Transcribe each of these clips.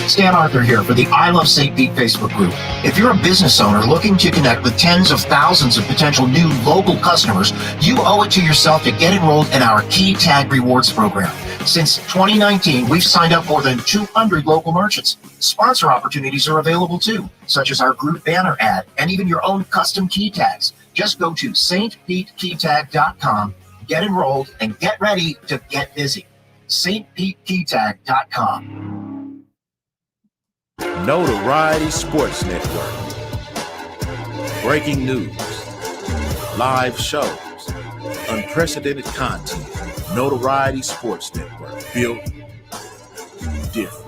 Stan Arthur here for the I Love St. Pete Facebook group. If you're a business owner looking to connect with tens of thousands of potential new local customers, you owe it to yourself to get enrolled in our Key Tag Rewards program. Since 2019, we've signed up more than 200 local merchants. Sponsor opportunities are available too, such as our group banner ad and even your own custom key tags. Just go to stpetekeytag.com, get enrolled, and get ready to get busy. stpetekeytag.com. Notoriety Sports Network. Breaking news, live shows, unprecedented content. Notoriety Sports Network. Built different.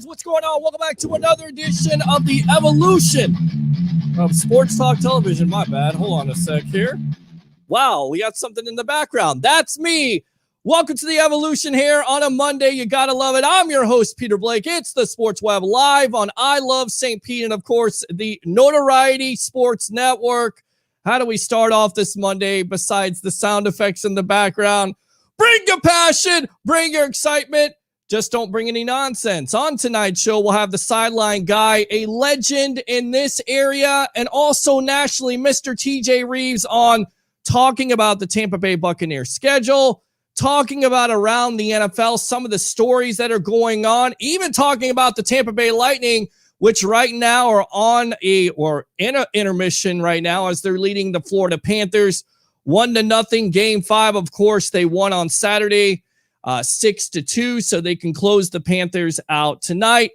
What's going on? Welcome back to another edition of the Evolution of Sports Talk Television. My bad. Hold on a sec here. Wow, we got something in the background. That's me. Welcome to the Evolution here on a Monday. You got to love it. I'm your host, Peter Blake. It's the Sports Web live on I Love St. Pete and, of course, the Notoriety Sports Network. How do we start off this Monday besides the sound effects in the background? Bring your passion. Bring your excitement. Just don't bring any nonsense. On tonight's show, we'll have the sideline guy, a legend in this area, and also nationally, Mr. TJ Reeves on talking about the Tampa Bay Buccaneers schedule, talking about around the NFL, some of the stories that are going on, even talking about the Tampa Bay Lightning, which right now are in an intermission right now as they're leading the Florida Panthers 1-0. Game 5, of course, they won on Saturday. 6-2, so they can close the Panthers out tonight.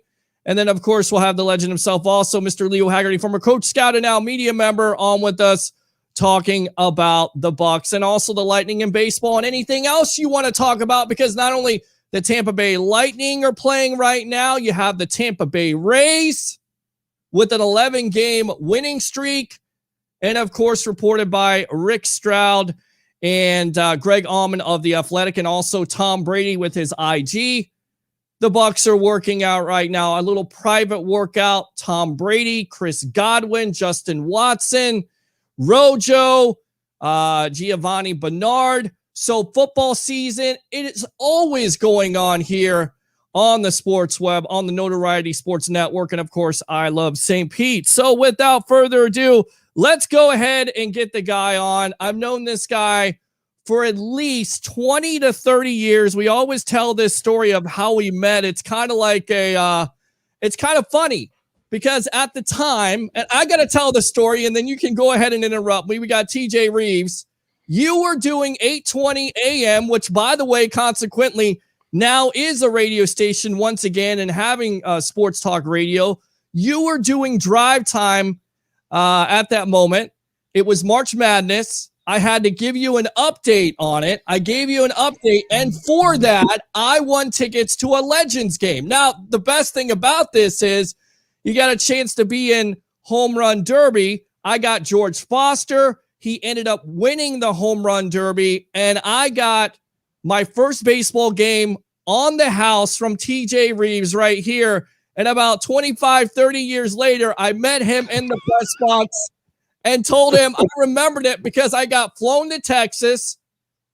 And then, of course, we'll have the legend himself also, Mr. Leo Haggerty, former Coach Scout and now media member, on with us talking about the Bucs and also the Lightning in baseball and anything else you want to talk about, because not only the Tampa Bay Lightning are playing right now, you have the Tampa Bay Rays with an 11-game winning streak, and, of course, reported by Rick Stroud and Greg Allman of The Athletic, and also Tom Brady with his IG. The Bucs are working out right now, a little private workout. Tom Brady, Chris Godwin, Justin Watson, Rojo, Giovanni Bernard. So football season, it is always going on here on the sports web, on the Notoriety Sports Network, and of course, I Love St. Pete. So without further ado, let's go ahead and get the guy on. I've known this guy for at least 20 to 30 years. We always tell this story of how we met. It's kind of like it's kind of funny because at the time, and I got to tell the story and then you can go ahead and interrupt me. We got TJ Reeves. You were doing 820 AM, which by the way, consequently, now is a radio station once again and having sports talk radio. You were doing drive time at that moment. It was March Madness. I had to give you an update on it. I gave you an update, and for that, I won tickets to a Legends game. Now, the best thing about this is you got a chance to be in Home Run Derby. I got George Foster. He ended up winning the Home Run Derby, and I got my first baseball game on the house from TJ Reeves right here. And about 25, 30 years later, I met him in the press box and told him I remembered it because I got flown to Texas,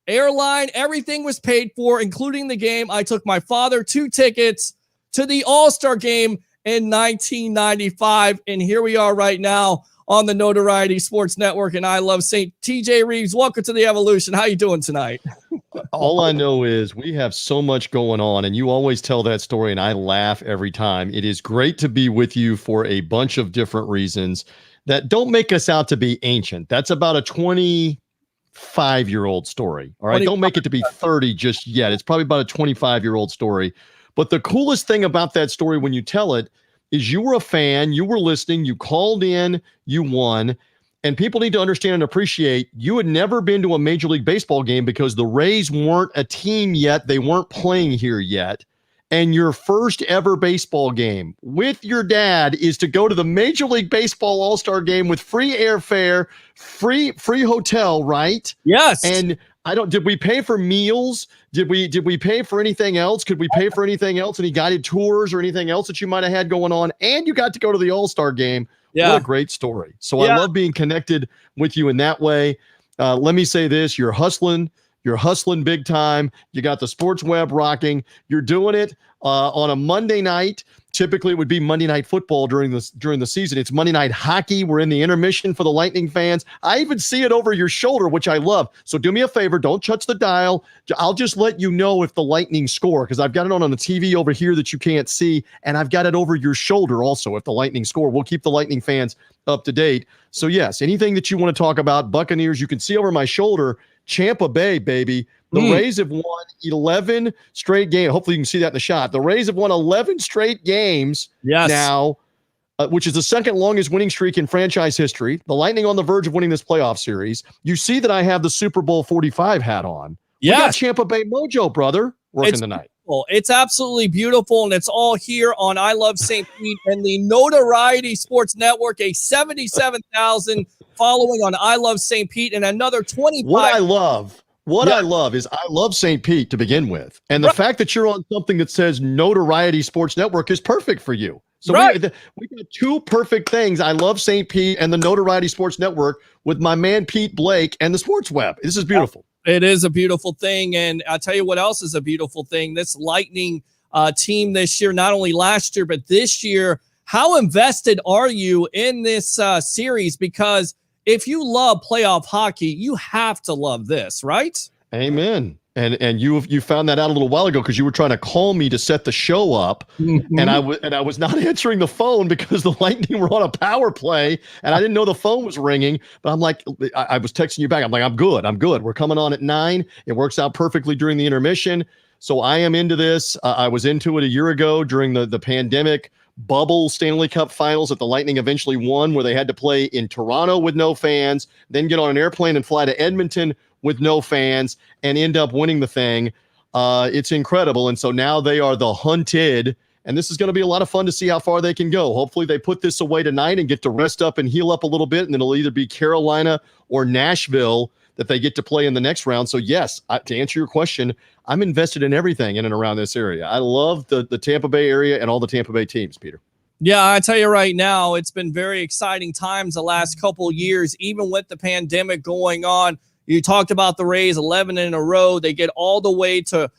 airline, everything was paid for, including the game. I took my father 2 tickets to the All-Star game in 1995. And here we are right now on the Notoriety Sports Network, and I Love St. TJ Reeves, welcome to the Evolution. How you doing tonight? All I know is we have so much going on, and you always tell that story, and I laugh every time. It is great to be with you for a bunch of different reasons that don't make us out to be ancient. That's about a 25-year-old story, all right? Don't make it to be 30 just yet. It's probably about a 25-year-old story. But the coolest thing about that story when you tell it is you were a fan, you were listening, you called in, you won, and people need to understand and appreciate you had never been to a Major League Baseball game because the Rays weren't a team yet. They weren't playing here yet. And your first ever baseball game with your dad is to go to the Major League Baseball All-Star game with free airfare, free hotel, right? Yes. And did we pay for meals? Did we pay for anything else? Could we pay for anything else? Any guided tours or anything else that you might have had going on? And you got to go to the All-Star game. Yeah. What a great story. So I love being connected with you in that way. Let me say this, you're hustling big time. You got the sports web rocking. You're doing it on a Monday night. Typically it would be Monday Night Football during the season. It's Monday Night Hockey. We're in the intermission for the Lightning fans. I even see it over your shoulder, which I love. So do me a favor. Don't touch the dial. I'll just let you know if the Lightning score, because I've got it on the TV over here that you can't see, and I've got it over your shoulder also if the Lightning score. We'll keep the Lightning fans up to date. So yes, anything that you want to talk about, Buccaneers, you can see over my shoulder, Tampa Bay, baby. The Rays have won 11 straight games. Hopefully you can see that in the shot. The Rays have won 11 straight games now, which is the second longest winning streak in franchise history. The Lightning on the verge of winning this playoff series. You see that I have the Super Bowl 45 hat on. Yeah, we got Tampa Bay mojo, brother, working tonight. It's absolutely beautiful, and it's all here on I Love St. Pete and the Notoriety Sports Network, a 77,000 following on I Love St. Pete, and another 25. What I love is I love St. Pete to begin with. And the fact that you're on something that says Notoriety Sports Network is perfect for you. So we got 2 perfect things. I love St. Pete and the Notoriety Sports Network with my man Pete Blake and the Sports Web. This is beautiful. It is a beautiful thing. And I'll tell you what else is a beautiful thing. This Lightning team this year, not only last year, but this year, how invested are you in this series? Because if you love playoff hockey, you have to love this, right? Amen. And you found that out a little while ago because you were trying to call me to set the show up, and I was not answering the phone because the Lightning were on a power play, and I didn't know the phone was ringing. But I'm like, I was texting you back. I'm like, I'm good. We're coming on at 9. It works out perfectly during the intermission. So I am into this. I was into it a year ago during the pandemic bubble Stanley Cup finals that the Lightning eventually won, where they had to play in Toronto with no fans, then get on an airplane and fly to Edmonton with no fans and end up winning the thing. It's incredible. And so now they are the hunted, and this is going to be a lot of fun to see how far they can go. Hopefully they put this away tonight and get to rest up and heal up a little bit, and then it'll either be Carolina or Nashville that they get to play in the next round. So yes, to answer your question, I'm invested in everything in and around this area. I love the Tampa Bay area and all the Tampa Bay teams, Peter. Yeah, I tell you right now, it's been very exciting times the last couple years, even with the pandemic going on. You talked about the Rays, 11 in a row. They get all the way to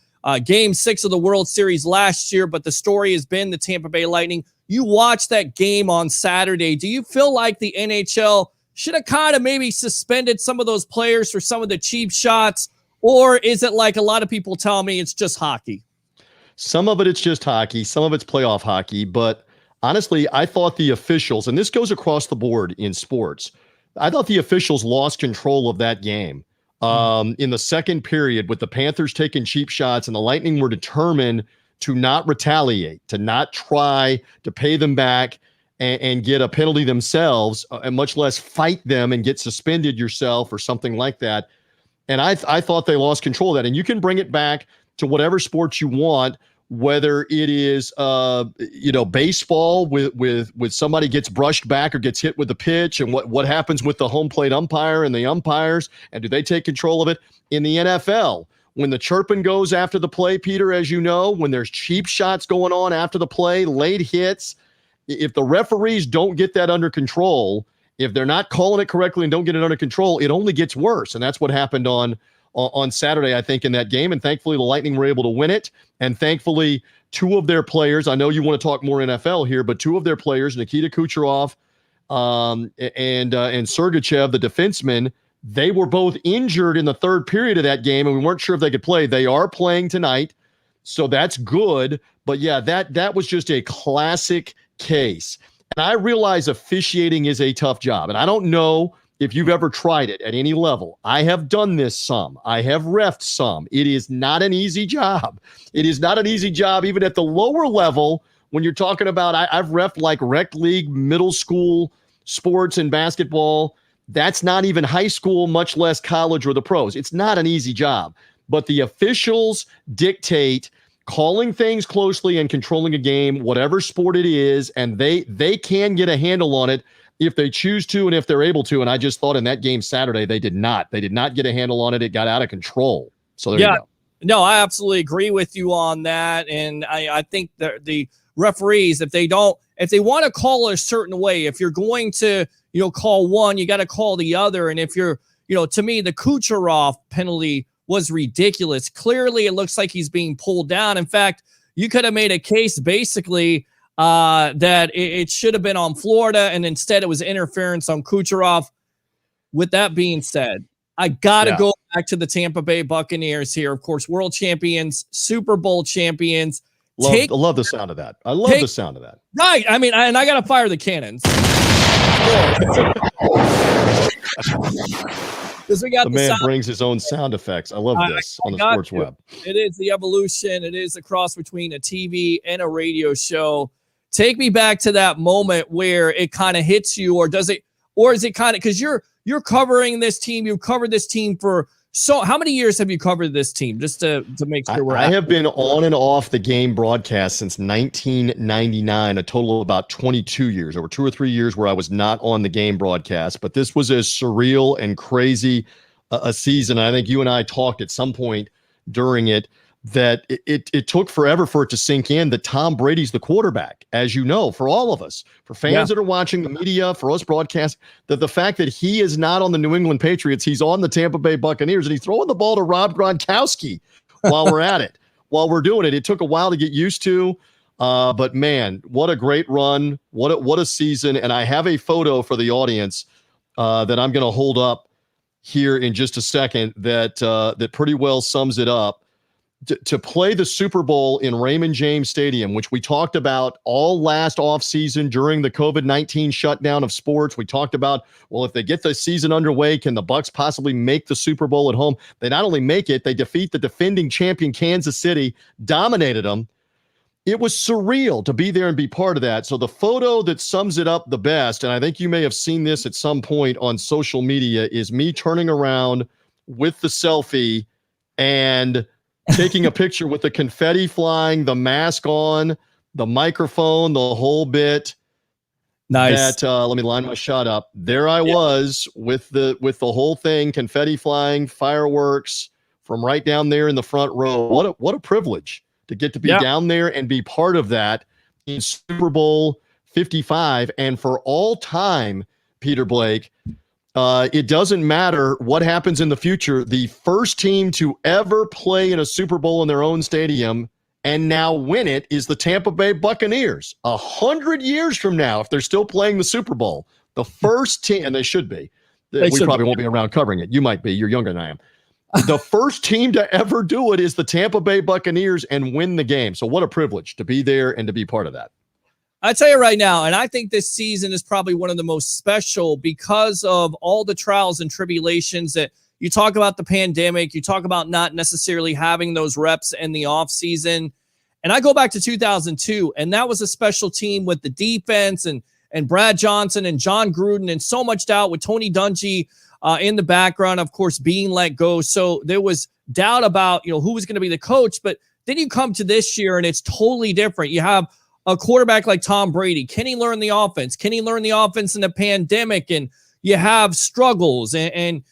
Game 6 of the World Series last year, but the story has been the Tampa Bay Lightning. You watched that game on Saturday. Do you feel like the NHL should have kind of maybe suspended some of those players for some of the cheap shots? Or is it like a lot of people tell me it's just hockey? Some of it's just hockey. Some of it's playoff hockey. But honestly, I thought the officials, and this goes across the board in sports, I thought the officials lost control of that game. In the second period, with the Panthers taking cheap shots, and the Lightning were determined to not retaliate, to not try to pay them back and get a penalty themselves, and much less fight them and get suspended yourself or something like that. And I thought they lost control of that. And you can bring it back to whatever sports you want, whether it is baseball with somebody gets brushed back or gets hit with the pitch, and what happens with the home plate umpire and the umpires, and do they take control of it? In the NFL, when the chirping goes after the play, Peter, as you know, when there's cheap shots going on after the play, late hits, if the referees don't get that under control, if they're not calling it correctly and don't get it under control, it only gets worse. And that's what happened on Saturday, I think, in that game. And thankfully, the Lightning were able to win it. And thankfully, two of their players, I know you want to talk more NFL here, but two of their players, Nikita Kucherov and Sergachev, the defenseman, they were both injured in the third period of that game, and we weren't sure if they could play. They are playing tonight, so that's good. But yeah, that was just a classic case. And I realize officiating is a tough job, and I don't know if you've ever tried it at any level. I have done this some. I have reffed some. It is not an easy job. It is not an easy job even at the lower level when you're talking about, I've reffed like rec league, middle school sports and basketball. That's not even high school, much less college or the pros. It's not an easy job. But the officials dictate calling things closely and controlling a game, whatever sport it is, and they can get a handle on it if they choose to and if they're able to. And I just thought in that game Saturday, they did not. They did not get a handle on it. It got out of control. So there you go. No, I absolutely agree with you on that. And I think the referees, if they want to call it a certain way, if you're going to, call one, you got to call the other. And if you're, to me, the Kucherov penalty was ridiculous. Clearly, it looks like he's being pulled down. In fact, you could have made a case basically that it should have been on Florida, and instead it was interference on Kucherov. With that being said, I got to go back to the Tampa Bay Buccaneers here. Of course, world champions, Super Bowl champions. I love the sound of that. I love the sound of that. Right. I mean, and I got to fire the cannons. Because we got the man brings his own sound effects. I love this on the sports web. It is the evolution. It is a cross between a TV and a radio show. Take me back to that moment where it kind of hits you, or is it kind of, because you're covering this team. You've covered this team for how many years have you covered this team? Just to make sure I have been on and off the game broadcast since 1999, a total of about 22 years. There were 2 or 3 years where I was not on the game broadcast, but this was as surreal and crazy a season. I think you and I talked at some point during it that it took forever for it to sink in that Tom Brady's the quarterback, as you know, for all of us, for fans that are watching, the media, for us broadcast, that the fact that he is not on the New England Patriots, he's on the Tampa Bay Buccaneers, and he's throwing the ball to Rob Gronkowski while we're at it, while we're doing it. It took a while to get used to, but man, what a great run. What a season. And I have a photo for the audience that I'm going to hold up here in just a second that pretty well sums it up. To play the Super Bowl in Raymond James Stadium, which we talked about all last offseason during the COVID-19 shutdown of sports. We talked about, well, if they get the season underway, can the Bucs possibly make the Super Bowl at home? They not only make it, they defeat the defending champion Kansas City, dominated them. It was surreal to be there and be part of that. So the photo that sums it up the best, and I think you may have seen this at some point on social media, is me turning around with the selfie and taking a picture with the confetti flying, the mask on, the microphone, the whole bit. Nice. Let me line my shot up. There I was with the whole thing, confetti flying, fireworks from right down there in the front row. What a privilege to get to be down there and be part of that in Super Bowl 55. And for all time, Peter Blake, It doesn't matter what happens in the future. The first team to ever play in a Super Bowl in their own stadium and now win it is the Tampa Bay Buccaneers. 100 years from now, if they're still playing the Super Bowl, the first team, and they should be. We probably won't be around covering it. You might be. You're younger than I am. The first team to ever do it is the Tampa Bay Buccaneers and win the game. So what a privilege to be there and to be part of that. I tell you right now, and I think this season is probably one of the most special because of all the trials and tribulations that you talk about. The pandemic, you talk about not necessarily having those reps in the offseason. And I go back to 2002, and that was a special team with the defense and Brad Johnson and John Gruden and so much doubt with Tony Dungy in the background, of course, being let go. So there was doubt about, who was going to be the coach. But then you come to this year, and it's totally different. You have a quarterback like Tom Brady. Can he learn the offense? Can he learn the offense in the pandemic? And you have struggles and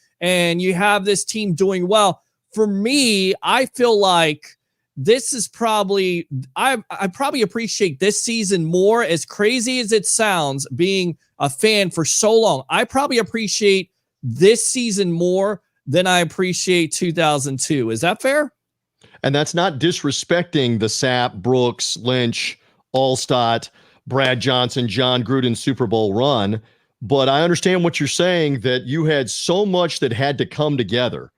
you have this team doing well. For me, I feel like this is probably, I probably appreciate this season more, as crazy as it sounds, being a fan for so long. I probably appreciate this season more than I appreciate 2002. Is that fair? And that's not disrespecting the Sapp, Brooks, Lynch, Allstott, Brad Johnson, John Gruden Super Bowl run. But I understand what you're saying, that you had so much that had to come together.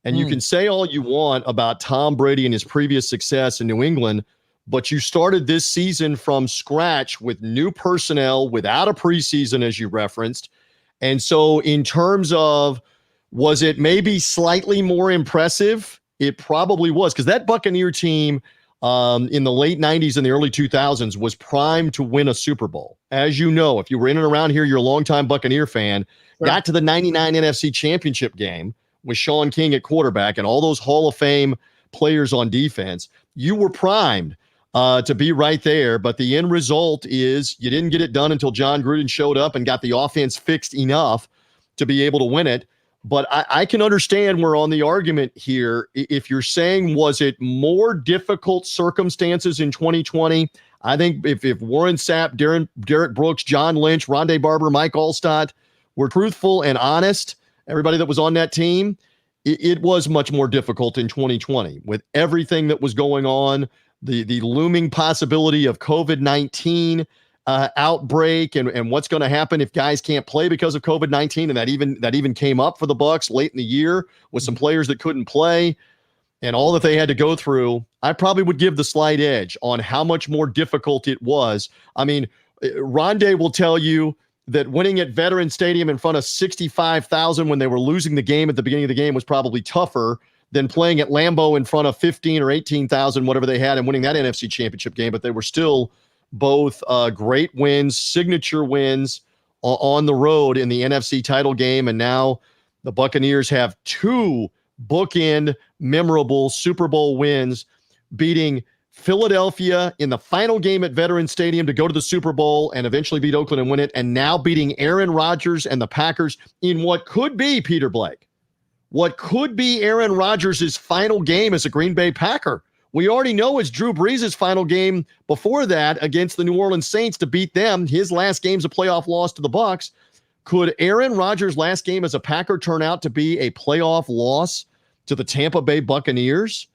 And you can say all you want about Tom Brady and his previous success in New England, but you started this season from scratch with new personnel, without a preseason, as you referenced. And so in terms of, was it maybe slightly more impressive? It probably was, because that Buccaneer team in the late 90s and the early 2000s was primed to win a Super Bowl. As you know, if you were in and around here, you're a longtime Buccaneer fan, got to the 99 NFC Championship game with Sean King at quarterback and all those Hall of Fame players on defense. You were primed to be right there, but the end result is you didn't get it done until John Gruden showed up and got the offense fixed enough to be able to win it. But I can understand we're on the argument here. If you're saying, was it more difficult circumstances in 2020? I think if Warren Sapp, Derek Brooks, John Lynch, Rondé Barber, Mike Allstott were truthful and honest, everybody that was on that team, it was much more difficult in 2020 with everything that was going on, the looming possibility of COVID-19 outbreak and what's going to happen if guys can't play because of COVID-19. And that even came up for the Bucs late in the year with some players that couldn't play and all that they had to go through. I probably would give the slight edge on how much more difficult it was. I mean, Rondé will tell you that winning at Veterans Stadium in front of 65,000 when they were losing the game at the beginning of the game was probably tougher than playing at Lambeau in front of 15 or 18,000, whatever they had, and winning that NFC Championship game. But they were still both great wins, signature wins on the road in the NFC title game. And now the Buccaneers have two bookend memorable Super Bowl wins, beating Philadelphia in the final game at Veterans Stadium to go to the Super Bowl and eventually beat Oakland and win it, and now beating Aaron Rodgers and the Packers in what could be, Peter Blake, what could be Aaron Rodgers' final game as a Green Bay Packer. We already know it's Drew Brees' final game before that against the New Orleans Saints to beat them. His last game's a playoff loss to the Bucs. Could Aaron Rodgers' last game as a Packer turn out to be a playoff loss to the Tampa Bay Buccaneers?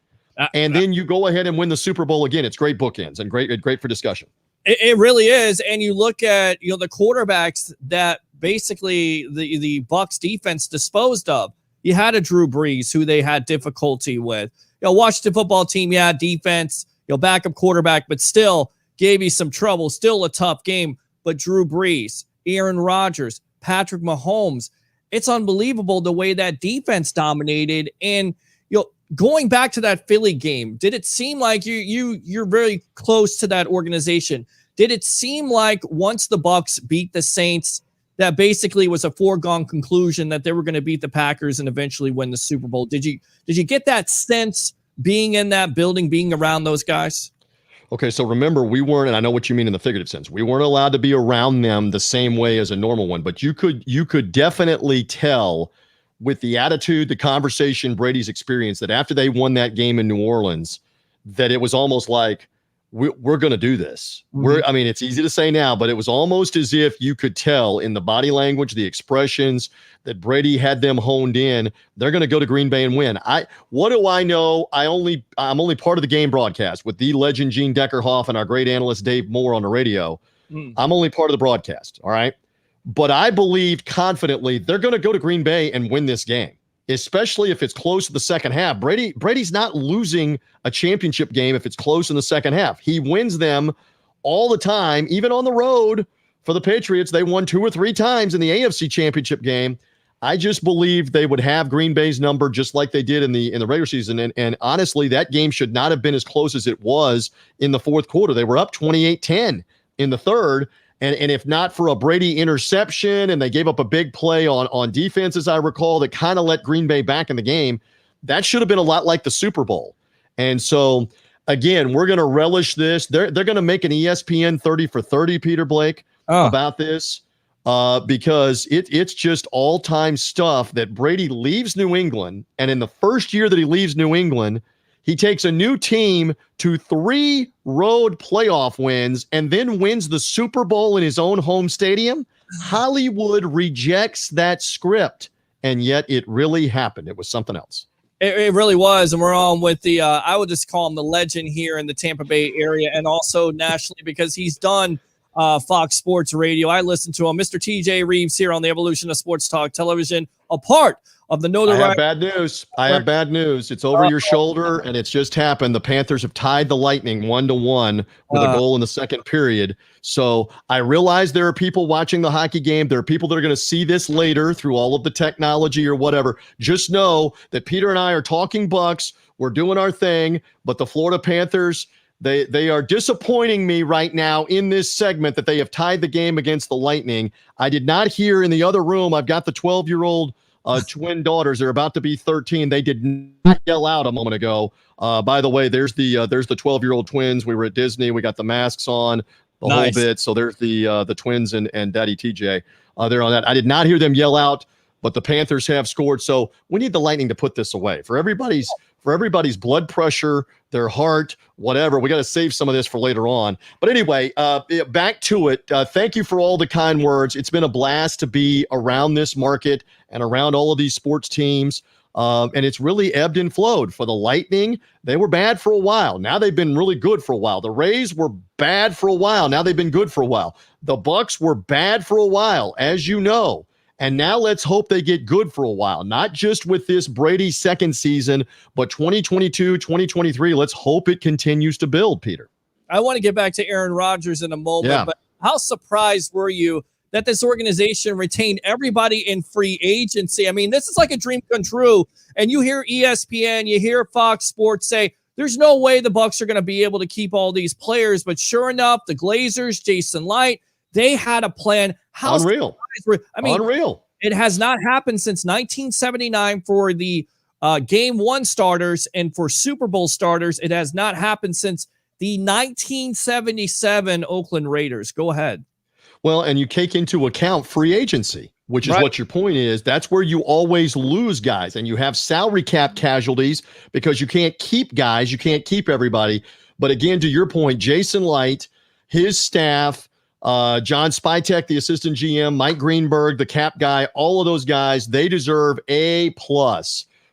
And then you go ahead and win the Super Bowl again. It's great bookends and great for discussion. It really is. And you look at, the quarterbacks that basically the Bucs defense disposed of. You had a Drew Brees who they had difficulty with. Washington football team, defense, backup quarterback, but still gave you some trouble. Still a tough game. But Drew Brees, Aaron Rodgers, Patrick Mahomes, it's unbelievable the way that defense dominated. And going back to that Philly game, did it seem like you're very close to that organization? Did it seem like once the Bucs beat the Saints, that basically was a foregone conclusion that they were going to beat the Packers and eventually win the Super Bowl? Did you get that sense being in that building, being around those guys? Okay, so remember, we weren't, and I know what you mean in the figurative sense, we weren't allowed to be around them the same way as a normal one, but you could definitely tell with the attitude, the conversation Brady's experienced, that after they won that game in New Orleans, that it was almost like, we're going to do this. I mean, it's easy to say now, but it was almost as if you could tell in the body language, the expressions that Brady had them honed in. They're going to go to Green Bay and win. What do I know? I'm only part of the game broadcast with the legend Gene Deckerhoff and our great analyst Dave Moore on the radio. I'm only part of the broadcast. All right. But I believe confidently they're going to go to Green Bay and win this game, especially if it's close to the second half. Brady's not losing a championship game if it's close in the second half. He wins them all the time, even on the road for the Patriots. They won 2 or 3 times in the AFC championship game. I just believe they would have Green Bay's number just like they did in the regular season. And honestly, that game should not have been as close as it was in the fourth quarter. They were up 28-10 in the third. And if not for a Brady interception, and they gave up a big play on defense, as I recall, that kind of let Green Bay back in the game, that should have been a lot like the Super Bowl. And so, again, we're going to relish this. They're going to make an ESPN 30 for 30, Peter Blake, about this because it's just all-time stuff that Brady leaves New England, and in the first year that he leaves New England, he takes a new team to 3 road playoff wins and then wins the Super Bowl in his own home stadium. Hollywood rejects that script, and yet it really happened. It was something else. It really was, and we're on with the I would just call him the legend here in the Tampa Bay area and also nationally because he's done Fox Sports Radio. I listen to him, Mr. TJ Reeves here on the Evolution of Sports Talk Television, a part of the Notoriety. I have bad news. It's over your shoulder, and it's just happened. The Panthers have tied the Lightning 1-1 with a goal in the second period. So I realize there are people watching the hockey game. There are people that are going to see this later through all of the technology or whatever. Just know that Peter and I are talking Bucks. We're doing our thing, but the Florida Panthers, they are disappointing me right now in this segment that they have tied the game against the Lightning. I did not hear in the other room. I've got the 12-year-old twin daughters. They're about to be 13. They did not yell out a moment ago. By the way, there's the 12-year-old twins. We were at Disney. We got the masks on, the whole bit. So there's the twins and Daddy TJ. They're on that. I did not hear them yell out, but the Panthers have scored. So we need the Lightning to put this away for everybody's blood pressure, their heart, whatever. We got to save some of this for later on. But anyway, back to it. Thank you for all the kind words. It's been a blast to be around this market and around all of these sports teams. And it's really ebbed and flowed. For the Lightning, they were bad for a while. Now they've been really good for a while. The Rays were bad for a while. Now they've been good for a while. The Bucks were bad for a while, as you know. And now let's hope they get good for a while, not just with this Brady second season, but 2022, 2023. Let's hope it continues to build, Peter. I want to get back to Aaron Rodgers in a moment, but how surprised were you that this organization retained everybody in free agency? I mean, this is like a dream come true. And you hear ESPN, you hear Fox Sports say, there's no way the Bucs are going to be able to keep all these players. But sure enough, the Glazers, Jason Light, they had a plan. How unreal. Unreal. It has not happened since 1979 for the Game 1 starters, and for Super Bowl starters, it has not happened since the 1977 Oakland Raiders. Go ahead. Well, and you take into account free agency, which is what your point is. That's where you always lose guys, and you have salary cap casualties because you can't keep guys. You can't keep everybody. But again, to your point, Jason Light, his staff, John Spytek, the assistant GM, Mike Greenberg, the cap guy, all of those guys, they deserve A+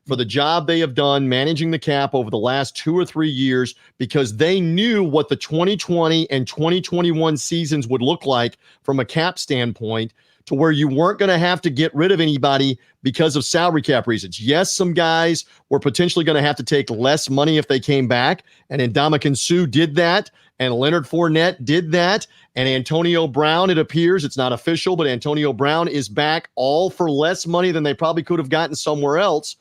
for the job they have done managing the cap over the last 2 or 3 years, because they knew what the 2020 and 2021 seasons would look like from a cap standpoint, to where you weren't going to have to get rid of anybody because of salary cap reasons. Yes, some guys were potentially going to have to take less money if they came back, and Ndamukong Suh did that, and Leonard Fournette did that, and Antonio Brown, it appears, it's not official, but Antonio Brown is back, all for less money than they probably could have gotten somewhere else.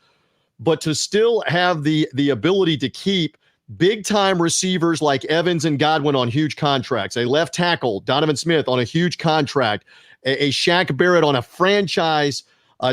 But to still have the ability to keep big-time receivers like Evans and Godwin on huge contracts, a left tackle, Donovan Smith, on a huge contract, a Shaq Barrett on a franchise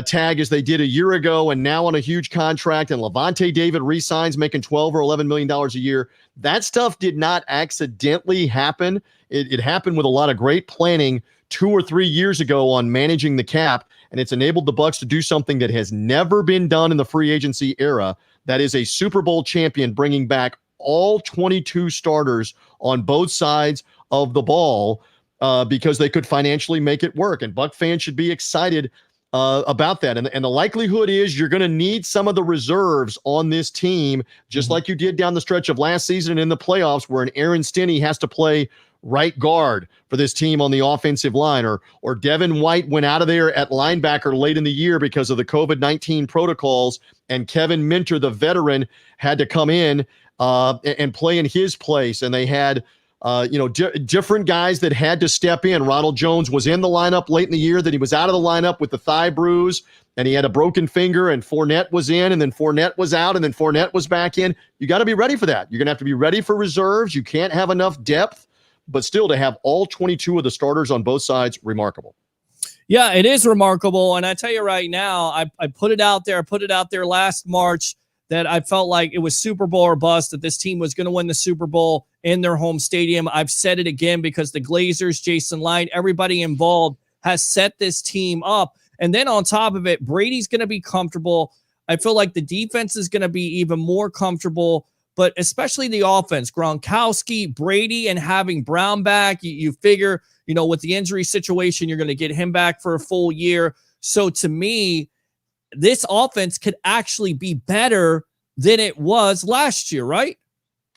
tag as they did a year ago, and now on a huge contract, and Levante David re-signs making $12 or $11 million a year. That stuff did not accidentally happen. It happened with a lot of great planning 2 or 3 years ago on managing the cap, and it's enabled the Bucs to do something that has never been done in the free agency era. That is a Super Bowl champion bringing back all 22 starters on both sides of the ball because they could financially make it work. And Buck fans should be excited about that. And the likelihood is you're going to need some of the reserves on this team, just like you did down the stretch of last season and in the playoffs, where an Aaron Stinney has to play right guard for this team on the offensive line, or Devin White went out of there at linebacker late in the year because of the COVID-19 protocols, and Kevin Minter, the veteran, had to come in and play in his place. And they had different guys that had to step in. Ronald Jones was in the lineup late in the year, then he was out of the lineup with the thigh bruise, and he had a broken finger, and Fournette was in, and then Fournette was out, and then Fournette was back in. You got to be ready for that. You're going to have to be ready for reserves. You can't have enough depth, but still to have all 22 of the starters on both sides, remarkable. Yeah, it is remarkable. And I tell you right now, I put it out there last March that I felt like it was Super Bowl or bust, that this team was going to win the Super Bowl in their home stadium. I've said it again because the Glazers, Jason Light, everybody involved has set this team up. And then on top of it, Brady's going to be comfortable. I feel like the defense is going to be even more comfortable, but especially the offense, Gronkowski, Brady, and having Brown back, you figure, with the injury situation, you're going to get him back for a full year. So to me, this offense could actually be better than it was last year, right?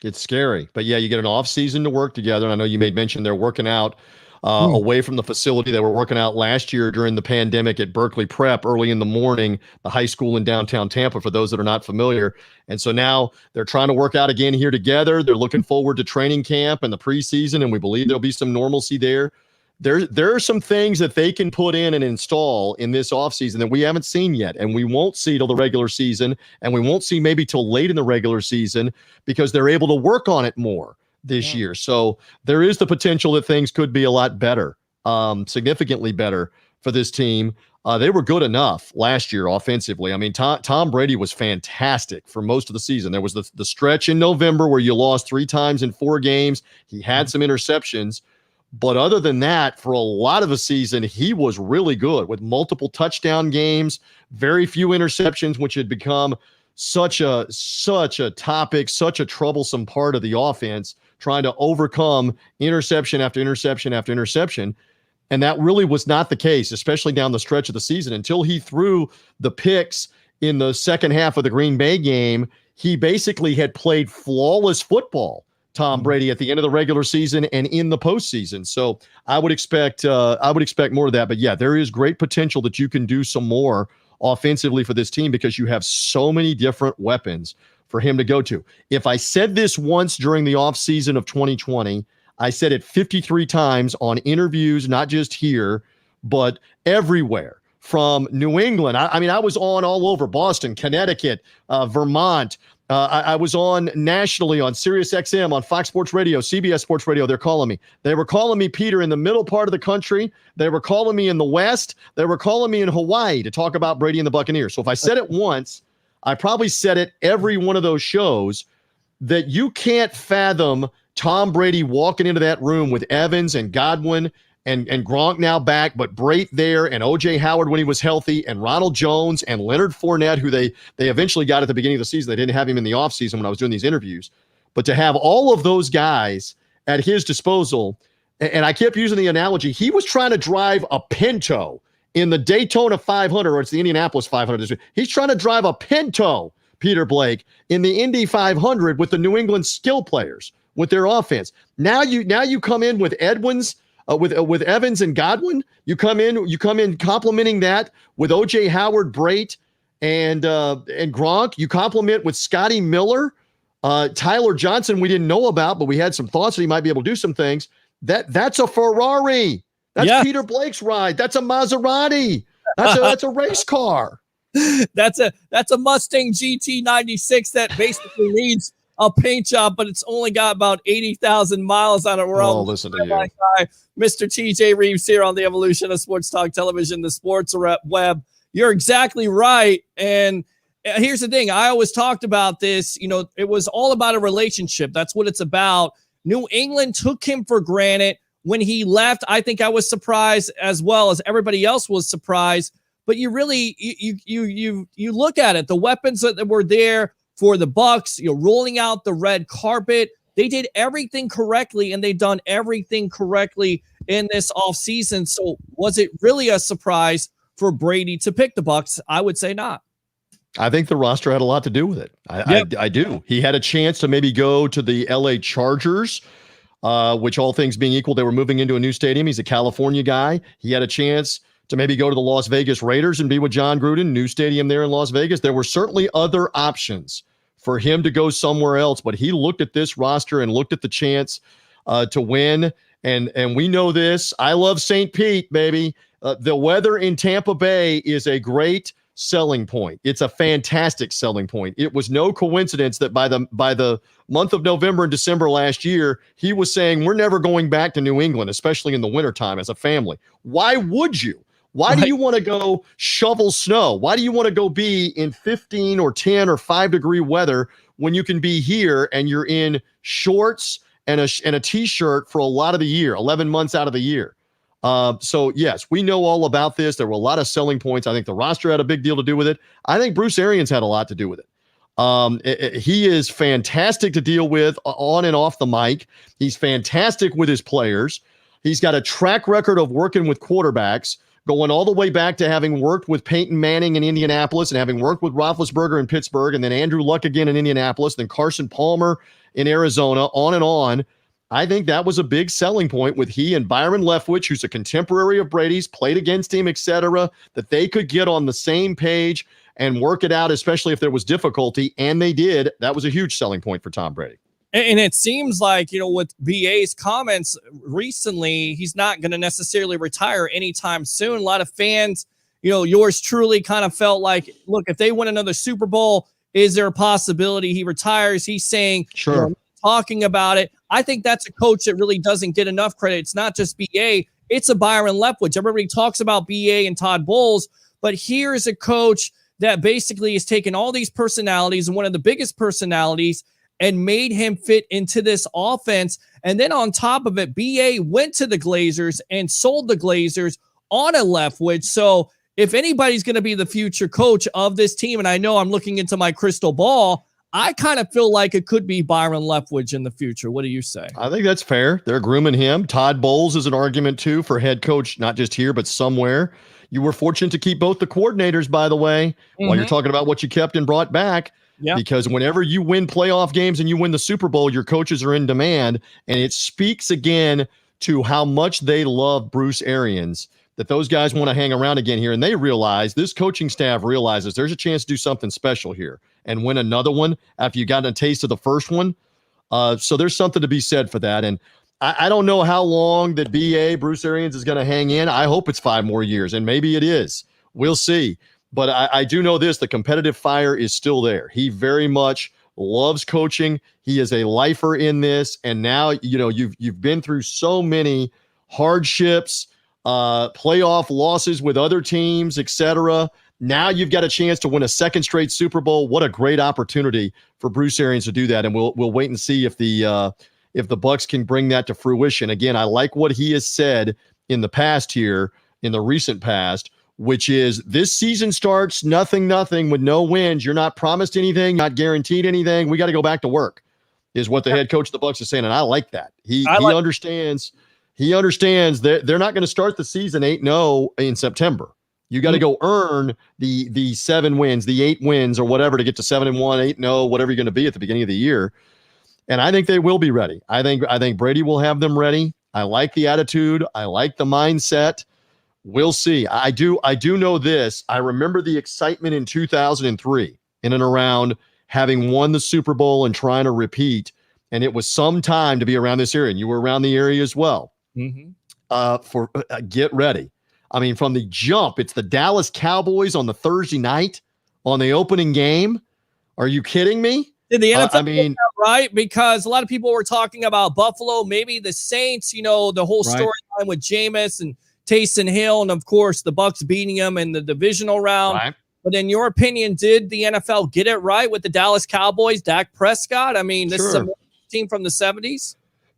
It's scary. But yeah, you get an off season to work together. And I know you made mention they're working out away from the facility. They were working out last year during the pandemic at Berkeley Prep early in the morning, the high school in downtown Tampa, for those that are not familiar. And so now they're trying to work out again here together. They're looking forward to training camp and the preseason, and we believe there'll be some normalcy there. There are some things that they can put in and install in this offseason that we haven't seen yet, and we won't see till the regular season, and we won't see maybe till late in the regular season because they're able to work on it more this year. So there is the potential that things could be a lot better, significantly better for this team. They were good enough last year offensively. I mean, Tom Brady was fantastic for most of the season. There was the stretch in November where you lost 3 times in 4 games. He had some interceptions. But other than that, for a lot of the season, he was really good with multiple touchdown games, very few interceptions, which had become such a topic, such a troublesome part of the offense, trying to overcome interception after interception after interception. And that really was not the case, especially down the stretch of the season. Until he threw the picks in the second half of the Green Bay game, he basically had played flawless football, Tom Brady, at the end of the regular season and in the postseason. So I would expect more of that. But yeah, there is great potential that you can do some more offensively for this team because you have so many different weapons for him to go to. If I said this once during the offseason of 2020, I said it 53 times on interviews, not just here, but everywhere. From New England, I was on all over Boston, Connecticut, Vermont. I was on nationally on Sirius XM, on Fox Sports Radio, CBS Sports Radio. They're calling me. They were calling me, Peter, in the middle part of the country. They were calling me in the West. They were calling me in Hawaii to talk about Brady and the Buccaneers. So if I said it once, I probably said it every one of those shows, that you can't fathom Tom Brady walking into that room with Evans and Godwin and Gronk now back, but Brate there, and O.J. Howard when he was healthy, and Ronald Jones and Leonard Fournette, who they eventually got at the beginning of the season. They didn't have him in the offseason when I was doing these interviews. But to have all of those guys at his disposal, and I kept using the analogy, he was trying to drive a Pinto in the Daytona 500, or it's the Indianapolis 500. He's trying to drive a Pinto, Peter Blake, in the Indy 500 with the New England skill players, with their offense. Now you come in with Edwins, with Evans and Godwin. You come in complimenting that with O.J. Howard, Brate, and Gronk. You complement with Scotty Miller, Tyler Johnson. We didn't know about, but we had some thoughts that he might be able to do some things. That's a Ferrari. That's Peter Blake's ride. That's a Maserati. That's a race car. That's a Mustang GT 96 that basically needs a paint job, but it's only got about 80,000 miles on it. Listen to you. Guy, Mr. TJ Reeves here on the Evolution of Sports Talk Television, the Sports Web. You're exactly right. And here's the thing. I always talked about this. It was all about a relationship. That's what it's about. New England took him for granted when he left. I think I was surprised as well as everybody else was surprised. But you really, you look at it, the weapons that were there, for the Bucs, rolling out the red carpet. They did everything correctly, and they've done everything correctly in this offseason. So was it really a surprise for Brady to pick the Bucs? I would say not. I think the roster had a lot to do with it. I do. He had a chance to maybe go to the LA Chargers, which, all things being equal, they were moving into a new stadium. He's a California guy. He had a chance to maybe go to the Las Vegas Raiders and be with John Gruden, new stadium there in Las Vegas. There were certainly other options for him to go somewhere else, but he looked at this roster and looked at the chance to win. And we know this. I love St. Pete, baby. The weather in Tampa Bay is a great selling point. It's a fantastic selling point. It was no coincidence that by the month of November and December last year, he was saying, we're never going back to New England, especially in the wintertime as a family. Why would you? Why do you want to go shovel snow? Why do you want to go be in 15 or 10 or 5-degree weather when you can be here and you're in shorts and a t-shirt for a lot of the year, 11 months out of the year? So yes, we know all about this. There were a lot of selling points. I think the roster had a big deal to do with it. I think Bruce Arians had a lot to do with it. He is fantastic to deal with on and off the mic. He's fantastic with his players. He's got a track record of working with quarterbacks, going all the way back to having worked with Peyton Manning in Indianapolis and having worked with Roethlisberger in Pittsburgh, and then Andrew Luck again in Indianapolis, then Carson Palmer in Arizona, on and on. I think that was a big selling point with he and Byron Leftwich, who's a contemporary of Brady's, played against him, etc., that they could get on the same page and work it out, especially if there was difficulty, and they did. That was a huge selling point for Tom Brady. And it seems like, with BA's comments recently, he's not going to necessarily retire anytime soon. A lot of fans, yours truly kind of felt like, look, if they win another Super Bowl, is there a possibility he retires? He's saying, sure, talking about it. I think that's a coach that really doesn't get enough credit. It's not just BA, it's a Byron Leftwich. Everybody talks about BA and Todd Bowles, but here's a coach that basically has taken all these personalities and one of the biggest personalities and made him fit into this offense. And then on top of it, BA went to the Glazers and sold the Glazers on a Leftwich. So if anybody's going to be the future coach of this team, and I know I'm looking into my crystal ball, I kind of feel like it could be Byron Leftwich in the future. What do you say? I think that's fair. They're grooming him. Todd Bowles is an argument too for head coach, not just here, but somewhere. You were fortunate to keep both the coordinators, by the way, while you're talking about what you kept and brought back. Yep. Because whenever you win playoff games and you win the Super Bowl, your coaches are in demand. And it speaks again to how much they love Bruce Arians, that those guys want to hang around again here. And they realize, this coaching staff realizes there's a chance to do something special here and win another one after you got a taste of the first one. So there's something to be said for that. And I don't know how long that Bruce Arians, is going to hang in. I hope it's 5 more years, and maybe it is. We'll see. But I do know this, the competitive fire is still there. He very much loves coaching. He is a lifer in this. And now, you've been through so many hardships, playoff losses with other teams, etc. Now you've got a chance to win a second straight Super Bowl. What a great opportunity for Bruce Arians to do that. And we'll wait and see if the Bucs can bring that to fruition. Again, I like what he has said in the past here, in the recent past, which is this season starts nothing with no wins. You're not promised anything, not guaranteed anything. We got to go back to work, is what the head coach of the Bucs is saying. And I like that. He understands that they're not going to start the season 8-0 in September. You got to go earn the 7 wins, the 8 wins or whatever to get to 7-1, 8-0, whatever you're going to be at the beginning of the year. And I think they will be ready. I think Brady will have them ready. I like the attitude. I like the mindset. We'll see. I do know this. I remember the excitement in 2003 in and around having won the Super Bowl and trying to repeat. And it was some time to be around this area. And you were around the area as well. Get ready. I mean, from the jump, it's the Dallas Cowboys on the Thursday night on the opening game. Are you kidding me? Did the NFL get that right? Because a lot of people were talking about Buffalo, maybe the Saints, the whole storyline with Jameis and Taysom Hill, and of course the Bucs beating them in the divisional round. Right. But in your opinion, did the NFL get it right with the Dallas Cowboys, Dak Prescott? I mean, this is a team from the 70s.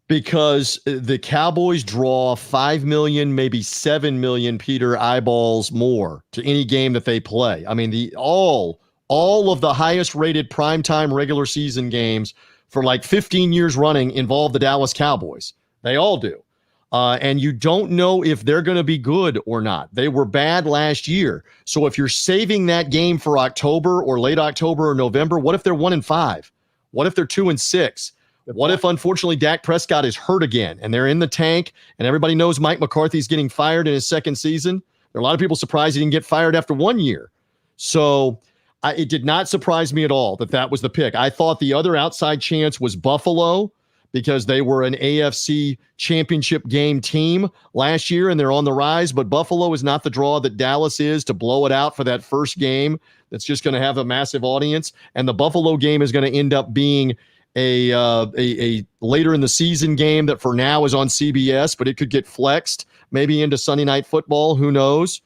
Because the Cowboys draw 5 million, maybe 7 million, Peter, eyeballs more to any game that they play. I mean, all all of the highest rated primetime regular season games for like 15 years running involve the Dallas Cowboys. They all do. And you don't know if they're going to be good or not. They were bad last year. So if you're saving that game for October or late October or November, what if they're 1-5? What if they're 2-6? What if, unfortunately, Dak Prescott is hurt again and they're in the tank and everybody knows Mike McCarthy's getting fired in his second season? There are a lot of people surprised he didn't get fired after 1 year. So it did not surprise me at all that was the pick. I thought the other outside chance was Buffalo because they were an AFC championship game team last year and they're on the rise. But Buffalo is not the draw that Dallas is to blow it out for that first game that's just going to have a massive audience. And the Buffalo game is going to end up being a later in the season game that for now is on CBS, but it could get flexed maybe into Sunday Night Football. Who knows?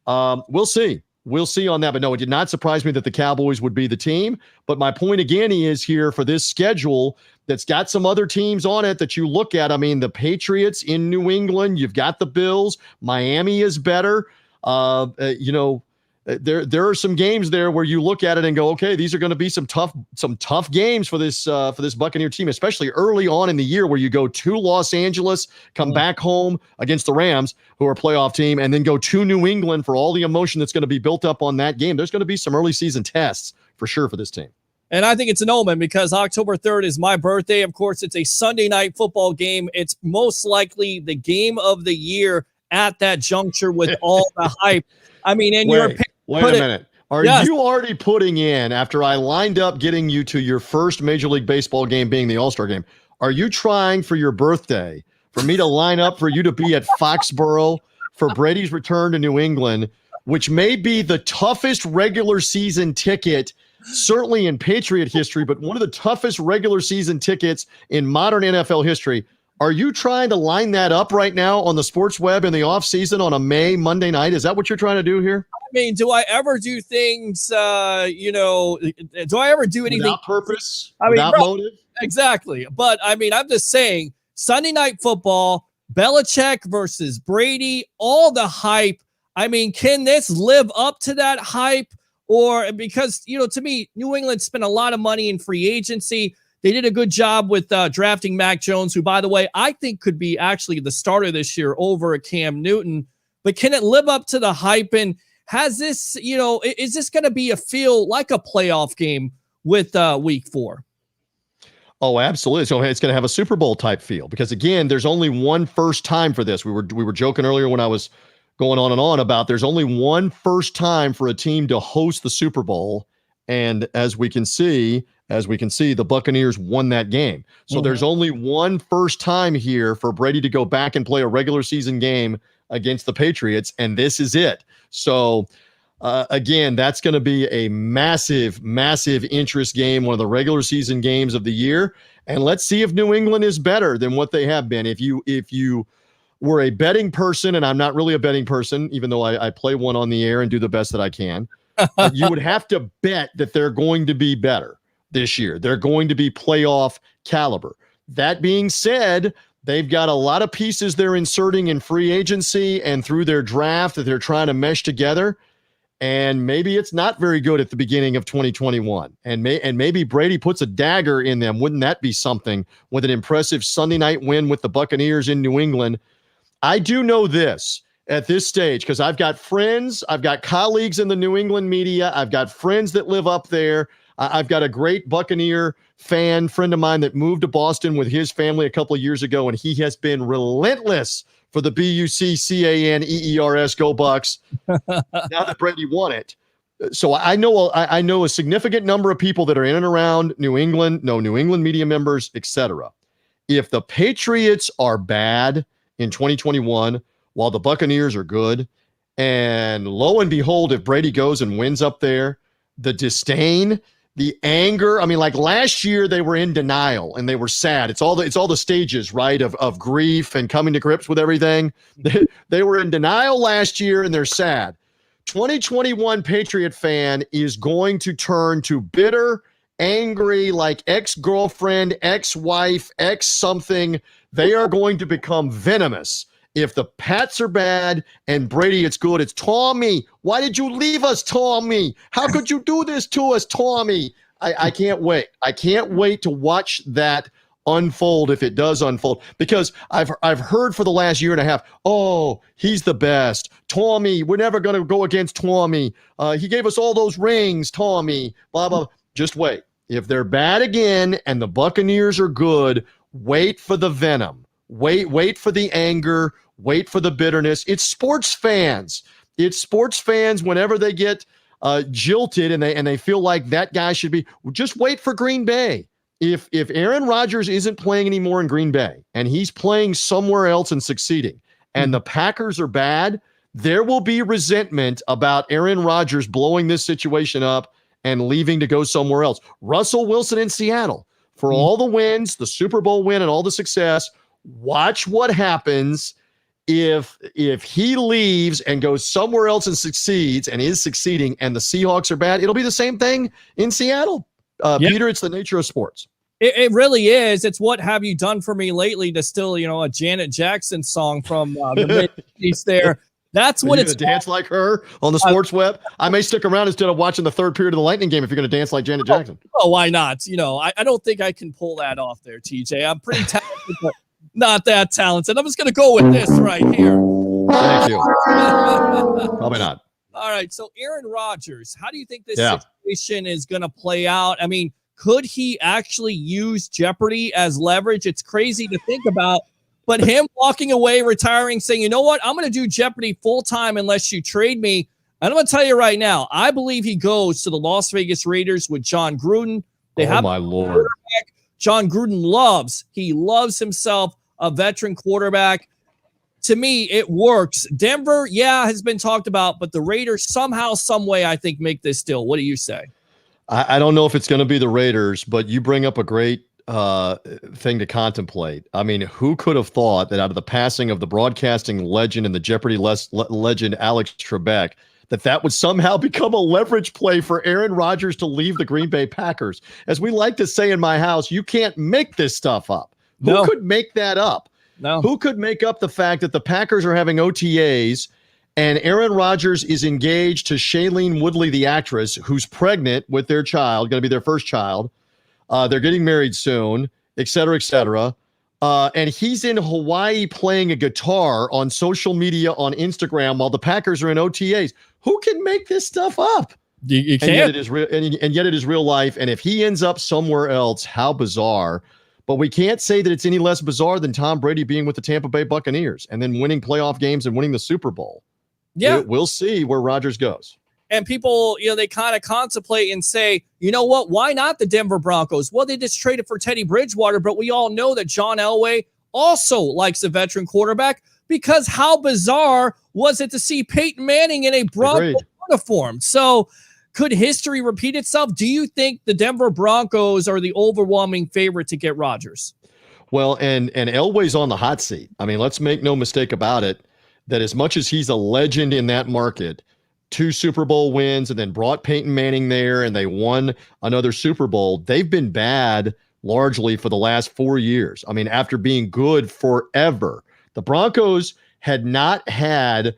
We'll see. We'll see on that. But no, it did not surprise me that the Cowboys would be the team. But my point again is here for this schedule that's got some other teams on it that you look at. I mean, the Patriots in New England, you've got the Bills. Miami is better. There are some games there where you look at it and go, okay, these are going to be some tough games for this Buccaneer team, especially early on in the year where you go to Los Angeles, come back home against the Rams, who are a playoff team, and then go to New England for all the emotion that's going to be built up on that game. There's going to be some early season tests for sure for this team. And I think it's an omen because October 3rd is my birthday. Of course, it's a Sunday night football game. It's most likely the game of the year at that juncture with all the hype. I mean, and Wait a minute. Are you already putting in, after I lined up getting you to your first Major League Baseball game being the All-Star game, are you trying for your birthday for me to line up for you to be at Foxborough for Brady's return to New England, which may be the toughest regular season ticket, certainly in Patriot history, but one of the toughest regular season tickets in modern NFL history? Are you trying to line that up right now on the sports web in the offseason on a Monday night? Is that what you're trying to do here? I mean, do I ever do things, do I ever do anything? Without purpose? Without motive? Exactly. But, I mean, I'm just saying, Sunday Night Football, Belichick versus Brady, all the hype. I mean, can this live up to that hype? Or because, to me, New England spent a lot of money in free agency. They did a good job with drafting Mac Jones, who, by the way, I think could be actually the starter this year over Cam Newton. But can it live up to the hype? And has this, is this going to be feel like a playoff game with week 4? Oh, absolutely. So it's going to have a Super Bowl type feel because, again, there's only one first time for this. We were joking earlier when I was going on and on about there's only one first time for a team to host the Super Bowl. And as we can see, the Buccaneers won that game. So there's only one first time here for Brady to go back and play a regular season game against the Patriots, and this is it. So, again, that's going to be a massive, massive interest game, one of the regular season games of the year. And let's see if New England is better than what they have been. If you were a betting person, and I'm not really a betting person, even though I play one on the air and do the best that I can, you would have to bet that they're going to be better this year. They're going to be playoff caliber. That being said, they've got a lot of pieces they're inserting in free agency and through their draft that they're trying to mesh together. And maybe it's not very good at the beginning of 2021. And maybe Brady puts a dagger in them. Wouldn't that be something with an impressive Sunday night win with the Buccaneers in New England? I do know this at this stage because I've got friends, I've got colleagues in the New England media, I've got friends that live up there. I've got a great Buccaneer friend of mine that moved to Boston with his family a couple of years ago, and he has been relentless for the BUCCANEERS Go Bucks now that Brady won it. So I know a significant number of people that are in and around New England, New England media members, etc. If the Patriots are bad in 2021 while the Buccaneers are good, and lo and behold, if Brady goes and wins up there, the disdain, the anger. I mean, like last year they were in denial and they were sad. It's all the stages, right, of grief and coming to grips with everything. They were in denial last year and they're sad. 2021 Patriot fan is going to turn to bitter, angry, like ex-girlfriend, ex-wife, ex-something. They are going to become venomous If the Pats are bad and Brady, it's good. It's Tommy. Why did you leave us, Tommy? How could you do this to us, Tommy? I can't wait. I can't wait to watch that unfold if it does unfold, because I've heard for the last year and a half, oh, he's the best. Tommy, we're never going to go against Tommy. He gave us all those rings, Tommy, blah, blah. Just wait. If they're bad again and the Buccaneers are good, wait for the venom. Wait for the anger. Wait for the bitterness. It's sports fans. It's sports fans whenever they get jilted and they feel like that guy should be. Just wait for Green Bay. If Aaron Rodgers isn't playing anymore in Green Bay and he's playing somewhere else and succeeding, and the Packers are bad, there will be resentment about Aaron Rodgers blowing this situation up and leaving to go somewhere else. Russell Wilson in Seattle, for all the wins, the Super Bowl win, and all the success, watch what happens if he leaves and goes somewhere else and succeeds and is succeeding, and the Seahawks are bad. It'll be the same thing in Seattle. Peter, it's the nature of sports. It really is. It's what have you done for me lately to still, a Janet Jackson song from the mid-80s there. That's what it's dance like her on the sports web. I may stick around instead of watching the third period of the Lightning game if you're going to dance like Janet Jackson. Oh, why not? I don't think I can pull that off there, TJ. I'm pretty talented, but not that talented. I'm just going to go with this right here. Thank you. Probably not. All right. So Aaron Rodgers, how do you think this situation is going to play out? I mean, could he actually use Jeopardy as leverage? It's crazy to think about, but him walking away, retiring, saying, you know what, I'm going to do Jeopardy full time unless you trade me. And I'm going to tell you right now, I believe he goes to the Las Vegas Raiders with John Gruden. My Lord. John Gruden loves himself a veteran quarterback. To me, it works. Denver, has been talked about, but the Raiders somehow, some way, I think, make this deal. What do you say? I don't know if it's going to be the Raiders, but you bring up a great thing to contemplate. I mean, who could have thought that out of the passing of the broadcasting legend and the Jeopardy legend Alex Trebek, that would somehow become a leverage play for Aaron Rodgers to leave the Green Bay Packers? As we like to say in my house, you can't make this stuff up. Who could make that up? No. Who could make up the fact that the Packers are having OTAs and Aaron Rodgers is engaged to Shailene Woodley, the actress, who's pregnant with their child, going to be their first child. They're getting married soon, et cetera, et cetera. And he's in Hawaii playing a guitar on social media on Instagram while the Packers are in OTAs. Who can make this stuff up? You can't. And yet it is real. And yet it is real life. And if he ends up somewhere else, how bizarre. But we can't say that it's any less bizarre than Tom Brady being with the Tampa Bay Buccaneers and then winning playoff games and winning the Super Bowl. Yeah. We'll see where Rodgers goes. And people, they kind of contemplate and say, you know what, why not the Denver Broncos? Well, they just traded for Teddy Bridgewater, but we all know that John Elway also likes a veteran quarterback, because how bizarre was it to see Peyton Manning in a Bronco uniform? So could history repeat itself? Do you think the Denver Broncos are the overwhelming favorite to get Rodgers? Well, and Elway's on the hot seat. I mean, let's make no mistake about it, that as much as he's a legend in that market, 2 Super Bowl wins and then brought Peyton Manning there and they won another Super Bowl, they've been bad largely for the last 4 years. I mean, after being good forever, the Broncos had not had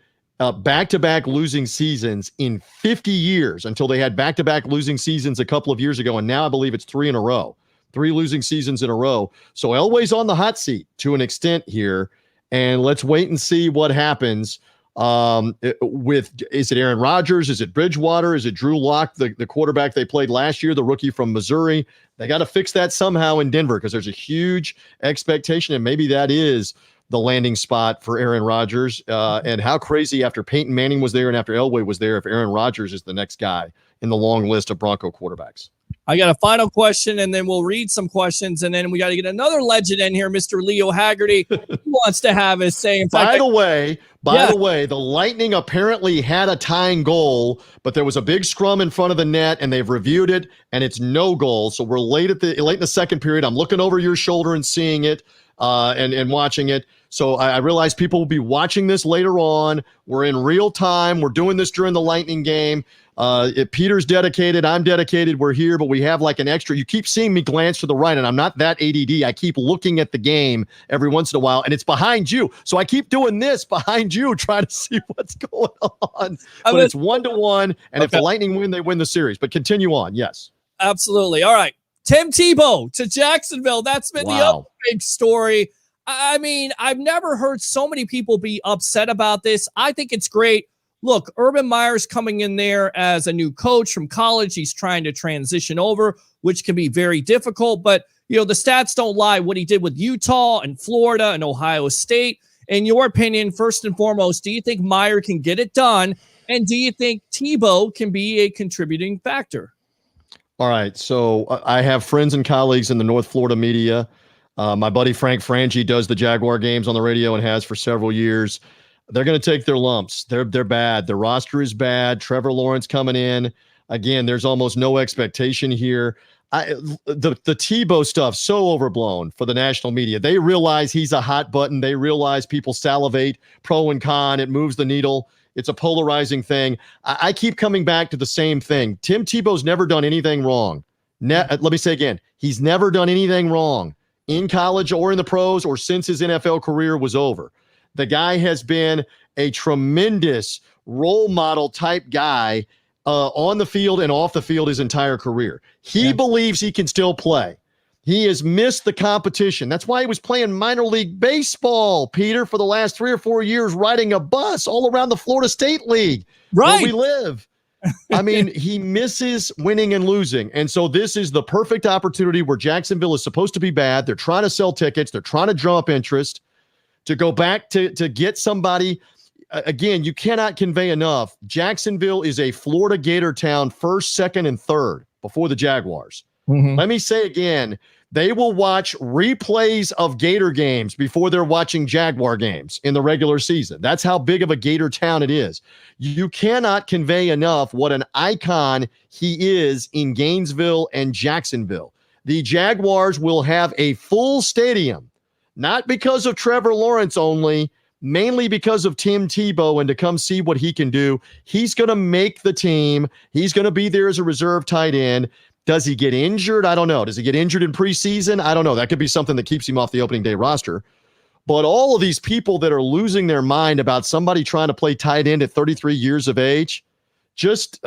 back-to-back losing seasons in 50 years until they had back-to-back losing seasons a couple of years ago. And now I believe it's 3 in a row, 3 losing seasons in a row. So Elway's on the hot seat to an extent here. And let's wait and see what happens is it Aaron Rodgers? Is it Bridgewater? Is it Drew Lock, the quarterback they played last year, the rookie from Missouri? They got to fix that somehow in Denver, because there's a huge expectation, and maybe that is the landing spot for Aaron Rodgers. And how crazy after Peyton Manning was there and after Elway was there if Aaron Rodgers is the next guy in the long list of Bronco quarterbacks. I got a final question, and then we'll read some questions, and then we got to get another legend in here, Mr. Leo Haggerty, who wants to have his say. In fact, By the way, the Lightning apparently had a tying goal, but there was a big scrum in front of the net, and they've reviewed it, and it's no goal. So we're late in the second period. I'm looking over your shoulder and seeing it and watching it. So I realize people will be watching this later on. We're in real time. We're doing this during the Lightning game. Peter's dedicated. I'm dedicated. We're here, but we have like an extra. You keep seeing me glance to the right, and I'm not that ADD. I keep looking at the game every once in a while, and it's behind you. So I keep doing this behind you, trying to see what's going on. But it's 1-1, and if the Lightning win, they win the series. But continue on. Yes. Absolutely. All right. Tim Tebow to Jacksonville. That's been the other big story. I mean, I've never heard so many people be upset about this. I think it's great. Look, Urban Meyer's coming in there as a new coach from college. He's trying to transition over, which can be very difficult. But, the stats don't lie. What he did with Utah and Florida and Ohio State. In your opinion, first and foremost, do you think Meyer can get it done? And do you think Tebow can be a contributing factor? All right. So I have friends and colleagues in the North Florida media. My buddy Frank Frangie does the Jaguar games on the radio and has for several years. They're going to take their lumps. They're bad. The roster is bad. Trevor Lawrence coming in. Again, there's almost no expectation here. The Tebow stuff, so overblown for the national media. They realize he's a hot button. They realize people salivate, pro and con. It moves the needle. It's a polarizing thing. I keep coming back to the same thing. Tim Tebow's never done anything wrong. Let me say again, he's never done anything wrong in college or in the pros or since his NFL career was over. The guy has been a tremendous role model type guy on the field and off the field his entire career. He believes he can still play. He has missed the competition. That's why he was playing minor league baseball, Peter, for the last 3 or 4 years, riding a bus all around the Florida State League where we live. I mean, he misses winning and losing. And so this is the perfect opportunity where Jacksonville is supposed to be bad. They're trying to sell tickets. They're trying to drum up interest to go back to get somebody. Again, you cannot convey enough. Jacksonville is a Florida Gator town, first, second, and third before the Jaguars. Mm-hmm. Let me say again, they will watch replays of Gator games before they're watching Jaguar games in the regular season. That's how big of a Gator town it is. You cannot convey enough what an icon he is in Gainesville and Jacksonville. The Jaguars will have a full stadium, not because of Trevor Lawrence only, mainly because of Tim Tebow, and to come see what he can do. He's going to make the team. He's going to be there as a reserve tight end. Does he get injured? I don't know. Does he get injured in preseason? I don't know. That could be something that keeps him off the opening day roster. But all of these people that are losing their mind about somebody trying to play tight end at 33 years of age, just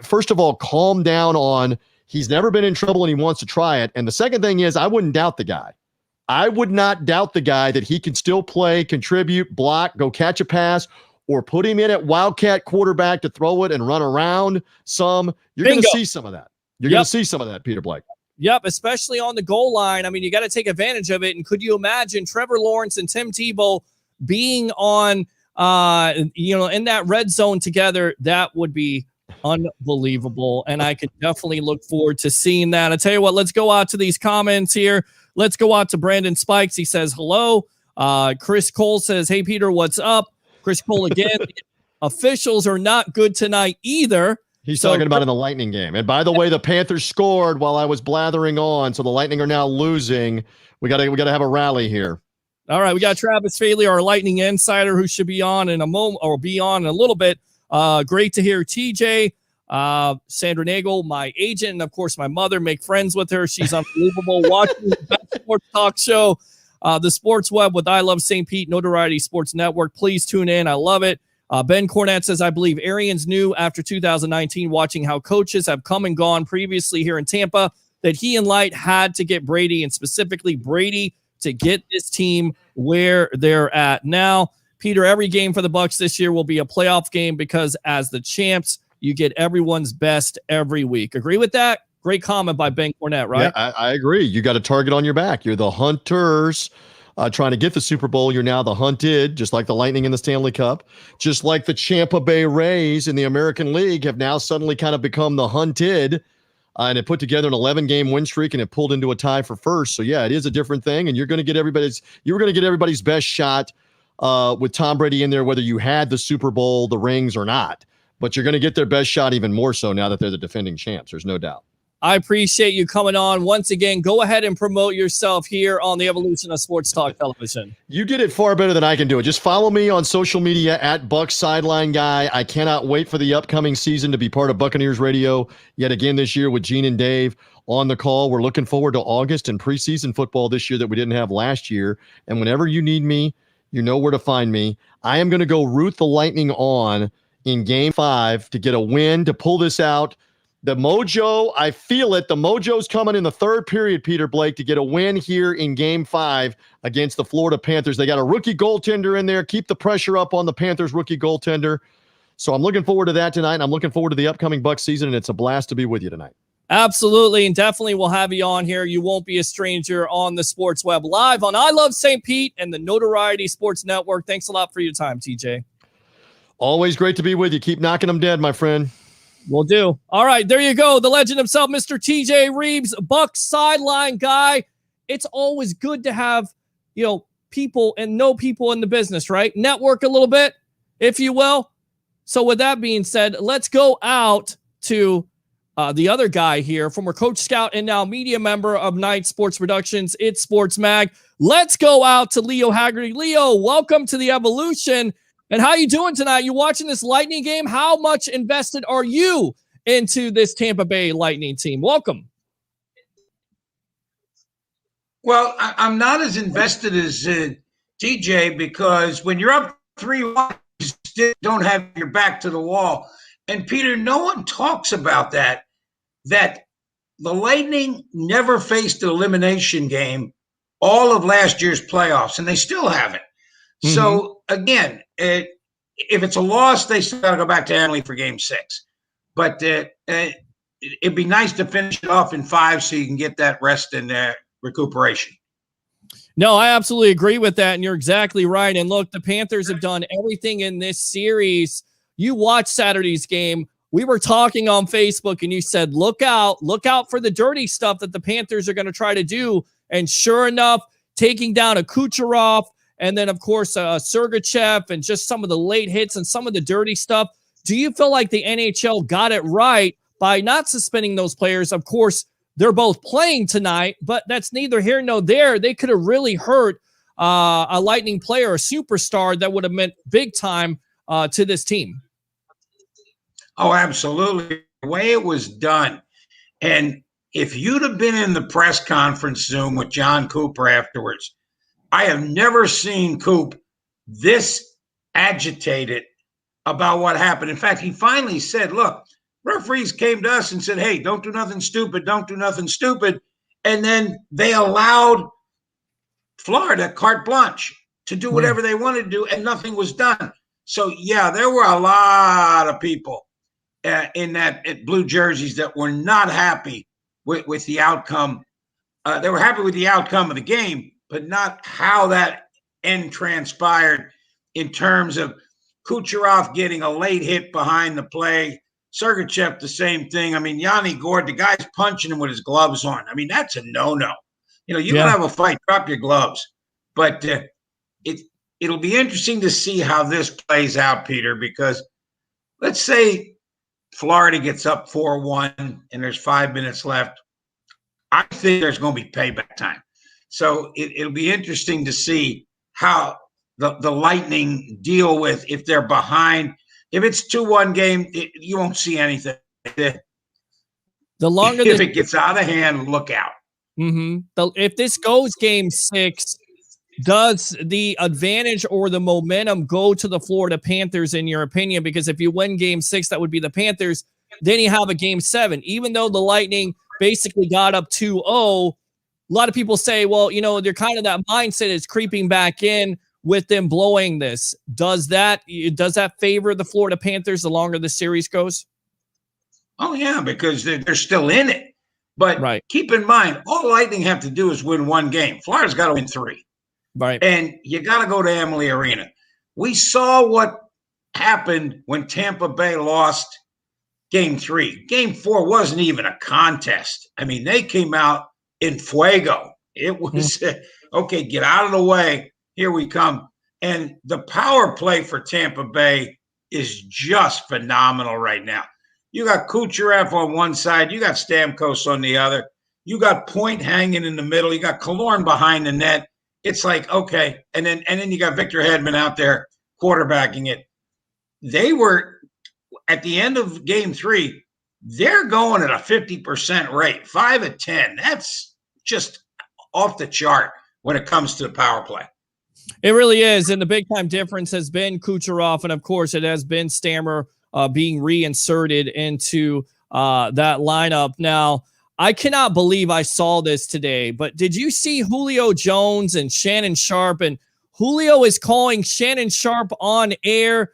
first of all, calm down on he's never been in trouble and he wants to try it. And the second thing is, I wouldn't doubt the guy. I would not doubt the guy that he can still play, contribute, block, go catch a pass, or put him in at Wildcat quarterback to throw it and run around some. You're going to see some of that. You're going to see some of that, Peter Blake. Yep, especially on the goal line. I mean, you got to take advantage of it. And could you imagine Trevor Lawrence and Tim Tebow being on, in that red zone together? That would be unbelievable. And I could definitely look forward to seeing that. I tell you what, let's go out to these comments here. Let's go out to Brandon Spikes. He says, hello. Chris Cole says, hey, Peter, what's up? Chris Cole again. Officials are not good tonight either. He's talking about in the Lightning game. And by the way, the Panthers scored while I was blathering on, so the Lightning are now losing. We got to have a ragally here. All right, we got Travis Faley, our Lightning insider, who should be on in a moment or be on in a little bit. Great to hear TJ, Sandra Nagel, my agent, and of course my mother. Make friends with her. She's unbelievable. Watching the best sports talk show, the Sports Web with I Love St. Pete, Notoriety Sports Network. Please tune in. I love it. Ben Cornett says, I believe Arians knew after 2019, watching how coaches have come and gone previously here in Tampa, that he and Light had to get Brady, and specifically Brady, to get this team where they're at now. Peter, every game for the Bucs this year will be a playoff game because as the champs, you get everyone's best every week. Agree with that? Great comment by Ben Cornett, right? Yeah, I agree. You got a target on your back. You're the hunters. Trying to get the Super Bowl. You're now the hunted, just like the Lightning in the Stanley Cup, just like the Tampa Bay Rays in the American League have now suddenly kind of become the hunted, and it put together an 11-game win streak, and it pulled into a tie for first. So yeah, it is a different thing, and you're going to get everybody's best shot with Tom Brady in there, whether you had the Super Bowl, the rings, or not. But you're going to get their best shot even more so now that they're the defending champs. There's no doubt. I appreciate you coming on. Once again, go ahead and promote yourself here on the Evolution of Sports Talk Television. You did it far better than I can do it. Just follow me on social media at Buck Sideline Guy. I cannot wait for the upcoming season to be part of Buccaneers Radio yet again this year with Gene and Dave on the call. We're looking forward to August and preseason football this year that we didn't have last year. And whenever you need me, you know where to find me. I am going to go root the Lightning on in Game 5 to get a win, to pull this out. The mojo, I feel it. The mojo's coming in the third period, Peter Blake, to get a win here in Game 5 against the Florida Panthers. They got a rookie goaltender in there. Keep the pressure up on the Panthers rookie goaltender. So I'm looking forward to that tonight, and I'm looking forward to the upcoming Bucs season, and it's a blast to be with you tonight. Absolutely, and definitely we'll have you on here. You won't be a stranger on the Sports Web live on I Love St. Pete and the Notoriety Sports Network. Thanks a lot for your time, TJ. Always great to be with you. Keep knocking them dead, my friend. Will do. All right, there you go. The legend himself, Mr. TJ Reeves, Bucs Sideline Guy. It's always good to have, people and know people in the business, right? Network a little bit, if you will. So with that being said, let's go out to the other guy here, former Coach Scout and now media member of Night Sports Productions, It's Sports Mag. Let's go out to Leo Haggerty. Leo, welcome to the Evolution. And how you doing tonight? You watching this Lightning game? How much invested are you into this Tampa Bay Lightning team? Welcome. Well, I'm not as invested as TJ because when you're up 3-1, you still don't have your back to the wall. And Peter, no one talks about that the Lightning never faced an elimination game all of last year's playoffs, and they still haven't. Mm-hmm. So, again, if it's a loss, they still got to go back to Emily for Game 6. But it'd be nice to finish it off in 5 so you can get that rest and recuperation. No, I absolutely agree with that, and you're exactly right. And look, the Panthers have done everything in this series. You watched Saturday's game. We were talking on Facebook, and you said, look out for the dirty stuff that the Panthers are going to try to do. And sure enough, taking down a Kucherov, and then, of course, Sergachev, and just some of the late hits and some of the dirty stuff. Do you feel like the NHL got it right by not suspending those players? Of course, they're both playing tonight, but that's neither here nor there. They could have really hurt a Lightning player, a superstar that would have meant big time to this team. Oh, absolutely. The way it was done. And if you'd have been in the press conference Zoom with John Cooper afterwards, I have never seen Coop this agitated about what happened. In fact, he finally said, look, referees came to us and said, hey, don't do nothing stupid. Don't do nothing stupid. And then they allowed Florida carte blanche to do whatever they wanted to do, and nothing was done. So, yeah, there were a lot of people in that blue jerseys that were not happy with the outcome. They were happy with the outcome of the game, but not how that end transpired in terms of Kucherov getting a late hit behind the play, Sergachev the same thing. I mean, Yanni Gord, the guy's punching him with his gloves on. I mean, that's a no-no. You're going to have a fight, drop your gloves. But it'll be interesting to see how this plays out, Peter, because let's say Florida gets up 4-1 and there's 5 minutes left. I think there's going to be payback time. So it'll be interesting to see how the Lightning deal with if they're behind. If it's 2-1 game, you won't see anything. The longer if it gets out of hand, look out. Mm-hmm. If this goes Game 6, does the advantage or the momentum go to the Florida Panthers, in your opinion? Because if you win Game 6, that would be the Panthers. Then you have a Game 7. Even though the Lightning basically got up 2-0, a lot of people say, well, they're kind of that mindset is creeping back in with them blowing this. Does that favor the Florida Panthers the longer the series goes? Oh, yeah, because they're still in it. But keep in mind, all Lightning have to do is win one game. Florida's got to win 3. Right. And you got to go to Amalie Arena. We saw what happened when Tampa Bay lost Game 3. Game 4 wasn't even a contest. I mean, they came out in fuego. It was, okay, get out of the way. Here we come. And the power play for Tampa Bay is just phenomenal right now. You got Kucherov on one side. You got Stamkos on the other. You got Point hanging in the middle. You got Killorn behind the net. It's like, okay. And then you got Victor Hedman out there quarterbacking it. They were, at the end of game 3, they're going at a 50% rate, 5 of 10. That's just off the chart when it comes to the power play. It really is. And the big time difference has been Kucherov. And of course, it has been Stammer being reinserted into that lineup. Now, I cannot believe I saw this today, but did you see Julio Jones and Shannon Sharpe? And Julio is calling Shannon Sharpe on air,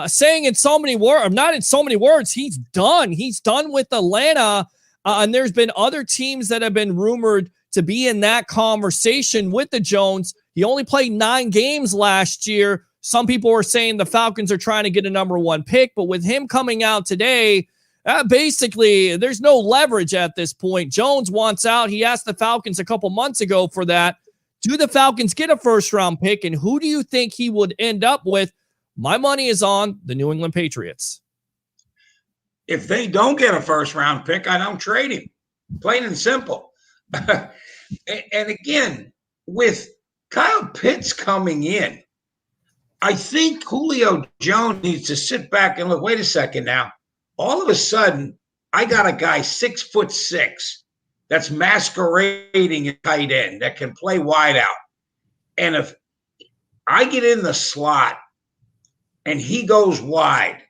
saying in so many words, not in so many words, he's done. He's done with Atlanta. And there's been other teams that have been rumored to be in that conversation with the Jones. He only played 9 games last year. Some people were saying the Falcons are trying to get a number 1 pick, but with him coming out today, basically there's no leverage at this point. Jones wants out. He asked the Falcons a couple months ago for that. Do the Falcons get a first-round pick, and who do you think he would end up with? My money is on the New England Patriots. If they don't get a first-round pick, I don't trade him. Plain and simple. And again, with Kyle Pitts coming in, I think Julio Jones needs to sit back and look, wait a second now. All of a sudden, I got a guy 6'6" that's masquerading at tight end that can play wide out. And if I get in the slot and he goes wide,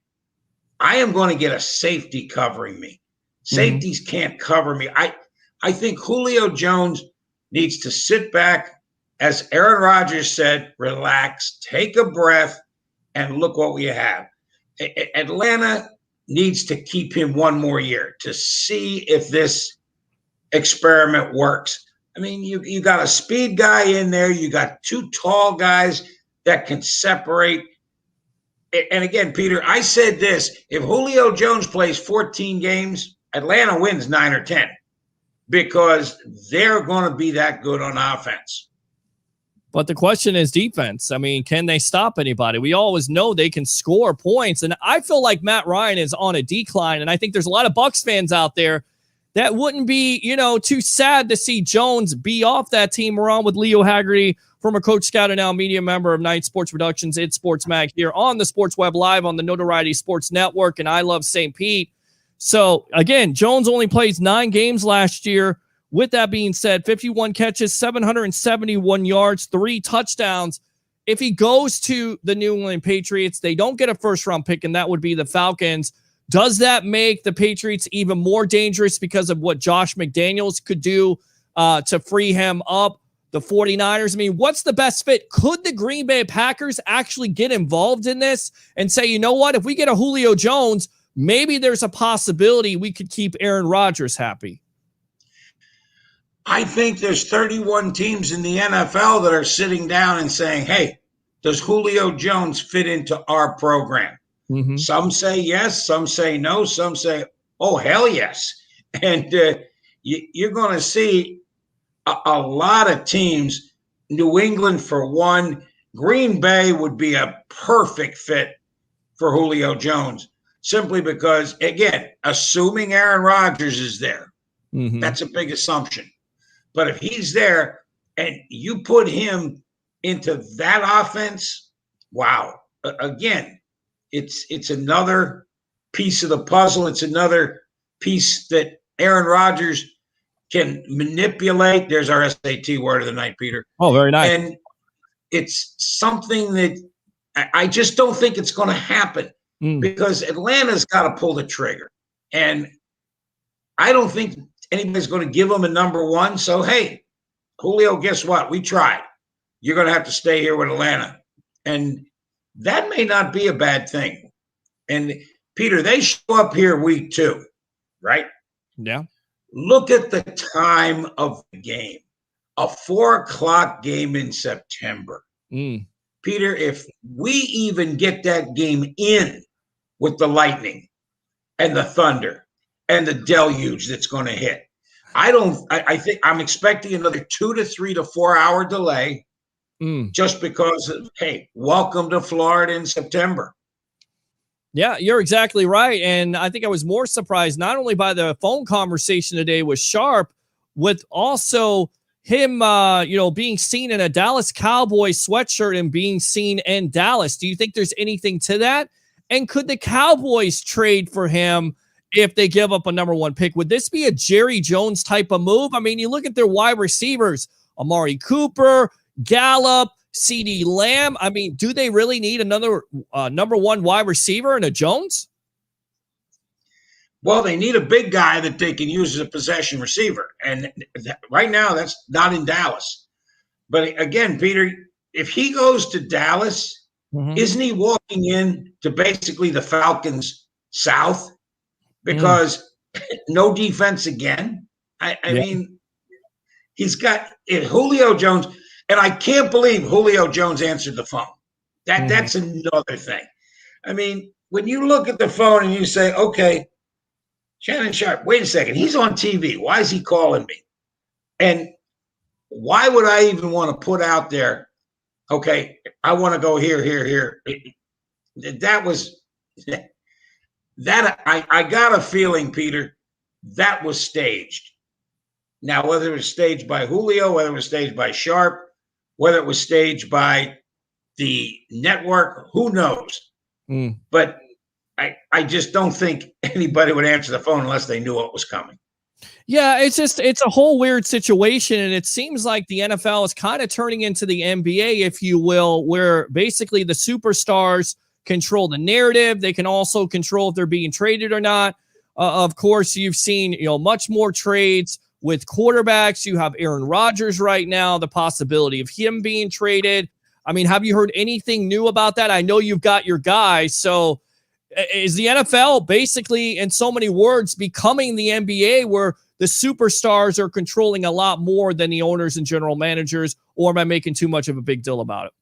I am going to get a safety covering me. Safeties can't cover me. I think Julio Jones needs to sit back, as Aaron Rodgers said, relax, take a breath, and look what we have. Atlanta needs to keep him one more year to see if this experiment works. I mean, you got a speed guy in there. You got 2 tall guys that can separate. And again, Peter, I said this. If Julio Jones plays 14 games, Atlanta wins 9 or 10 because they're going to be that good on offense. But the question is defense. I mean, can they stop anybody? We always know they can score points. And I feel like Matt Ryan is on a decline. And I think there's a lot of Bucs fans out there that wouldn't be, too sad to see Jones be off that team. We're on with Leo Haggerty, former Coach Scout and now media member of Night Sports Productions, It's Sports Mag, here on the Sports Web Live on the Notoriety Sports Network. And I love St. Pete. So, again, Jones only plays 9 games last year. With that being said, 51 catches, 771 yards, 3 touchdowns. If he goes to the New England Patriots, they don't get a first-round pick, and that would be the Falcons. Does that make the Patriots even more dangerous because of what Josh McDaniels could do to free him up? The 49ers, I mean, what's the best fit? Could the Green Bay Packers actually get involved in this and say, you know what, if we get a Julio Jones, maybe there's a possibility we could keep Aaron Rodgers happy? I think there's 31 teams in the NFL that are sitting down and saying, hey, does Julio Jones fit into our program? Mm-hmm. Some say yes, some say no, some say, oh, hell yes. And you're going to see a lot of teams, New England for one. Green Bay would be a perfect fit for Julio Jones, simply because, again, assuming Aaron Rodgers is there, that's a big assumption. But if he's there and you put him into that offense, wow. Again, it's another piece of the puzzle. It's another piece that Aaron Rodgers can manipulate. There's our SAT word of the night, Peter. Oh, very nice. And it's something that I just don't think it's going to happen because Atlanta's got to pull the trigger. And I don't think anybody's going to give him a number 1. So, hey, Julio, guess what? We tried. You're going to have to stay here with Atlanta. And that may not be a bad thing. And, Peter, they show up here week 2, right? Yeah. Look at the time of the game. A 4:00 game in September. Peter, if we even get that game in with the Lightning and the Thunder and the deluge that's going to hit, I think I'm expecting another 2 to 3 to 4 hour delay just because of, hey, welcome to Florida in September. Yeah, you're exactly right. And I think I was more surprised not only by the phone conversation today with Sharp, with also him, being seen in a Dallas Cowboys sweatshirt and being seen in Dallas. Do you think there's anything to that? And could the Cowboys trade for him if they give up a number one pick? Would this be a Jerry Jones type of move? I mean, you look at their wide receivers, Amari Cooper, Gallup, CeeDee Lamb. I mean, do they really need another number one wide receiver and a Jones? Well, they need a big guy that they can use as a possession receiver. And right now, that's not in Dallas. But again, Peter, if he goes to Dallas, isn't he walking in to basically the Falcons South? Because no defense again. I mean, he's got Julio Jones. And I can't believe Julio Jones answered the phone. That's another thing. I mean, when you look at the phone and you say, okay, Shannon Sharp, wait a second. He's on TV. Why is he calling me? And why would I even want to put out there, okay, I want to go here. That was that. I got a feeling, Peter, that was staged. Now, whether it was staged by Julio, whether it was staged by Sharp, whether it was staged by the network, who knows? But I just don't think anybody would answer the phone unless they knew what was coming. Yeah, it's a whole weird situation. And it seems like the NFL is kind of turning into the NBA, if you will, where basically the superstars control the narrative. They can also control if they're being traded or not. Of course, you've seen, much more trades with quarterbacks. You have Aaron Rodgers right now, the possibility of him being traded. I mean, have you heard anything new about that? I know you've got your guy. So is the NFL basically, in so many words, becoming the NBA where the superstars are controlling a lot more than the owners and general managers, or am I making too much of a big deal about it?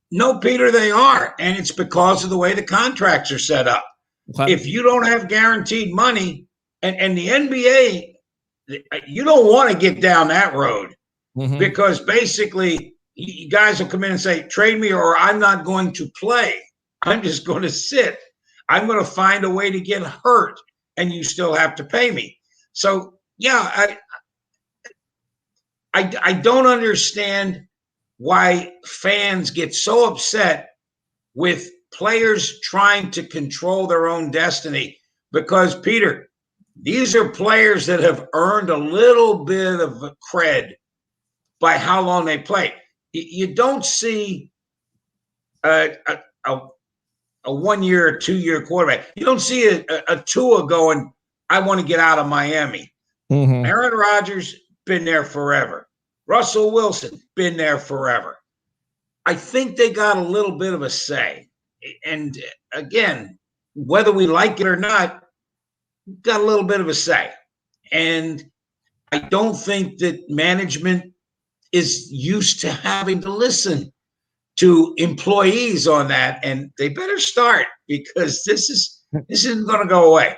No, Peter, they are. And it's because of the way the contracts are set up. Okay. If you don't have guaranteed money, and the NBA, you don't want to get down that road because basically you guys will come in and say, trade me or I'm not going to play. I'm just going to sit. I'm going to find a way to get hurt and you still have to pay me. So, yeah, I don't understand why fans get so upset with players trying to control their own destiny because, Peter, these are players that have earned a little bit of a cred by how long they play. You don't see a 1 year or 2 year quarterback. You don't see a Tua going, I want to get out of Miami. Aaron Rodgers, been there forever. Russell Wilson, been there forever. I think they got a little bit of a say. And again, whether we like it or not, got a little bit of a say. And I don't think that management is used to having to listen to employees on that. And they better start because this isn't going to go away.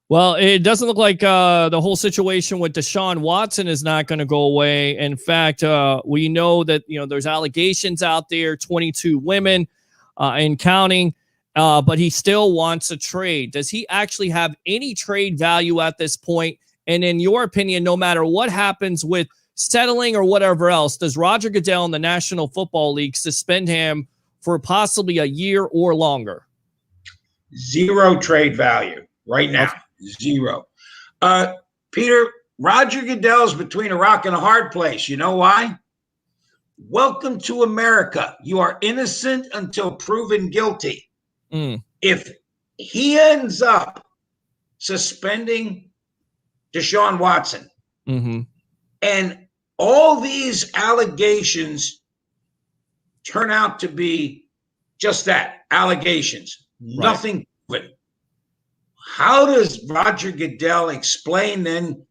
Well, it doesn't look like the whole situation with Deshaun Watson is not going to go away. In fact, we know that, there's allegations out there, 22 women and counting. But he still wants a trade. Does he actually have any trade value at this point? And in your opinion, no matter what happens with settling or whatever else, does Roger Goodell and the National Football League suspend him for possibly a year or longer? Zero trade value right now. Okay. Zero. Peter, Roger Goodell's between a rock and a hard place. You know why? Welcome to America. You are innocent until proven guilty. If he ends up suspending Deshaun Watson and all these allegations turn out to be just that, allegations, nothing proven, how does Roger Goodell explain then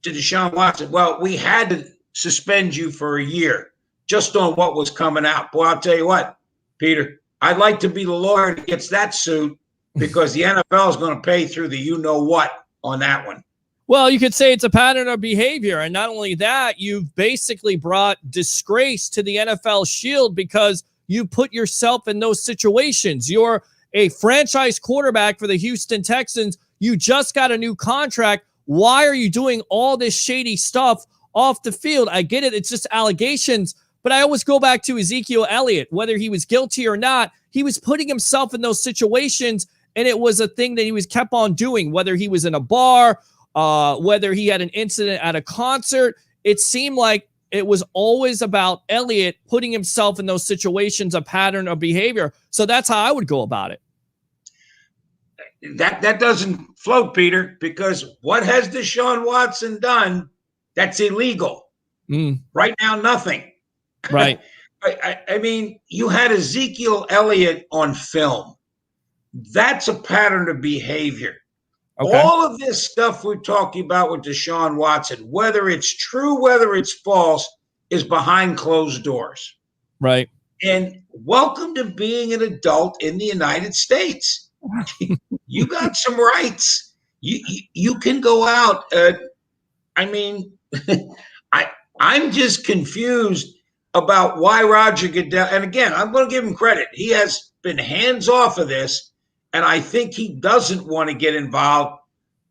to Deshaun Watson, well, we had to suspend you for a year just on what was coming out? Boy, I'll tell you what, Peter, I'd like to be the lawyer that gets that suit because the NFL is going to pay through the you-know-what on that one. Well, you could say it's a pattern of behavior. And not only that, you've basically brought disgrace to the NFL shield because you put yourself in those situations. You're a franchise quarterback for the Houston Texans. You just got a new contract. Why are you doing all this shady stuff off the field? I get it. It's just allegations. But I always go back to Ezekiel Elliott. Whether he was guilty or not, he was putting himself in those situations, and it was a thing that he was kept on doing. Whether he was in a bar, whether he had an incident at a concert, it seemed like it was always about Elliott putting himself in those situations, a pattern of behavior. So that's how I would go about it. That doesn't float, Peter, because what has Deshaun Watson done that's illegal? Right now, nothing. Right. I mean, you had Ezekiel Elliott on film. That's a pattern of behavior. Okay. All of this stuff we're talking about with Deshaun Watson, whether it's true, whether it's false, is behind closed doors. Right. And welcome to being an adult in the United States. You got some rights. You can go out. I'm just confused about why Roger Goodell. And again, I'm going to give him credit. He has been hands off of this. And I think he doesn't want to get involved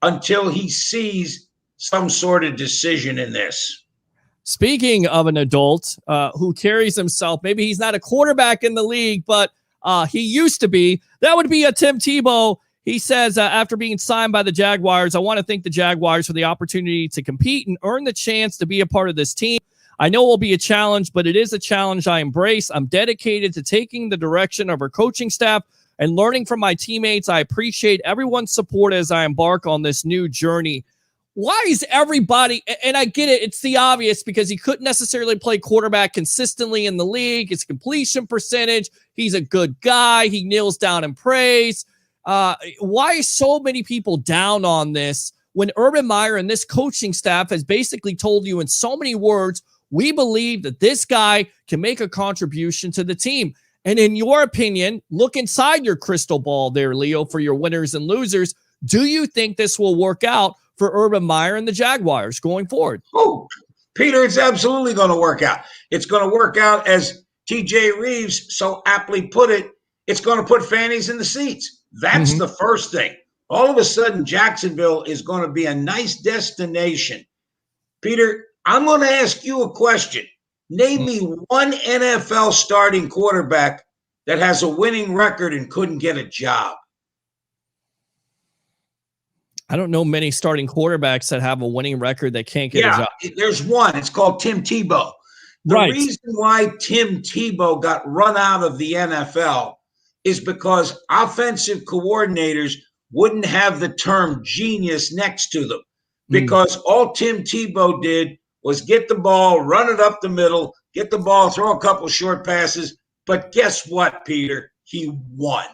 until he sees some sort of decision in this. Speaking of an adult who carries himself, maybe he's not a quarterback in the league, but he used to be. That would be a Tim Tebow. He says, after being signed by the Jaguars, I want to thank the Jaguars for the opportunity to compete and earn the chance to be a part of this team. I know it will be a challenge, but it is a challenge I embrace. I'm dedicated to taking the direction of our coaching staff and learning from my teammates. I appreciate everyone's support as I embark on this new journey. Why is everybody, and I get it, it's the obvious, because he couldn't necessarily play quarterback consistently in the league. His completion percentage, he's a good guy. He kneels down and prays. Why is so many people down on this when Urban Meyer and this coaching staff has basically told you in so many words, we believe that this guy can make a contribution to the team? And in your opinion, look inside your crystal ball there, Leo, for your winners and losers. Do you think this will work out for Urban Meyer and the Jaguars going forward? Oh, Peter, it's absolutely going to work out. It's going to work out, as TJ Reeves so aptly put it, it's going to put fannies in the seats. That's the first thing. All of a sudden, Jacksonville is going to be a nice destination. Peter, I'm going to ask you a question. Name me one NFL starting quarterback that has a winning record and couldn't get a job. I don't know many starting quarterbacks that have a winning record that can't get a job. There's one. It's called Tim Tebow. The reason why Tim Tebow got run out of the NFL is because offensive coordinators wouldn't have the term genius next to them, because all Tim Tebow did was get the ball, run it up the middle, get the ball, throw a couple short passes. But guess what, Peter? He won.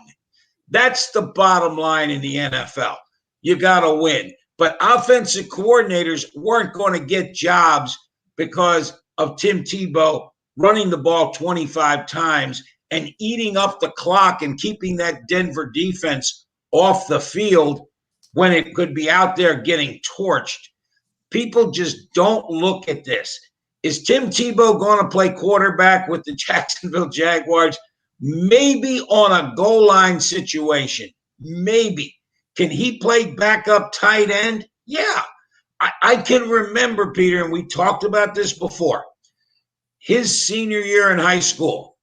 That's the bottom line in the NFL. You got to win. But offensive coordinators weren't going to get jobs because of Tim Tebow running the ball 25 times and eating up the clock and keeping that Denver defense off the field when it could be out there getting torched. People just don't look at this. Is Tim Tebow going to play quarterback with the Jacksonville Jaguars? Maybe on a goal line situation. Maybe. Can he play backup tight end? Yeah. I can remember, Peter, and we talked about this before, his senior year in high school,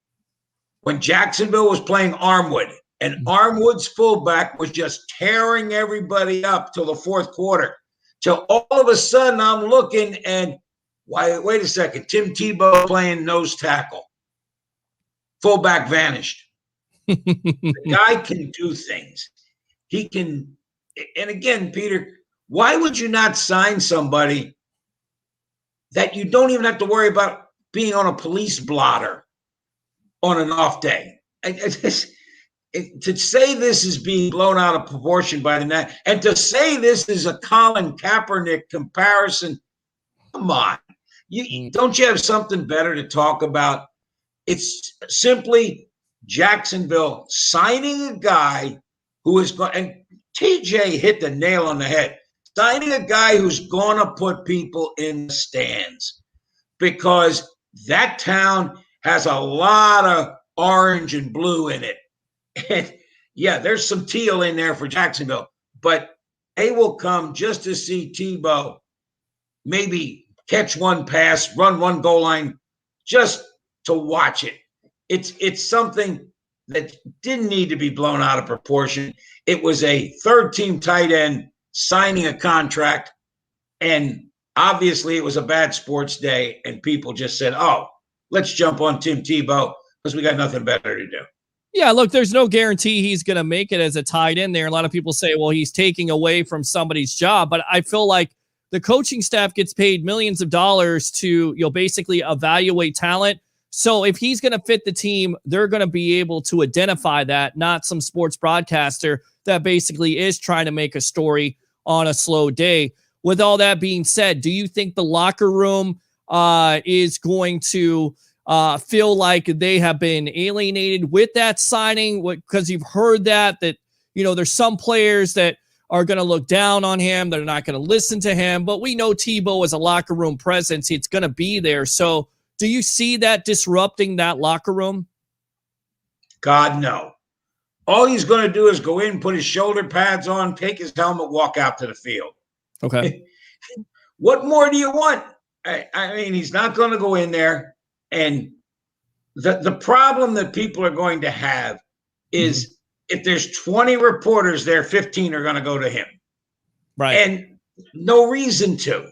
when Jacksonville was playing Armwood, and Armwood's fullback was just tearing everybody up till the fourth quarter. Till all of a sudden I'm looking and wait a second, Tim Tebow playing nose tackle. Fullback vanished. The guy can do things. He can, and again, Peter, why would you not sign somebody that you don't even have to worry about being on a police blotter on an off day? To say this is being blown out of proportion by the net, and to say this is a Colin Kaepernick comparison, come on. Don't you have something better to talk about? It's simply Jacksonville signing a guy who is going, and TJ hit the nail on the head, signing a guy who's going to put people in the stands, because that town has a lot of orange and blue in it. And yeah, there's some teal in there for Jacksonville, but they will come just to see Tebow maybe catch one pass, run one goal line, just to watch it. It's something that didn't need to be blown out of proportion. It was a third-team tight end signing a contract, and obviously it was a bad sports day, and people just said, oh, let's jump on Tim Tebow because we got nothing better to do. Yeah, look, there's no guarantee he's going to make it as a tight end there. A lot of people say, well, he's taking away from somebody's job, but I feel like the coaching staff gets paid millions of dollars to, basically evaluate talent. So if he's going to fit the team, they're going to be able to identify that, not some sports broadcaster that basically is trying to make a story on a slow day. With all that being said, do you think the locker room is going to feel like they have been alienated with that signing? Because you've heard that there's some players that are going to look down on him. They're not going to listen to him. But we know Tebow is a locker room presence. It's going to be there. So do you see that disrupting that locker room? God, no. All he's going to do is go in, put his shoulder pads on, take his helmet, walk out to the field. Okay. What more do you want? I mean, he's not going to go in there. And the problem that people are going to have is if there's 20 reporters there, 15 are going to go to him. Right. And no reason to.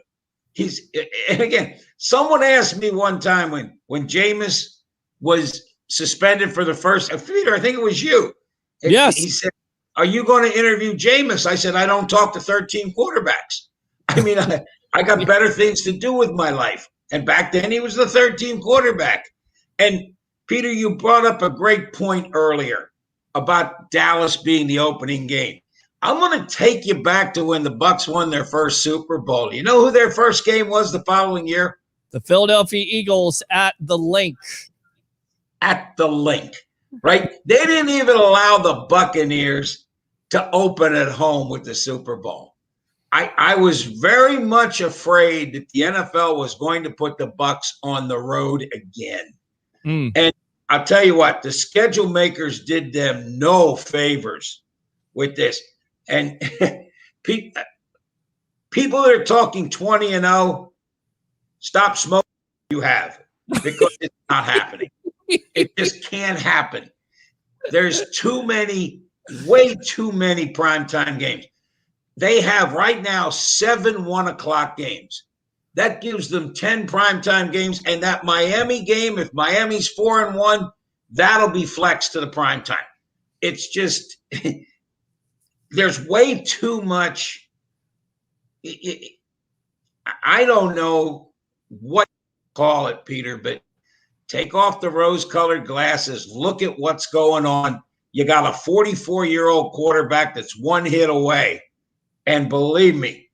And again, someone asked me one time when Jameis was suspended for the first, Peter, I think it was you. Yes. He said, are you going to interview Jameis? I said, I don't talk to 13 quarterbacks. I mean, I got better things to do with my life. And back then he was the 13th quarterback. And Peter, you brought up a great point earlier about Dallas being the opening game. I'm going to take you back to when the Bucs won their first Super Bowl. You know who their first game was the following year? The Philadelphia Eagles at the Link. At the Link, right? They didn't even allow the Buccaneers to open at home with the Super Bowl. I was very much afraid that the NFL was going to put the Bucs on the road again. And I'll tell you what, the schedule makers did them no favors with this. And people that are talking 20-0, stop smoking. You have, because it's not happening. It just can't happen. There's way too many primetime games. They have right now 7 1:00 games. That gives them 10 primetime games. And that Miami game, if Miami's 4-1, that'll be flexed to the primetime. It's just, there's way too much. I don't know what to call it, Peter, but take off the rose-colored glasses. Look at what's going on. You got a 44-year-old quarterback that's one hit away. And believe me,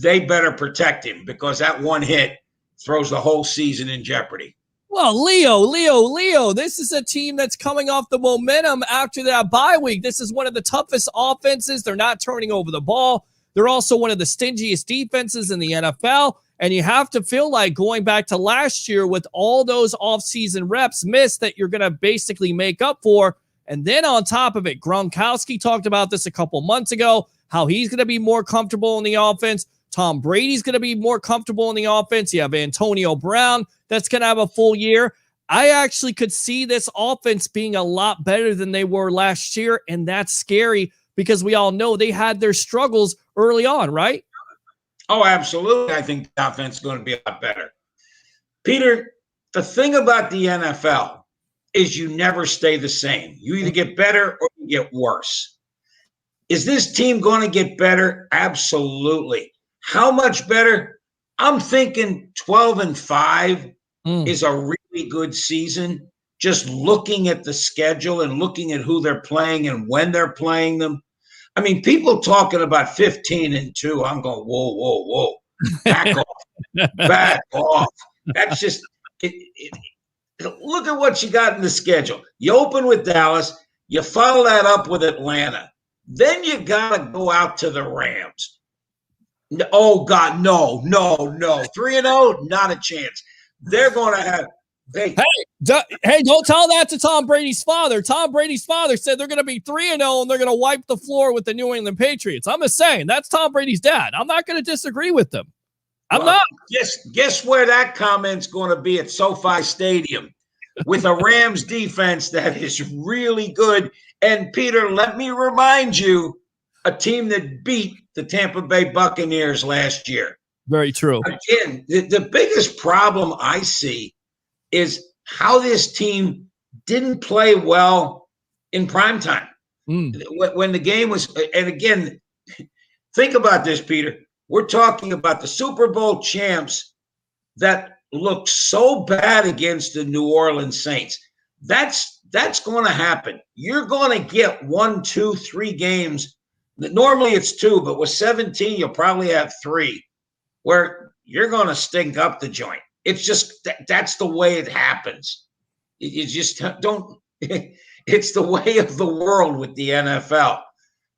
they better protect him, because that one hit throws the whole season in jeopardy. Well, Leo, this is a team that's coming off the momentum after that bye week. This is one of the toughest offenses. They're not turning over the ball. They're also one of the stingiest defenses in the NFL. And you have to feel like going back to last year with all those offseason reps missed that you're going to basically make up for. And then on top of it, Gronkowski talked about this a couple months ago, how he's going to be more comfortable in the offense. Tom Brady's going to be more comfortable in the offense. You have Antonio Brown that's going to have a full year. I actually could see this offense being a lot better than they were last year, and that's scary because we all know they had their struggles early on, right? Oh, absolutely. I think the offense is going to be a lot better. Peter, the thing about the NFL is you never stay the same. You either get better or you get worse. Is this team going to get better? Absolutely. How much better? I'm thinking 12-5 is a really good season. Just looking at the schedule and looking at who they're playing and when they're playing them. I mean, people talking about 15-2. I'm going, whoa. Back off. Back off. That's just look at what you got in the schedule. You open with Dallas. You follow that up with Atlanta. Then you got to go out to the Rams. Oh, God, no. 3-0, not a chance. They're going to have Hey, don't tell that to Tom Brady's father. Tom Brady's father said they're going to be 3-0 and they're going to wipe the floor with the New England Patriots. I'm just saying, that's Tom Brady's dad. I'm not going to disagree with them. I'm not. Guess where that comment's going to be at SoFi Stadium with a Rams defense that is really good. And Peter, let me remind you, a team that beat the Tampa Bay Buccaneers last year. Very true. Again, the biggest problem I see is how this team didn't play well in primetime. When the game was, and again, think about this, Peter. We're talking about the Super Bowl champs that look so bad against the New Orleans Saints. That's going to happen. You're going to get 1, 2, 3 games. Normally it's 2, but with 17, you'll probably have 3 where you're going to stink up the joint. It's just that's the way it happens. You just don't. It's the way of the world with the NFL,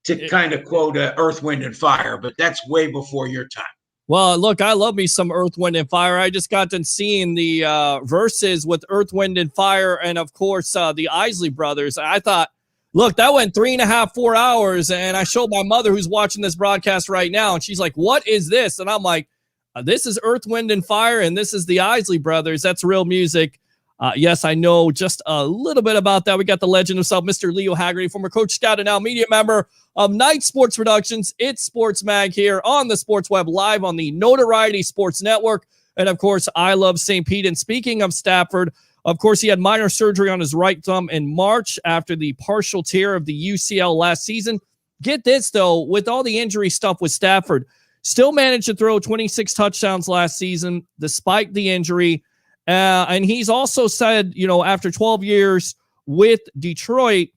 to kind of quote Earth, Wind, and Fire, but that's way before your time. Well, look, I love me some Earth, Wind, and Fire. I just got done seeing the verses with Earth, Wind, and Fire, and of course the Isley brothers. I thought, look, that went 3.5, 4 hours, and I showed my mother who's watching this broadcast right now, and she's like, "What is this?" And I'm like, this is Earth, Wind, and Fire, and this is the Isley brothers. That's real music. Yes, I know just a little bit about that. We got the legend himself, Mr. Leo Haggerty, former Coach Scout and now media member of Night Sports Productions. It's Sports Mag here on the Sports Web, live on the Notoriety Sports Network. And, of course, I love St. Pete. And speaking of Stafford, of course, he had minor surgery on his right thumb in March after the partial tear of the UCL last season. Get this, though, with all the injury stuff with Stafford, still managed to throw 26 touchdowns last season despite the injury. And he's also said, after 12 years with Detroit,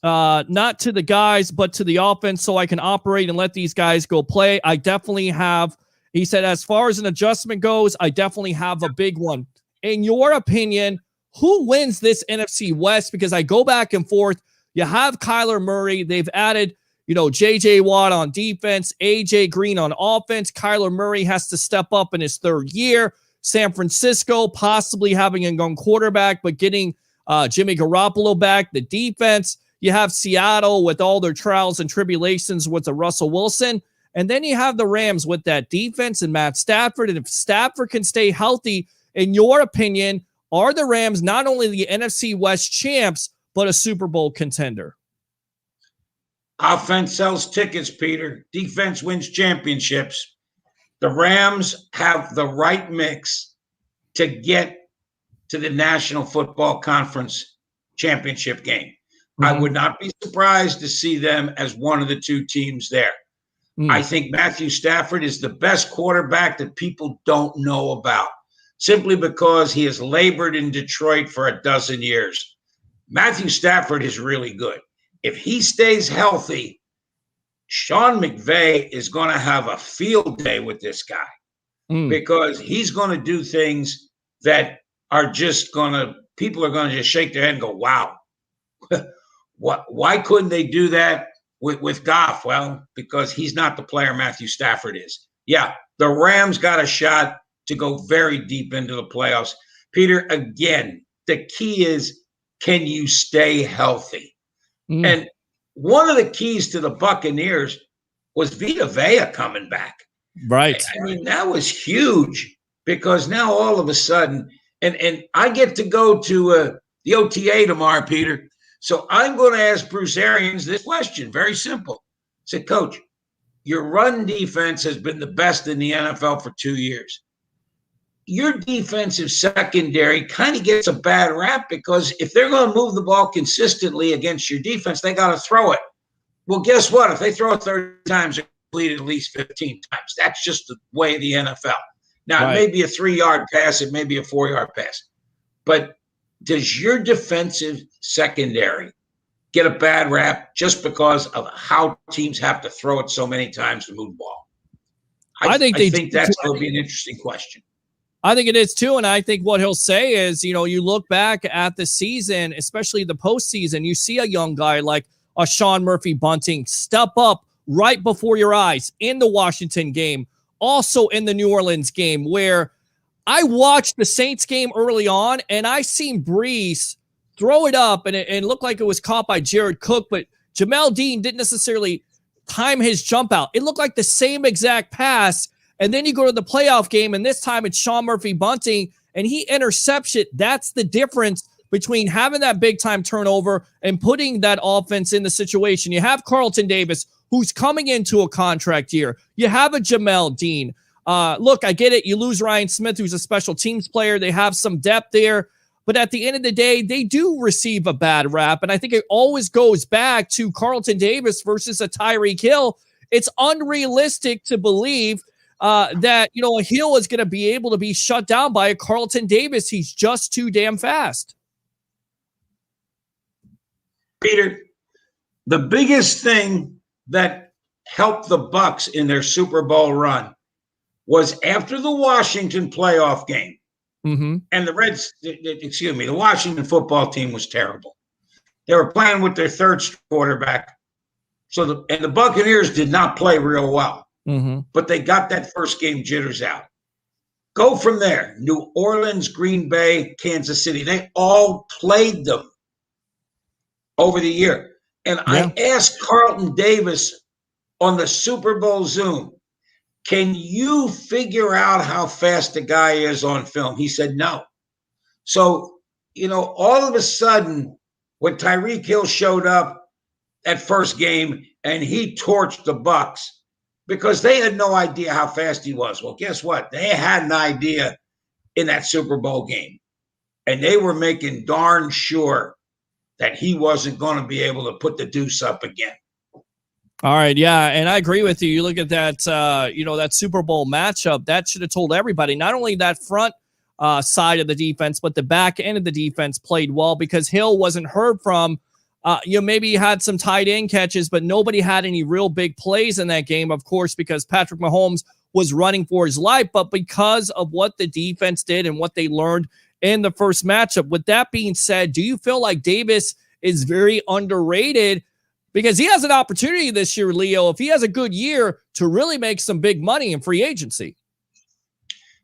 not to the guys, but to the offense, so I can operate and let these guys go play. I definitely have, he said, as far as an adjustment goes, I definitely have a big one. In your opinion, who wins this NFC West? Because I go back and forth. You have Kyler Murray. They've added, J.J. Watt on defense, A.J. Green on offense. Kyler Murray has to step up in his third year. San Francisco possibly having a young quarterback, but getting Jimmy Garoppolo back. The defense, you have Seattle with all their trials and tribulations with the Russell Wilson. And then you have the Rams with that defense and Matt Stafford. And if Stafford can stay healthy, in your opinion, are the Rams not only the NFC West champs, but a Super Bowl contender? Offense sells tickets, Peter. Defense wins championships. The Rams have the right mix to get to the National Football Conference championship game. Mm-hmm. I would not be surprised to see them as one of the 2 teams there. I think Matthew Stafford is the best quarterback that people don't know about, simply because he has labored in Detroit for a dozen years. Matthew Stafford is really good. If he stays healthy, Sean McVay is going to have a field day with this guy because he's going to do things that are just people are going to just shake their head and go, wow, why couldn't they do that with Goff? Well, because he's not the player Matthew Stafford is. Yeah, the Rams got a shot to go very deep into the playoffs. Peter, again, the key is, can you stay healthy? And one of the keys to the Buccaneers was Vita Vea coming back. Right. I mean, that was huge because now all of a sudden, and I get to go to the OTA tomorrow, Peter. So I'm going to ask Bruce Arians this question. Very simple. I said, Coach, your run defense has been the best in the NFL for 2 years. Your defensive secondary kind of gets a bad rap because if they're going to move the ball consistently against your defense, they got to throw it. Well, guess what? If they throw it 30 times, they complete it at least 15 times. That's just the way of the NFL. Now, It may be a 3-yard pass. It may be a 4-yard pass. But does your defensive secondary get a bad rap just because of how teams have to throw it so many times to move the ball? I think that's going to be an interesting question. I think it is too, and I think what he'll say is, you look back at the season, especially the postseason, you see a young guy like a Sean Murphy Bunting step up right before your eyes in the Washington game, also in the New Orleans game, where I watched the Saints game early on, and I seen Brees throw it up, and it looked like it was caught by Jared Cook, but Jamel Dean didn't necessarily time his jump out. It looked like the same exact pass, and then you go to the playoff game, and this time it's Sean Murphy Bunting, and he intercepts it. That's the difference between having that big-time turnover and putting that offense in the situation. You have Carlton Davis, who's coming into a contract year. You have a Jamel Dean. Look, I get it. You lose Ryan Smith, who's a special teams player. They have some depth there. But at the end of the day, they do receive a bad rap. And I think it always goes back to Carlton Davis versus a Tyreek Hill. It's unrealistic to believe that, a Hill is going to be able to be shut down by a Carlton Davis. He's just too damn fast. Peter, the biggest thing that helped the Bucs in their Super Bowl run was after the Washington playoff game. Mm-hmm. And the Washington football team was terrible. They were playing with their third quarterback. And the Buccaneers did not play real well. Mm-hmm. But they got that first game jitters out. Go from there. New Orleans, Green Bay, Kansas City. They all played them over the year. And I asked Carlton Davis on the Super Bowl Zoom, can you figure out how fast the guy is on film? He said no. So, all of a sudden, when Tyreek Hill showed up that first game and he torched the Bucs because they had no idea how fast he was. Well, guess what? They had an idea in that Super Bowl game, and they were making darn sure that he wasn't going to be able to put the deuce up again. All right, yeah, and I agree with you. You look at that, that Super Bowl matchup, that should have told everybody, not only that front side of the defense, but the back end of the defense played well because Hill wasn't heard from. Maybe he had some tight end catches, but nobody had any real big plays in that game, of course, because Patrick Mahomes was running for his life, but because of what the defense did and what they learned in the first matchup. With that being said, do you feel like Davis is very underrated? Because he has an opportunity this year, Leo, if he has a good year, to really make some big money in free agency.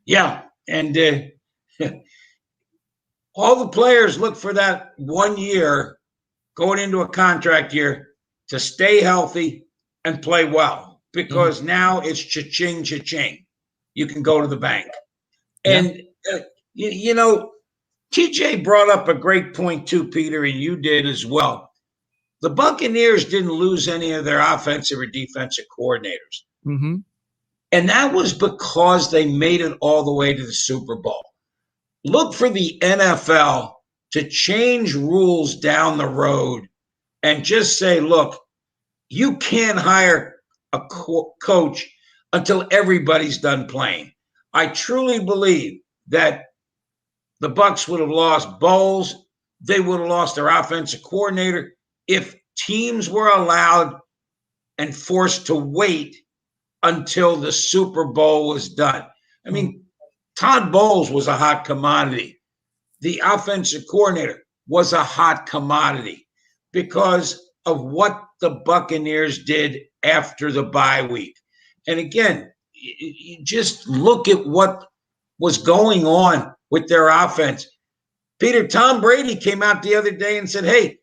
Yeah, and all the players look for that 1 year going into a contract year to stay healthy and play well, because now it's cha-ching, cha-ching. You can go to the bank. And, TJ brought up a great point too, Peter, and you did as well. The Buccaneers didn't lose any of their offensive or defensive coordinators. Mm-hmm. And that was because they made it all the way to the Super Bowl. Look for the NFL to change rules down the road and just say, look, you can't hire a coach until everybody's done playing. I truly believe that the Bucs would have lost Bowles. They would have lost their offensive coordinator if teams were allowed and forced to wait until the Super Bowl was done. I mean, Todd Bowles was a hot commodity. The offensive coordinator was a hot commodity because of what the Buccaneers did after the bye week. And again, you just look at what was going on with their offense. Peter, Tom Brady came out the other day and said, hey,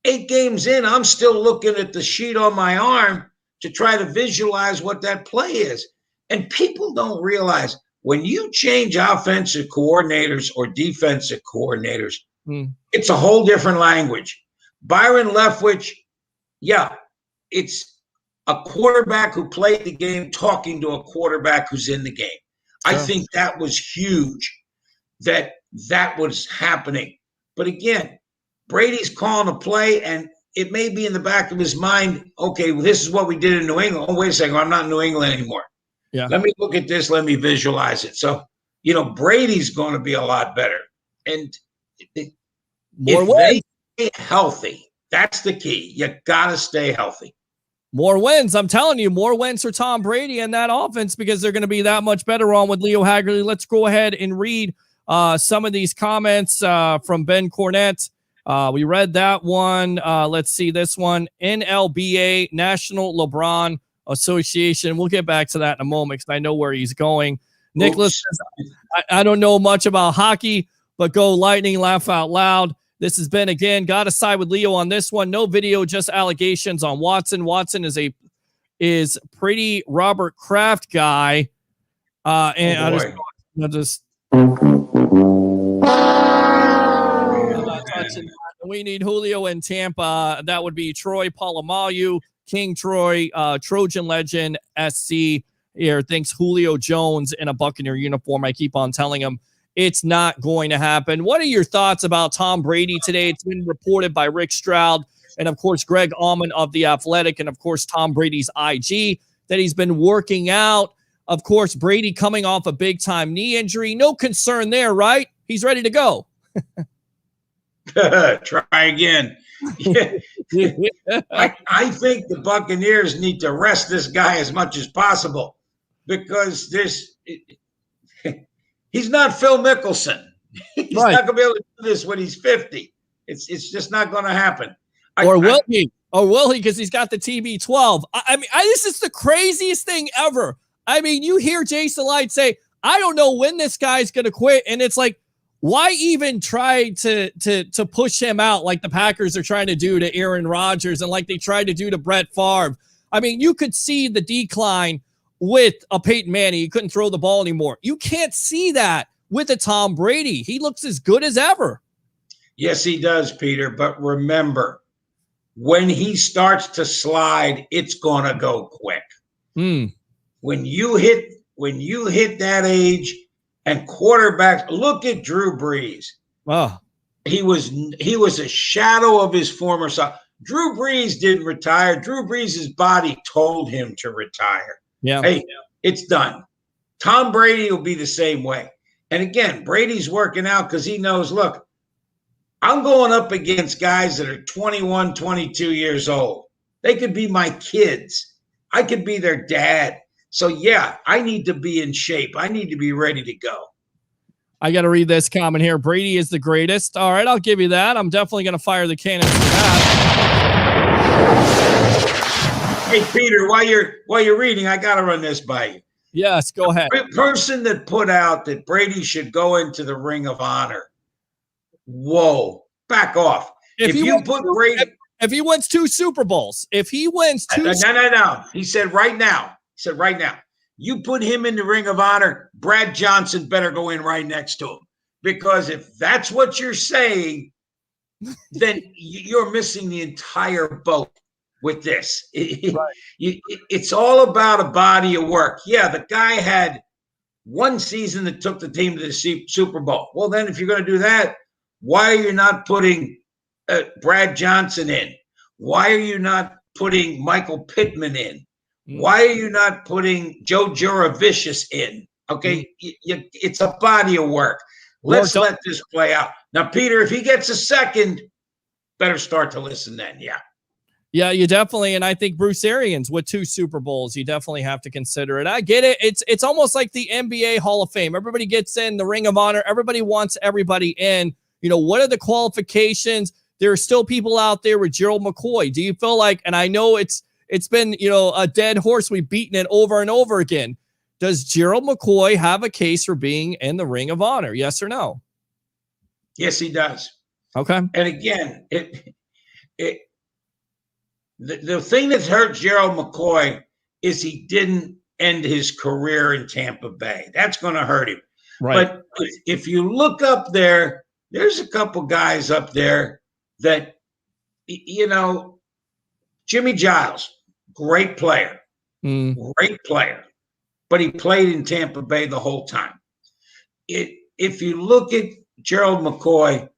8 games in, I'm still looking at the sheet on my arm to try to visualize what that play is. And people don't realize when you change offensive coordinators or defensive coordinators, it's a whole different language. Byron Leftwich, it's a quarterback who played the game talking to a quarterback who's in the game. I think that was huge that was happening. But again, Brady's calling a play, and it may be in the back of his mind, okay, well, this is what we did in New England. Oh, wait a second, I'm not in New England anymore. Yeah. Let me look at this. Let me visualize it. So, Brady's going to be a lot better. And more if wins. they stay healthy, that's the key. You got to stay healthy. More wins. I'm telling you, more wins for Tom Brady and that offense because they're going to be that much better on with Leo Haggerty. Let's go ahead and read some of these comments from Ben Cornett. We read that one. Let's see this one. NLBA, National LeBron Association. We'll get back to that in a moment because I know where he's going. Nicholas says, I don't know much about hockey, but go Lightning, laugh out loud. This has been, again, got to side with Leo on this one. No video, just allegations on Watson. Watson is pretty Robert Kraft guy. And I'll just we need Julio in Tampa. That would be Troy Polamalu, King Troy, Trojan legend, SC here thinks Julio Jones in a Buccaneer uniform. I keep on telling him it's not going to happen. What are your thoughts about Tom Brady today? It's been reported by Rick Stroud and, of course, Greg Allman of The Athletic and, of course, Tom Brady's IG that he's been working out. Of course, Brady coming off a big-time knee injury. No concern there, right? He's ready to go. Try again. I think the Buccaneers need to rest this guy as much as possible because he's not Phil Mickelson. He's not going to be able to do this when he's 50. It's just not going to happen. Will he? Or will he? Because he's got the TB12. I mean, this is the craziest thing ever. I mean, you hear Jason Light say, I don't know when this guy's going to quit. And it's like, why even try to push him out like the Packers are trying to do to Aaron Rodgers and like they tried to do to Brett Favre? I mean, you could see the decline with a Peyton Manning. He couldn't throw the ball anymore. You can't see that with a Tom Brady. He looks as good as ever. Yes, he does, Peter. But remember, when he starts to slide, it's going to go quick. When you hit that age and quarterbacks, look at Drew Brees. Oh, he was a shadow of his former self. Drew Brees didn't retire. Drew Brees' body told him to retire. Yeah. Hey, it's done. Tom Brady will be the same way. And again, Brady's working out because he knows, look, I'm going up against guys that are 21, 22 years old. They could be my kids. I could be their dad. So, yeah, I need to be in shape. I need to be ready to go. I got to read this comment here. Brady is the greatest. All right, I'll give you that. I'm definitely going to fire the cannon for that. Hey, Peter, while you're reading, I got to run this by you. Yes, go ahead. The person that put out that Brady should go into the Ring of Honor. Whoa, back off. If you put Brady, if he wins 2 Super Bowls, no. He said right now. You put him in the Ring of Honor, Brad Johnson better go in right next to him. Because if that's what you're saying, then you're missing the entire boat with this. It's all about a body of work. Yeah, the guy had one season that took the team to the Super Bowl. Well, then if you're going to do that, why are you not putting Brad Johnson in? Why are you not putting Michael Pittman in? Why are you not putting Joe Juravicius in? Okay, it's a body of work. Let's let this play out. Now, Peter, if he gets a second, better start to listen then, Yeah, you definitely, and I think Bruce Arians with 2 Super Bowls, you definitely have to consider it. I get it. It's almost like the NBA Hall of Fame. Everybody gets in the Ring of Honor. Everybody wants everybody in. You know, what are the qualifications? There are still people out there with Gerald McCoy. Do you feel like, and I know it's been, a dead horse. We've beaten it over and over again. Does Gerald McCoy have a case for being in the Ring of Honor? Yes or no? Yes, he does. Okay. And again, the thing that hurt Gerald McCoy is he didn't end his career in Tampa Bay. That's going to hurt him. Right. But if you look up there, there's a couple guys up there that, Jimmy Giles, great player, but he played in Tampa Bay the whole time. If you look at Gerald McCoy,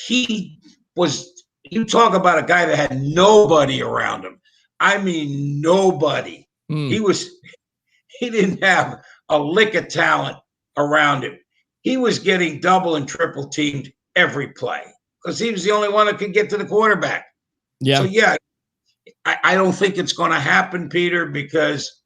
you talk about a guy that had nobody around him. I mean, nobody. He didn't have a lick of talent around him. He was getting double and triple teamed every play because he was the only one that could get to the quarterback. Yeah. So, yeah, I don't think it's going to happen, Peter, because,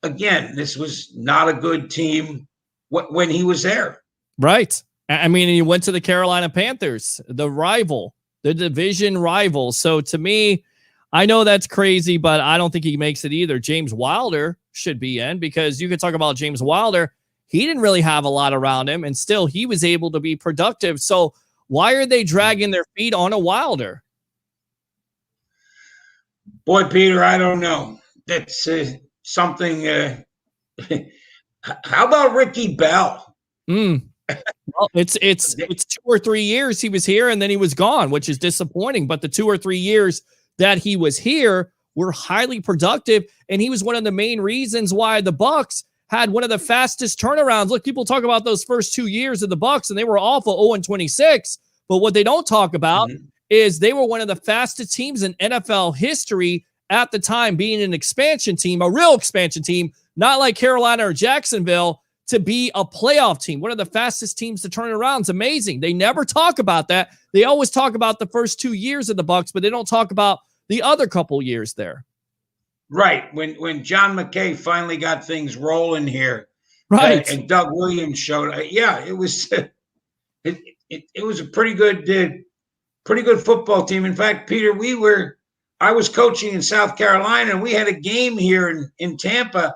again, this was not a good team when he was there. Right. I mean, he went to the Carolina Panthers, the rival, the division rival. So, to me, I know that's crazy, but I don't think he makes it either. James Wilder should be in, because you could talk about James Wilder. He didn't really have a lot around him, and still he was able to be productive. So why are they dragging their feet on a Wilder? Boy, Peter, I don't know. That's something. How about Ricky Bell? Well, it's 2 or 3 years he was here, and then he was gone, which is disappointing. But the 2 or 3 years that he was here were highly productive, and he was one of the main reasons why the Bucs had one of the fastest turnarounds. Look, people talk about those first 2 years of the Bucs, and they were awful, 0-26. But what they don't talk about is they were one of the fastest teams in NFL history at the time, being an expansion team, a real expansion team, not like Carolina or Jacksonville, to be a playoff team. One of the fastest teams to turn around. It's amazing. They never talk about that. They always talk about the first 2 years of the Bucs, but they don't talk about the other couple years there. Right. When John McKay finally got things rolling here, right, and Doug Williams showed, it was it was a pretty good football team. In fact, Peter, I was coaching in South Carolina, and we had a game here in Tampa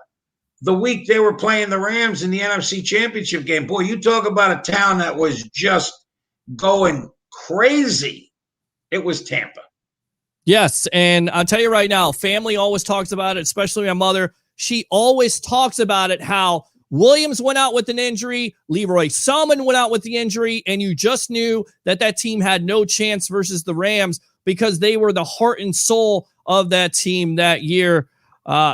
the week they were playing the Rams in the NFC Championship game. Boy, you talk about a town that was just going crazy. It was Tampa. Yes, and I'll tell you right now, family always talks about it, especially my mother. She always talks about it, how Williams went out with an injury, Leroy Selman went out with the injury, and you just knew that team had no chance versus the Rams because they were the heart and soul of that team that year.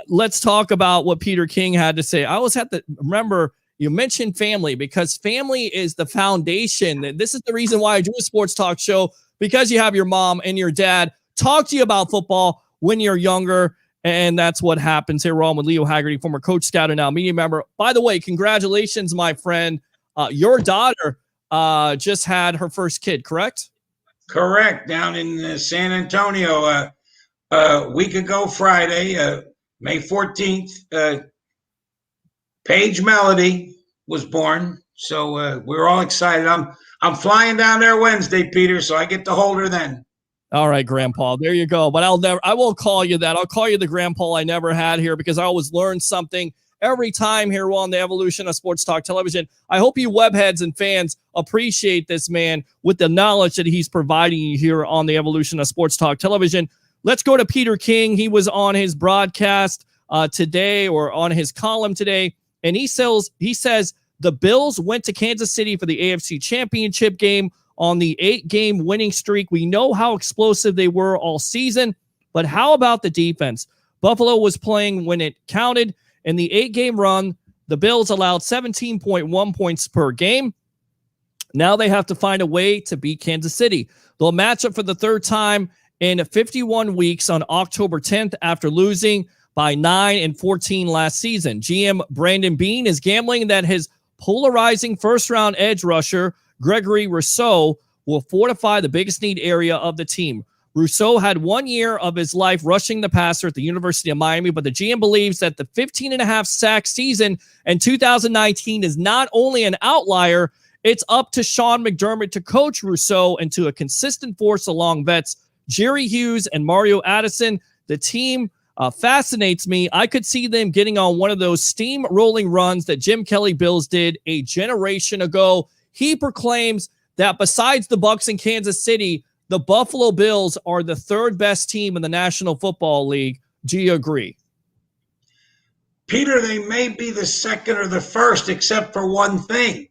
Let's talk about what Peter King had to say. I always have to remember, you mentioned family, because family is the foundation. This is the reason why I do a sports talk show, because you have your mom and your dad talk to you about football when you're younger, and that's what happens here. We're on with Leo Haggerty, former Coach Scout and now media member. By the way, congratulations, my friend. Your daughter just had her first kid, correct? Correct, down in San Antonio a week ago Friday, May 14th. Paige Melody was born, so we're all excited. I'm flying down there Wednesday, Peter, so I get to hold her then. All right, Grandpa, there you go. But I won't call you that. I'll call you the Grandpa I never had here, because I always learn something every time here on the Evolution of Sports Talk Television. I hope you webheads and fans appreciate this man with the knowledge that he's providing you here on the Evolution of Sports Talk Television. Let's go to Peter King. He was on his broadcast today, or on his column today, and he says the Bills went to Kansas City for the AFC Championship game on the 8-game winning streak. We know how explosive they were all season, but how about the defense? Buffalo was playing when it counted. In the 8-game run, the Bills allowed 17.1 points per game. Now they have to find a way to beat Kansas City. They'll match up for the third time in 51 weeks on October 10th after losing by 9-14 last season. GM Brandon Beane is gambling that his polarizing first-round edge rusher, Gregory Rousseau, will fortify the biggest need area of the team. Rousseau had 1 year of his life rushing the passer at the University of Miami, but the GM believes that the 15.5 sack season in 2019 is not only an outlier, it's up to Sean McDermott to coach Rousseau into a consistent force along vets Jerry Hughes and Mario Addison. The team fascinates me. I could see them getting on one of those steam-rolling runs that Jim Kelly Bills did a generation ago. He proclaims that besides the Bucs and Kansas City, the Buffalo Bills are the third best team in the National Football League. Do you agree? Peter, they may be the second or the first, except for one thing.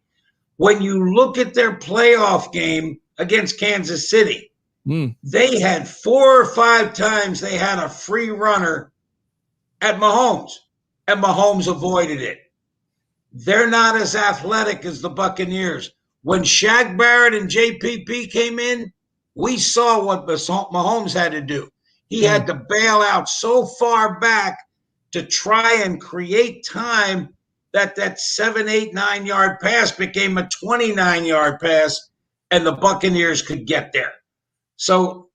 When you look at their playoff game against Kansas City, they had 4 or 5 times they had a free runner at Mahomes, and Mahomes avoided it. They're not as athletic as the Buccaneers. When Shaq Barrett and JPP came in, we saw what Mahomes had to do. He had to bail out so far back to try and create time that 7, 8, 9-yard pass became a 29-yard pass, and the Buccaneers could get there. So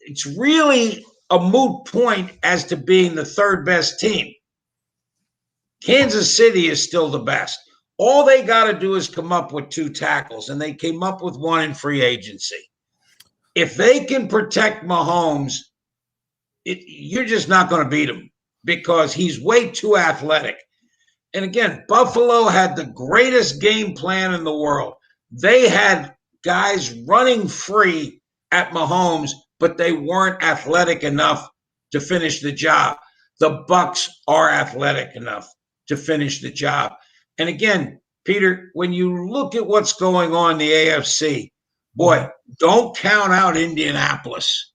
it's really a moot point as to being the third best team. Kansas City is still the best. All they got to do is come up with 2 tackles, and they came up with 1 in free agency. If they can protect Mahomes, you're just not going to beat him because he's way too athletic. And again, Buffalo had the greatest game plan in the world. They had guys running free at Mahomes, but they weren't athletic enough to finish the job. The Bucs are athletic enough to finish the job. And again, Peter, when you look at what's going on in the AFC, boy, don't count out Indianapolis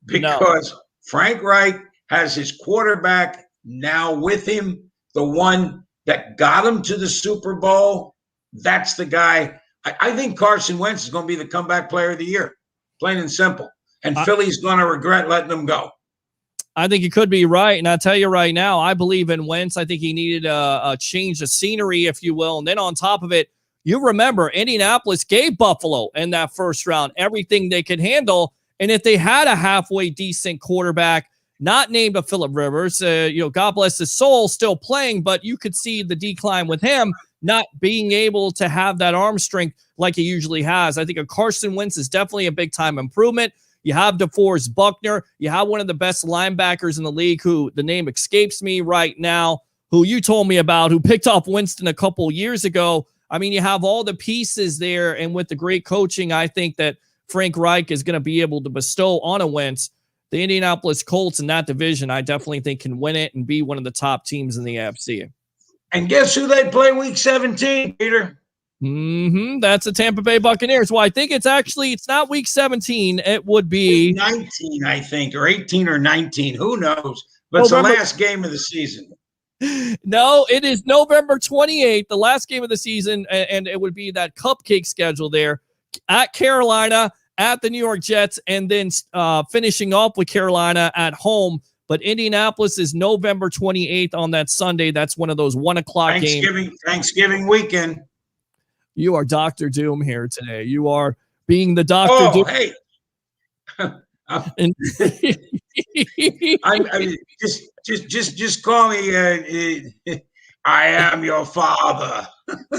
because Frank Reich has his quarterback now with him, the one that got him to the Super Bowl. That's the guy. I think Carson Wentz is going to be the comeback player of the year, plain and simple. And Philly's going to regret letting him go. I think you could be right. And I'll tell you right now, I believe in Wentz. I think he needed a change of scenery, if you will. And then on top of it, you remember Indianapolis gave Buffalo in that first round everything they could handle. And if they had a halfway decent quarterback, not named a Phillip Rivers, God bless his soul, still playing, but you could see the decline with him not being able to have that arm strength like he usually has. I think a Carson Wentz is definitely a big-time improvement. You have DeForest Buckner. You have one of the best linebackers in the league who the name escapes me right now, who you told me about, who picked off Winston a couple years ago. I mean, you have all the pieces there, and with the great coaching, I think that Frank Reich is going to be able to bestow on a Wentz. The Indianapolis Colts in that division, I definitely think can win it and be one of the top teams in the AFC. And guess who they play week 17, Peter? That's the Tampa Bay Buccaneers. Well, I think it's not week 17. It would be 19, I think, or 18 or 19. Who knows? But it's the last game of the season. No, it is November 28th, the last game of the season, and it would be that cupcake schedule there at Carolina, at the New York Jets, and then finishing off with Carolina at home. But Indianapolis is November 28th on that Sunday. That's one of those 1 o'clock games. Thanksgiving weekend. You are Dr. Doom here today. You are being the Dr. Doom. Hey. Just call me. I am your father.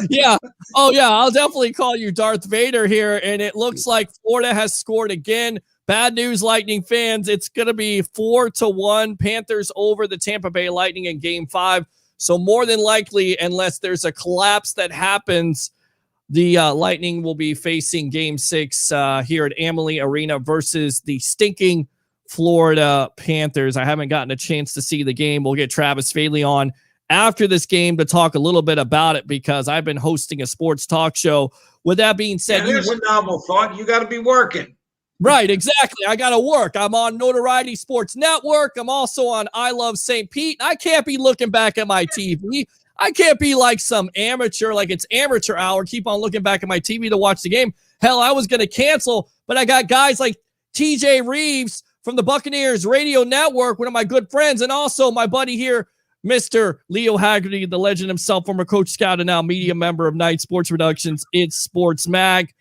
Yeah. Oh, yeah. I'll definitely call you Darth Vader here. And it looks like Florida has scored again. Bad news, Lightning fans. It's going to be 4-1 Panthers over the Tampa Bay Lightning in Game 5. So more than likely, unless there's a collapse that happens, the Lightning will be facing Game 6 here at Amalie Arena versus the stinking Florida Panthers. I haven't gotten a chance to see the game. We'll get Travis Faley on after this game to talk a little bit about it because I've been hosting a sports talk show. With that being said, there's a novel thought. You got to be working. Right, exactly. I got to work. I'm on Notoriety Sports Network. I'm also on I Love St. Pete. I can't be looking back at my TV. I can't be like some amateur, like it's amateur hour, keep on looking back at my TV to watch the game. Hell, I was going to cancel, but I got guys like TJ Reeves from the Buccaneers Radio Network, one of my good friends, and also my buddy here, Mr. Leo Haggerty, the legend himself, former Coach Scout and now media member of Night Sports Productions. It's Sports Mag.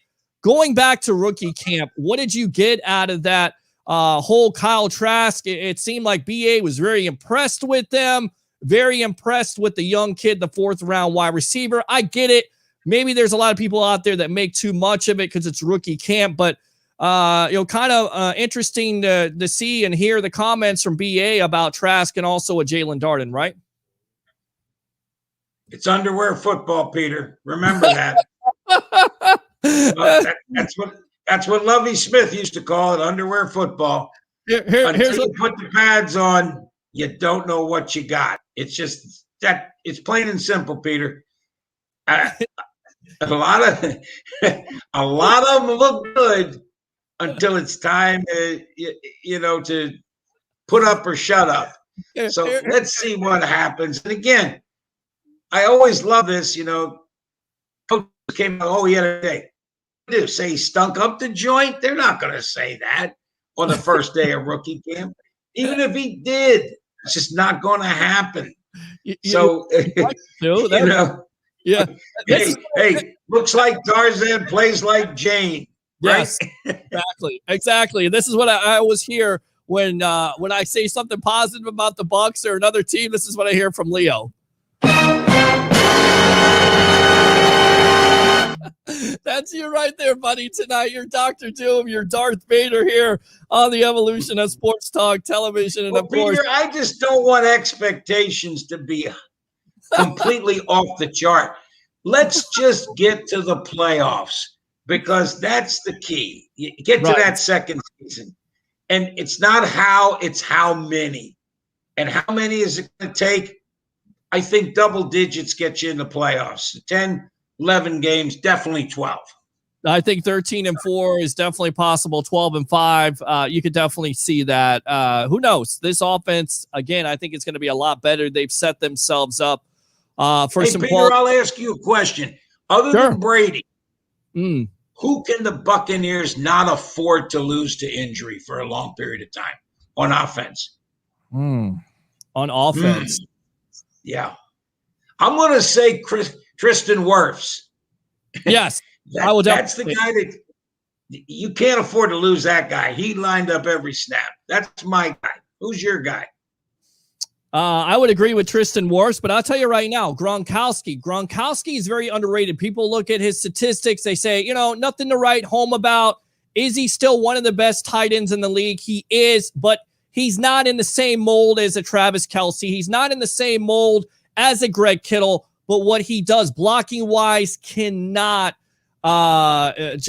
Going back to rookie camp, what did you get out of that whole Kyle Trask? It seemed like BA was very impressed with them. Very impressed with the young kid, the 4th round wide receiver. I get it. Maybe there's a lot of people out there that make too much of it because it's rookie camp, but kind of interesting to see and hear the comments from BA about Trask and also a Jalen Darden, right? It's underwear football, Peter. Remember that. That's what Lovie Smith used to call it, underwear football. Until you put the pads on, you don't know what you got. It's just that it's plain and simple, Peter. A lot of them look good until it's time to put up or shut up. So let's see what happens. And again, I always love this. Coach came out, he had a day. Say he stunk up the joint? They're not going to say that on the first day of rookie camp. Even if he did, it's just not going to happen. Yeah. Hey, looks like Tarzan, plays like Jane. Right? Yes, exactly. This is what I always hear when I say something positive about the Bucs or another team. This is what I hear from Leo. That's you right there, buddy. Tonight, you're Dr. Doom, you're Darth Vader here on the Evolution of Sports Talk Television. And Well, of course, Peter, I just don't want expectations to be completely off the chart. Let's just get to the playoffs because that's the key. You get to that second season. And it's not how, it's how many. And how many is it going to take? I think double digits get you in the playoffs. 10, 11 games, definitely 12. I think 13-4 is definitely possible. 12-5, you could definitely see that. Who knows? This offense, again, I think it's going to be a lot better. They've set themselves up for some. Peter, I'll ask you a question. Other than Brady, who can the Buccaneers not afford to lose to injury for a long period of time on offense? On offense. Yeah. I'm going to say Tristan Wirfs. Yes. That's the guy that you can't afford to lose that guy. He lined up every snap. That's my guy. Who's your guy? I would agree with Tristan Wirfs, but I'll tell you right now, Gronkowski. Gronkowski is very underrated. People look at his statistics. They say, nothing to write home about. Is he still one of the best tight ends in the league? He is, but he's not in the same mold as a Travis Kelce. He's not in the same mold as a Greg Kittle, but what he does blocking wise cannot it's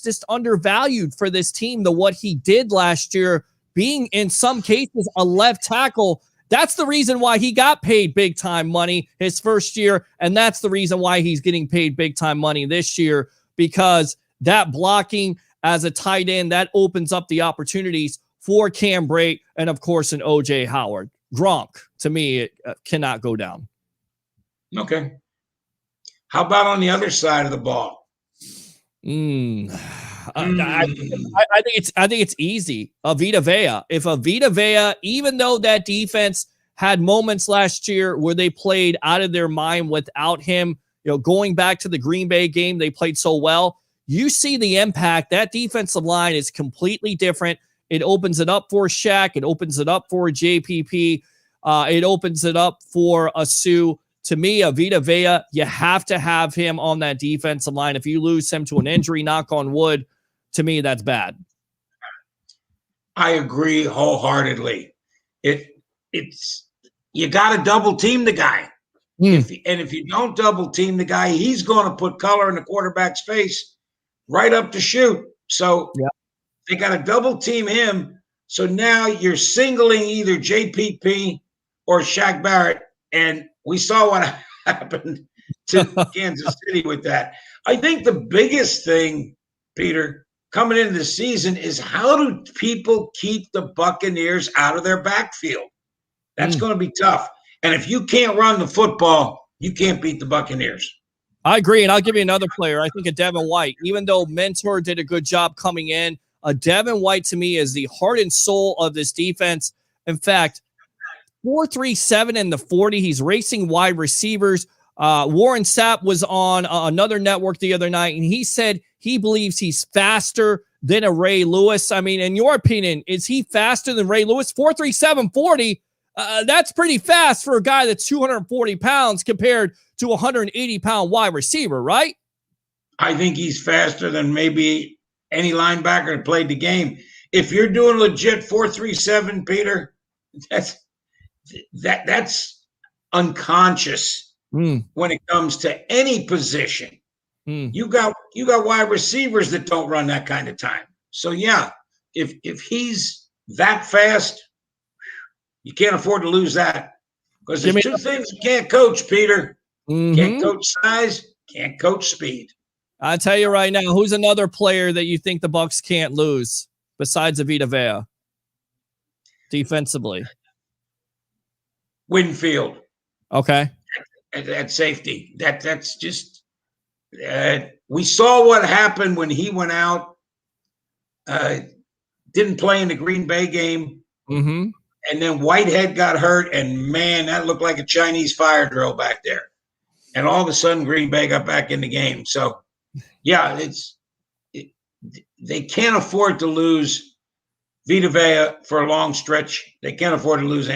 just undervalued for this team. What he did last year, being in some cases a left tackle, that's the reason why he got paid big time money his first year. And that's the reason why he's getting paid big time money this year, because that blocking as a tight end, that opens up the opportunities for Cam Brate and, of course, an O.J. Howard. Gronk, to me, it cannot go down. Okay. How about on the other side of the ball? I think it's easy. Vita Vea. If Vita Vea, even though that defense had moments last year where they played out of their mind without him, going back to the Green Bay game, they played so well. You see the impact. That defensive line is completely different. It opens it up for Shaq. It opens it up for JPP. It opens it up for Asu. To me, Vita Vea, you have to have him on that defensive line. If you lose him to an injury, knock on wood, to me, that's bad. I agree wholeheartedly. It's you got to double team the guy. If you don't double team the guy, he's going to put color in the quarterback's face right up to shoot. So they got to double team him. So now you're singling either JPP or Shaq Barrett. And we saw what happened to Kansas City with that. I think the biggest thing, Peter, coming into the season is how do people keep the Buccaneers out of their backfield? That's going to be tough. And if you can't run the football, you can't beat the Buccaneers. I agree, and I'll give you another player. I think Devin White, even though Mentor did a good job coming in, Devin White to me is the heart and soul of this defense. In fact, 4.37 in the 40. He's racing wide receivers. Warren Sapp was on another network the other night, and he said he believes he's faster than a Ray Lewis. I mean, in your opinion, is he faster than Ray Lewis? 4.37 40. That's pretty fast for a guy that's 240 pounds compared to a 180-pound wide receiver, right? I think he's faster than maybe any linebacker that played the game. If you're doing legit 4.37, Peter, that's unconscious when it comes to any position. You got wide receivers that don't run that kind of time. So yeah, if he's that fast, you can't afford to lose that. Because there's two things you can't coach, Peter. Can't coach size, can't coach speed. I'll tell you right now, who's another player that you think the Bucs can't lose besides Vita Vea defensively? Winfield. Okay. At safety. That's just we saw what happened when he went out. Didn't play in the Green Bay game. And then Whitehead got hurt, and man, that looked like a Chinese fire drill back there. And all of a sudden, Green Bay got back in the game. So, yeah, they can't afford to lose Vita Vea for a long stretch. They can't afford to lose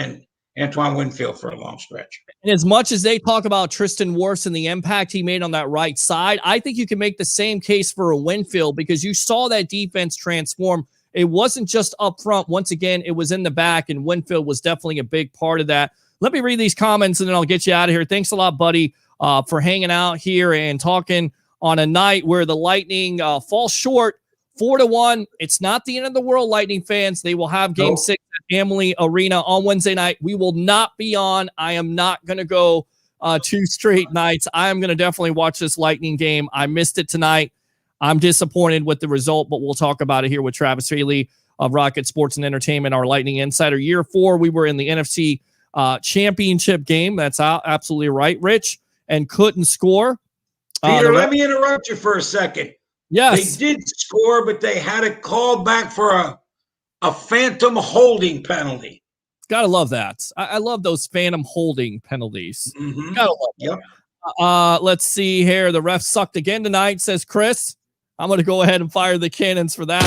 Antoine Winfield for a long stretch. And as much as they talk about Tristan Wirfs and the impact he made on that right side, I think you can make the same case for a Winfield because you saw that defense transform. It wasn't just up front. Once again, it was in the back, and Winfield was definitely a big part of that. Let me read these comments, and then I'll get you out of here. Thanks a lot, buddy, for hanging out here and talking on a night where the Lightning fall short 4-1. It's not the end of the world, Lightning fans. They will have Game 6 at Amalie Arena on Wednesday night. We will not be on. I am not going to go 2 straight nights. I am going to definitely watch this Lightning game. I missed it tonight. I'm disappointed with the result, but we'll talk about it here with Travis Haley of Rocket Sports and Entertainment, our Lightning Insider. Year 4, we were in the NFC championship game. That's absolutely right, Rich, and couldn't score. Peter, let me interrupt you for a second. Yes. They did score, but they had it called back for a phantom holding penalty. Gotta love that. I love those phantom holding penalties. Mm-hmm. Gotta love Yep. that. Let's see here. The ref sucked again tonight, says Chris. I'm going to go ahead and fire the cannons for that.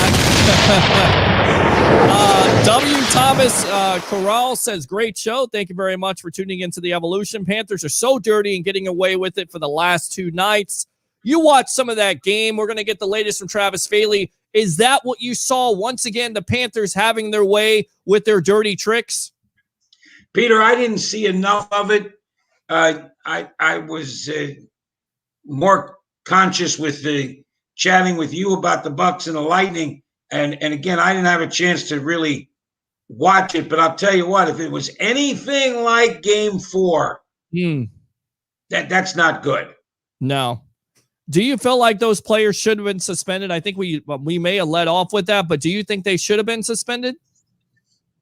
W. Thomas Corral says, great show. Thank you very much for tuning into the Evolution. Panthers are so dirty and getting away with it for the last 2 nights. You watch some of that game. We're going to get the latest from Travis Haley. Is that what you saw? Once again, the Panthers having their way with their dirty tricks? Peter, I didn't see enough of it. I was more conscious with the chatting with you about the Bucs and the Lightning. And again, I didn't have a chance to really watch it. But I'll tell you what, if it was anything like Game 4, that's not good. No. Do you feel like those players should have been suspended? I think we may have let off with that, but do you think they should have been suspended?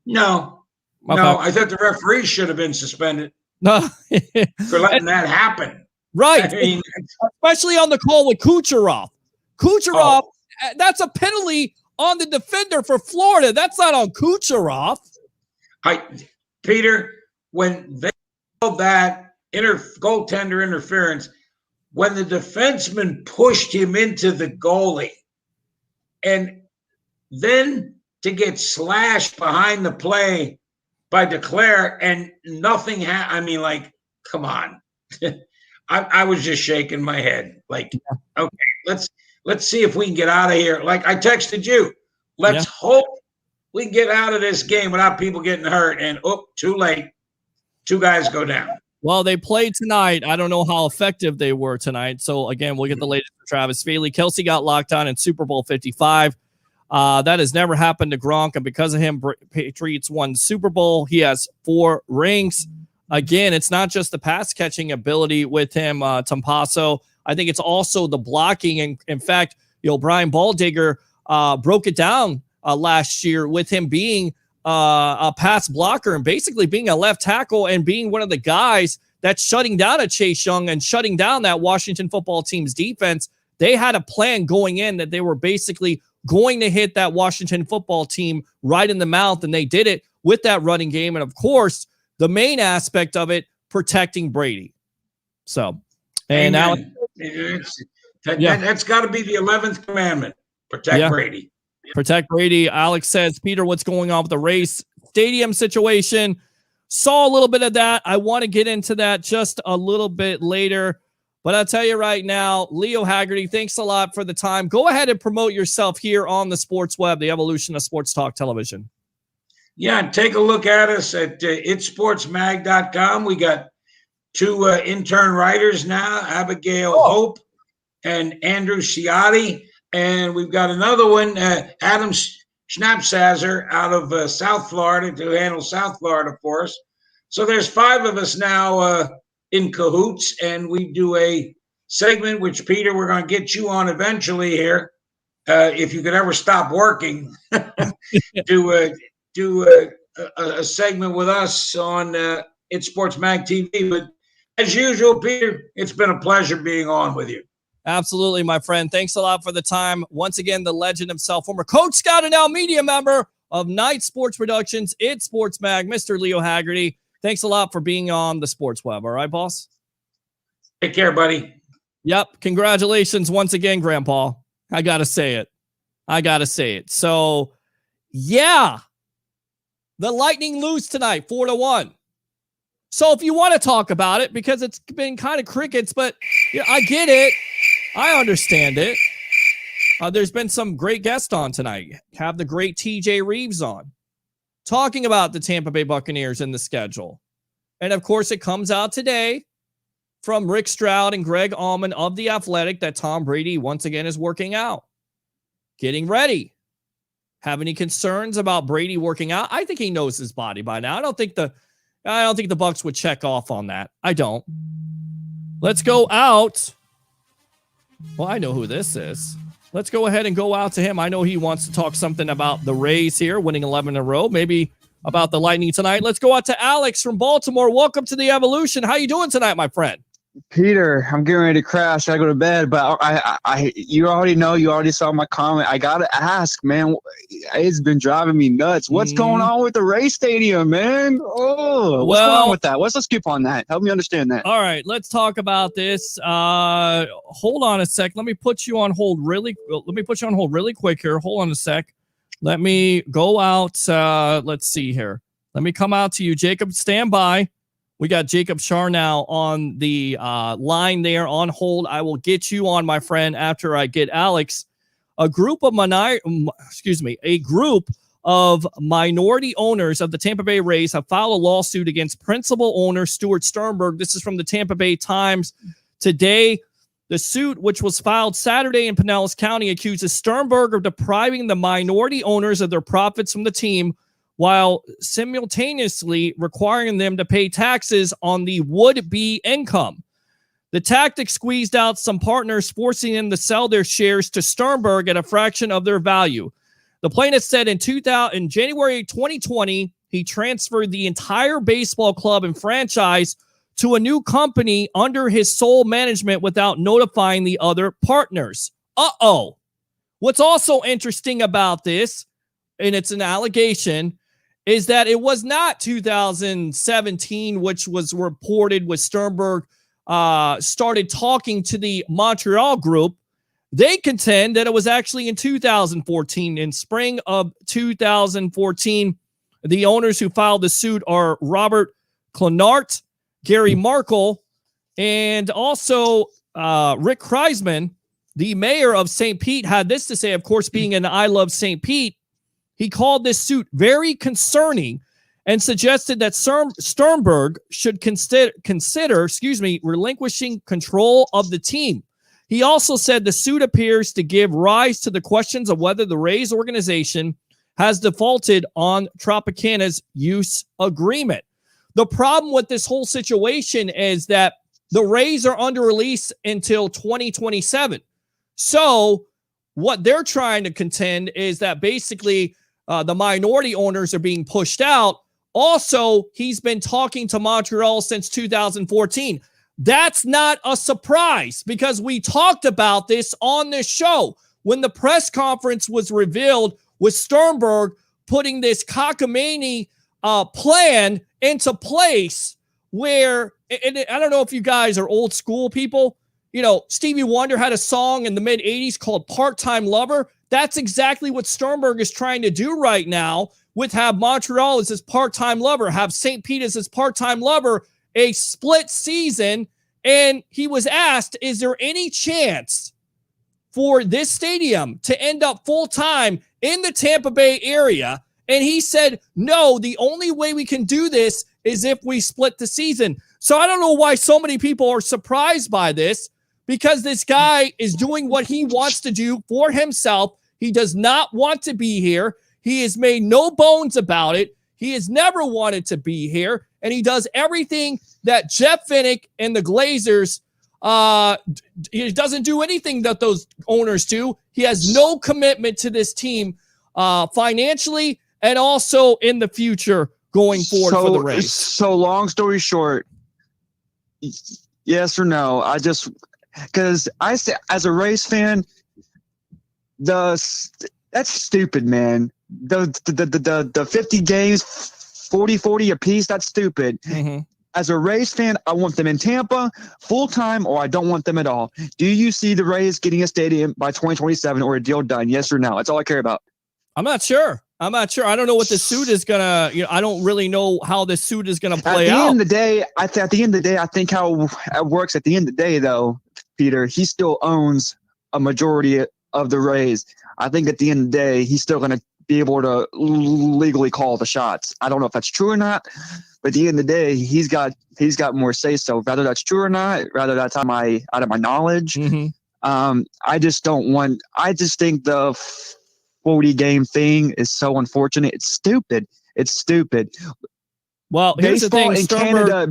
No. Okay. No, I thought the referees should have been suspended. No. For letting that happen. Right. I mean, especially on the call with Kucherov. That's a penalty on the defender for Florida. That's not on Kucherov. Peter, when they called that goaltender interference, when the defenseman pushed him into the goalie, and then to get slashed behind the play by Declare and nothing happened. I mean, like, come on. I was just shaking my head. Like, okay, let's see if we can get out of here. Like I texted you, let's hope we can get out of this game without people getting hurt. And too late. 2 guys go down. Well, they played tonight. I don't know how effective they were tonight. So, again, we'll get the latest from Travis Haley. Kelsey got locked down in Super Bowl 55. That has never happened to Gronk, and because of him, Patriots won Super Bowl. He has 4 rings. Again, it's not just the pass-catching ability with him, Tompasso. I think it's also the blocking. And, in fact, Brian Baldigger broke it down last year with him being a pass blocker and basically being a left tackle and being one of the guys that's shutting down a Chase Young and shutting down that Washington football team's defense. They had a plan going in that they were basically going to hit that Washington football team right in the mouth, and they did it with that running game. And, of course, the main aspect of it, protecting Brady. So, and now that's got to be the 11th commandment. Protect Brady. Protect Brady. Alex says, Peter, what's going on with the race stadium situation? Saw a little bit of that. I want to get into that just a little bit later. But I'll tell you right now, Leo Haggerty, thanks a lot for the time. Go ahead and promote yourself here on the Sports Web, the evolution of sports talk television. Yeah, take a look at us at itsportsmag.com. We got 2 intern writers now, Abigail Hope and Andrew Ciotti. And we've got another one, Adam Schnapsazzer out of South Florida to handle South Florida for us. So there's 5 of us now in cahoots, and we do a segment, which, Peter, we're going to get you on eventually here, if you could ever stop working, do a segment with us on It's Sports Mag TV. But as usual, Peter, it's been a pleasure being on with you. Absolutely, my friend. Thanks a lot for the time. Once again, the legend himself, former coach, scout, and now media member of Night Sports Productions, It's Sports Mag, Mr. Leo Haggerty. Thanks a lot for being on the Sports Web. All right, boss? Take care, buddy. Yep. Congratulations once again, Grandpa. I got to say it. So, yeah. The Lightning lose tonight, 4-1. So if you want to talk about it, because it's been kind of crickets, but I get it. I understand it. There's been some great guests on tonight. Have the great TJ Reeves on, talking about the Tampa Bay Buccaneers and the schedule. And of course, it comes out today from Rick Stroud and Greg Allman of The Athletic that Tom Brady once again is working out, getting ready. Have any concerns about Brady working out? I think he knows his body by now. I don't think the Bucs would check off on that. I don't. Let's go out. Well, I know who this is. Let's go ahead and go out to him. I know he wants to talk something about the Rays here, winning 11 in a row, maybe about the Lightning tonight. Let's go out to Alex from Baltimore. Welcome to the Evolution. How you doing tonight, my friend? Peter, I'm getting ready to crash. I go to bed, but you already know. You already saw my comment. I gotta ask, man. It's been driving me nuts. What's going on with the Rays Stadium, man? Oh, what's going on with that? What's the scoop on that? Help me understand that. All right, let's talk about this. Hold on a sec. Let me put you on hold really quick here. Hold on a sec. Let me go out. Let's see here. Let me come out to you, Jacob. Stand by. We got Jacob Charnow on the line there on hold. I will get you on, my friend, after I get Alex. A group of minority owners of the Tampa Bay Rays have filed a lawsuit against principal owner Stuart Sternberg. This is from the Tampa Bay Times today. The suit, which was filed Saturday in Pinellas County, accuses Sternberg of depriving the minority owners of their profits from the team while simultaneously requiring them to pay taxes on the would-be income. The tactic squeezed out some partners, forcing them to sell their shares to Sternberg at a fraction of their value. The plaintiff said in January 2020, he transferred the entire baseball club and franchise to a new company under his sole management without notifying the other partners. Uh-oh. What's also interesting about this, and it's an allegation, is that it was not 2017, which was reported with Sternberg started talking to the Montreal group. They contend that it was actually in 2014. In spring of 2014, the owners who filed the suit are Robert Clenart, Gary Markle, and also Rick Kreisman, the mayor of St. Pete, had this to say, of course, being an I Love St. Pete. He called this suit very concerning and suggested that Sternberg should consider relinquishing control of the team. He also said the suit appears to give rise to the questions of whether the Rays organization has defaulted on Tropicana's use agreement. The problem with this whole situation is that the Rays are under release until 2027. So what they're trying to contend is that basically the minority owners are being pushed out. Also, he's been talking to Montreal since 2014. That's not a surprise because we talked about this on this show when the press conference was revealed with Sternberg putting this cockamamie plan into place where, and I don't know if you guys are old school people, Stevie Wonder had a song in the mid 80s called Part-Time Lover. That's exactly what Sternberg is trying to do right now with have Montreal as his part-time lover, have St. Pete as his part-time lover, a split season. And he was asked, is there any chance for this stadium to end up full-time in the Tampa Bay area? And he said, no, the only way we can do this is if we split the season. So I don't know why so many people are surprised by this, because this guy is doing what he wants to do for himself. He does not want to be here. He has made no bones about it. He has never wanted to be here. And he does everything that Jeff Finnick and the Glazers, he doesn't do anything that those owners do. He has no commitment to this team financially and also in the future going forward for the Rays. So long story short, yes or no? Because I say, as a Rays fan, that's stupid, man. The 50 games, 40-40 apiece, that's stupid. Mm-hmm. As a Rays fan, I want them in Tampa full-time, or I don't want them at all. Do you see the Rays getting a stadium by 2027 or a deal done? Yes or no? That's all I care about. I'm not sure. I'm not sure. I don't know what the suit is gonna. I don't really know how the suit is gonna play at the out. End of the day, at the end of the day, I think how it works. At the end of the day, though, Peter, he still owns a majority of the Rays. I think at the end of the day, he's still gonna be able to legally call the shots. I don't know if that's true or not, but at the end of the day, he's got more say so. Whether that's true or not, rather that's out of my knowledge. Mm-hmm. I just think the 40 game thing is so unfortunate. It's stupid. Well, here's the thing,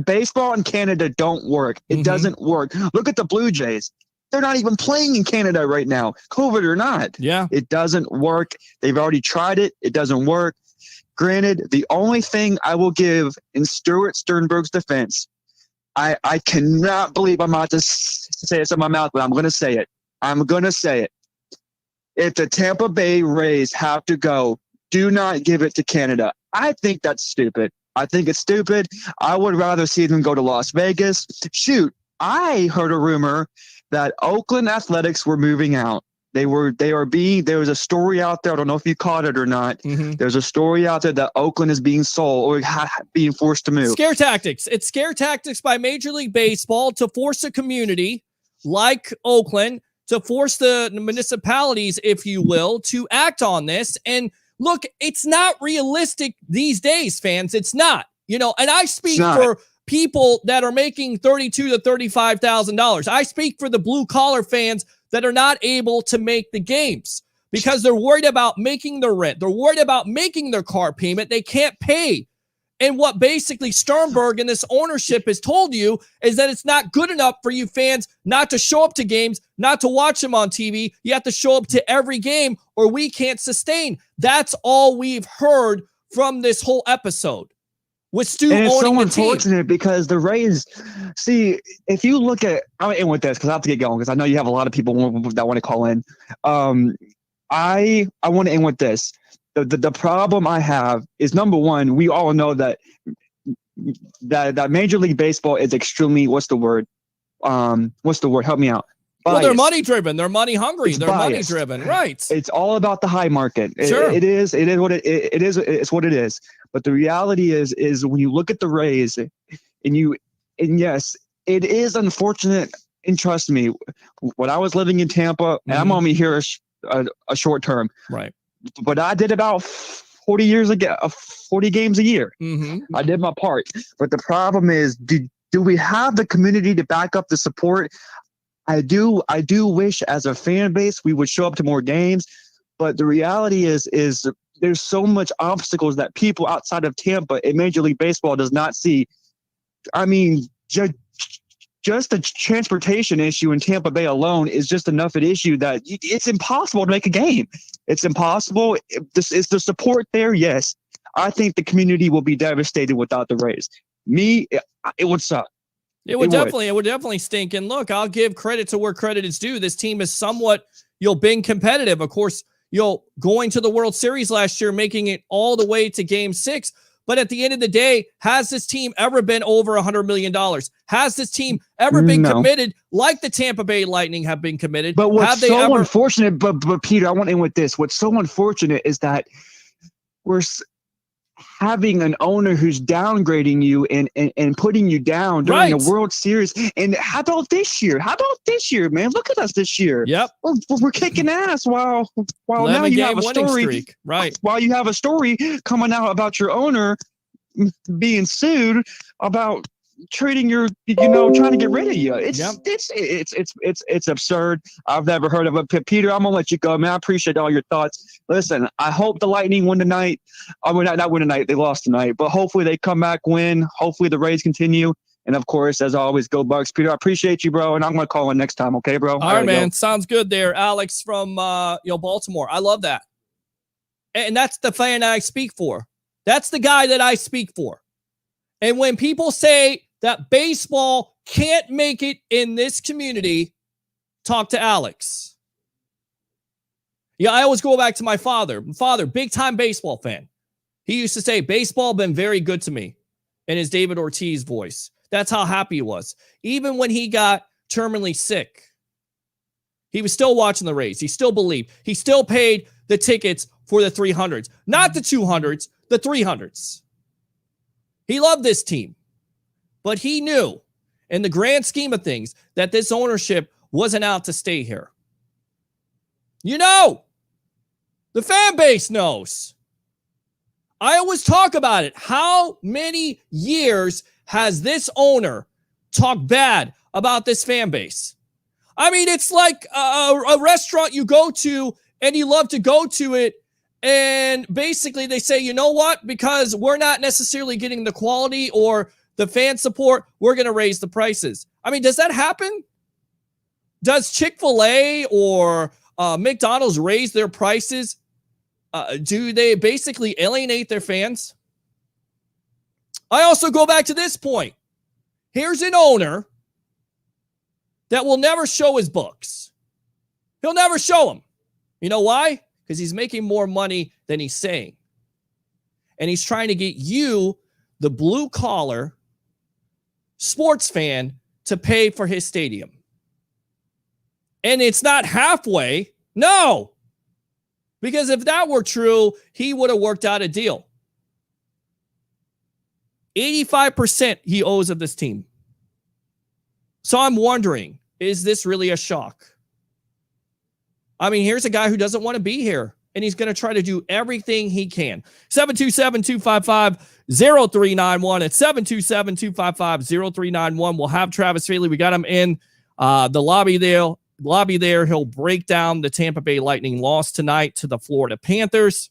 baseball in Canada don't work. It doesn't work. Look at the Blue Jays. They're not even playing in Canada right now, COVID or not. Yeah. It doesn't work. They've already tried it. It doesn't work. Granted, the only thing I will give in Stuart Sternberg's defense, I cannot believe I'm about to say this in my mouth, but I'm going to say it. If the Tampa Bay Rays have to go, do not give it to Canada. I think that's stupid. I think it's stupid. I would rather see them go to Las Vegas. Shoot, I heard a rumor that Oakland Athletics were moving out. There was a story out there. I don't know if you caught it or not. Mm-hmm. There's a story out there that Oakland is being sold or being forced to move. Scare tactics. It's scare tactics by Major League Baseball to force a community like Oakland, to force the municipalities, if you will, to act on this. And look, it's not realistic these days, fans. It's not, and I speak for people that are making $32,000 to $35,000. I speak for the blue collar fans that are not able to make the games because they're worried about making their rent. They're worried about making their car payment. They can't pay. And what basically Sternberg and this ownership has told you is that it's not good enough for you fans not to show up to games, not to watch them on TV. You have to show up to every game or we can't sustain. That's all we've heard from this whole episode. With Stu and it's owning so the unfortunate team. Because the Rays, see, if you look at, I'm going to end with this because I have to get going because I know you have a lot of people that want to call in. I want to end with this. The problem I have is, number one, we all know that Major League Baseball is extremely, what's the word? Help me out. Biased. Well, they're money driven. They're money hungry. They're money driven. Right. It's all about the high market. Sure. It is what it is. It's what it is. But the reality is when you look at the Rays and yes, it is unfortunate. And trust me, when I was living in Tampa, and I'm only here a short term, right? But I did about 40 games a year. Mm-hmm. I did my part. But the problem is, do we have the community to back up the support? I do wish as a fan base we would show up to more games. But the reality is there's so much obstacles that people outside of Tampa in Major League Baseball does not see. I mean, just the transportation issue in Tampa Bay alone is just enough an issue that it's impossible to make a game. It's impossible. Is the support there? Yes. I think the community will be devastated without the Rays. It would suck. It would definitely stink. And look, I'll give credit to where credit is due. This team is somewhat, been competitive. Of course, going to the World Series last year, making it all the way to Game 6. But at the end of the day, has this team ever been over $100 million? Has this team ever been committed like the Tampa Bay Lightning have been committed? But what's unfortunate, but Peter, I want to end with this. What's so unfortunate is that we're having an owner who's downgrading you and putting you down during a World Series. And how about this year? Man? Look at us this year. Yep. We're kicking ass while now you have a story. Streak. Right. While you have a story coming out about your owner being sued about trading trying to get rid of you. It's absurd. I've never heard of it. Peter, I'm gonna let you go, man. I appreciate all your thoughts. Listen, I hope the Lightning win tonight. I mean, not win tonight. They lost tonight, but hopefully they come back, win. Hopefully the Rays continue. And of course, as always, go Bucks. Peter, I appreciate you, bro. And I'm gonna call in next time. Okay, bro? All right, man. Sounds good there. Alex from Baltimore. I love that. And that's the fan I speak for. That's the guy that I speak for. And when people say that baseball can't make it in this community, talk to Alex. Yeah, I always go back to my father. My father, big-time baseball fan. He used to say, baseball been very good to me, in his David Ortiz voice. That's how happy he was. Even when he got terminally sick, He was still watching the Rays. He still believed. He still paid the tickets for the 300s, not the 200s, the 300s. He loved this team, but he knew in the grand scheme of things that this ownership wasn't out to stay here. You know, the fan base knows. I always talk about it. How many years has this owner talked bad about this fan base? I mean, it's like a restaurant you go to and you love to go to it. And basically they say, you know what? Because we're not necessarily getting the quality or the fan support, we're going to raise the prices. I mean, does that happen? Does Chick-fil-A or McDonald's raise their prices? Do they basically alienate their fans? I also go back to this point. Here's an owner that will never show his books. He'll never show them. You know why? Because he's making more money than he's saying. And he's trying to get you, the blue-collar sports fan, to pay for his stadium. And it's not halfway. No. Because if that were true, he would have worked out a deal. 85% he owes of this team. So I'm wondering, is this really a shock? I mean, here's a guy who doesn't want to be here, and he's going to try to do everything he can. 727-255-0391. It's 727-255-0391. We'll have Travis Faley. We got him in the lobby there. He'll break down the Tampa Bay Lightning loss tonight to the Florida Panthers.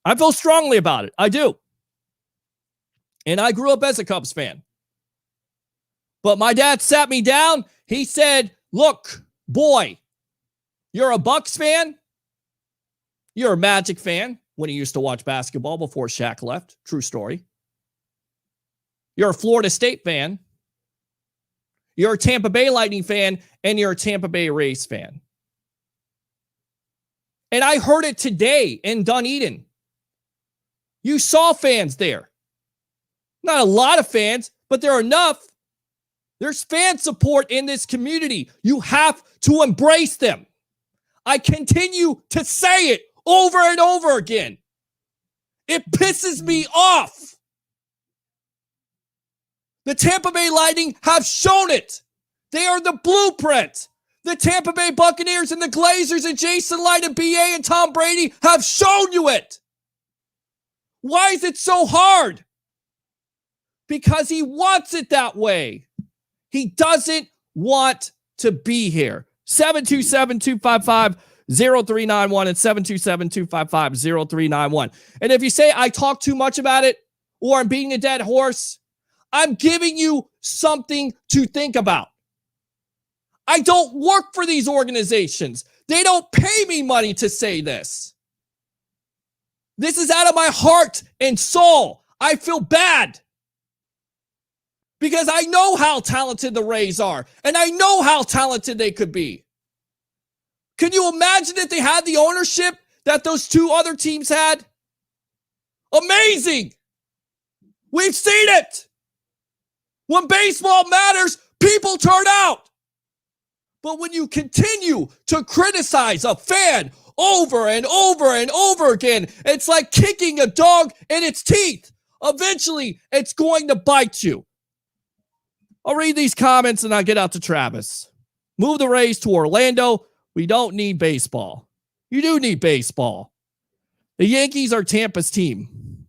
I feel strongly about it. I do. And I grew up as a Cubs fan. But my dad sat me down. He said, look, boy, you're a Bucks fan. You're a Magic fan when he used to watch basketball before Shaq left. True story. You're a Florida State fan. You're a Tampa Bay Lightning fan, and you're a Tampa Bay Rays fan. And I heard it today in Dunedin. You saw fans there. Not a lot of fans, but there are enough. There's fan support in this community. You have to embrace them. I continue to say it over and over again. It pisses me off. The Tampa Bay Lightning have shown it. They are the blueprint. The Tampa Bay Buccaneers and the Glazers and Jason Light and BA and Tom Brady have shown you it. Why is it so hard? Because he wants it that way. He doesn't want to be here. 727-255-0391 and 727-255-0391. And if you say I talk too much about it or I'm beating a dead horse, I'm giving you something to think about. I don't work for these organizations. They don't pay me money to say this. This is out of my heart and soul. I feel bad because I know how talented the Rays are, and I know how talented they could be. Can you imagine if they had the ownership that those two other teams had? Amazing. We've seen it. When baseball matters, people turn out. But when you continue to criticize a fan over and over and over again, it's like kicking a dog in its teeth. Eventually, it's going to bite you. I'll read these comments and I'll get out to Travis. Move the Rays to Orlando. We don't need baseball. You do need baseball. The Yankees are Tampa's team.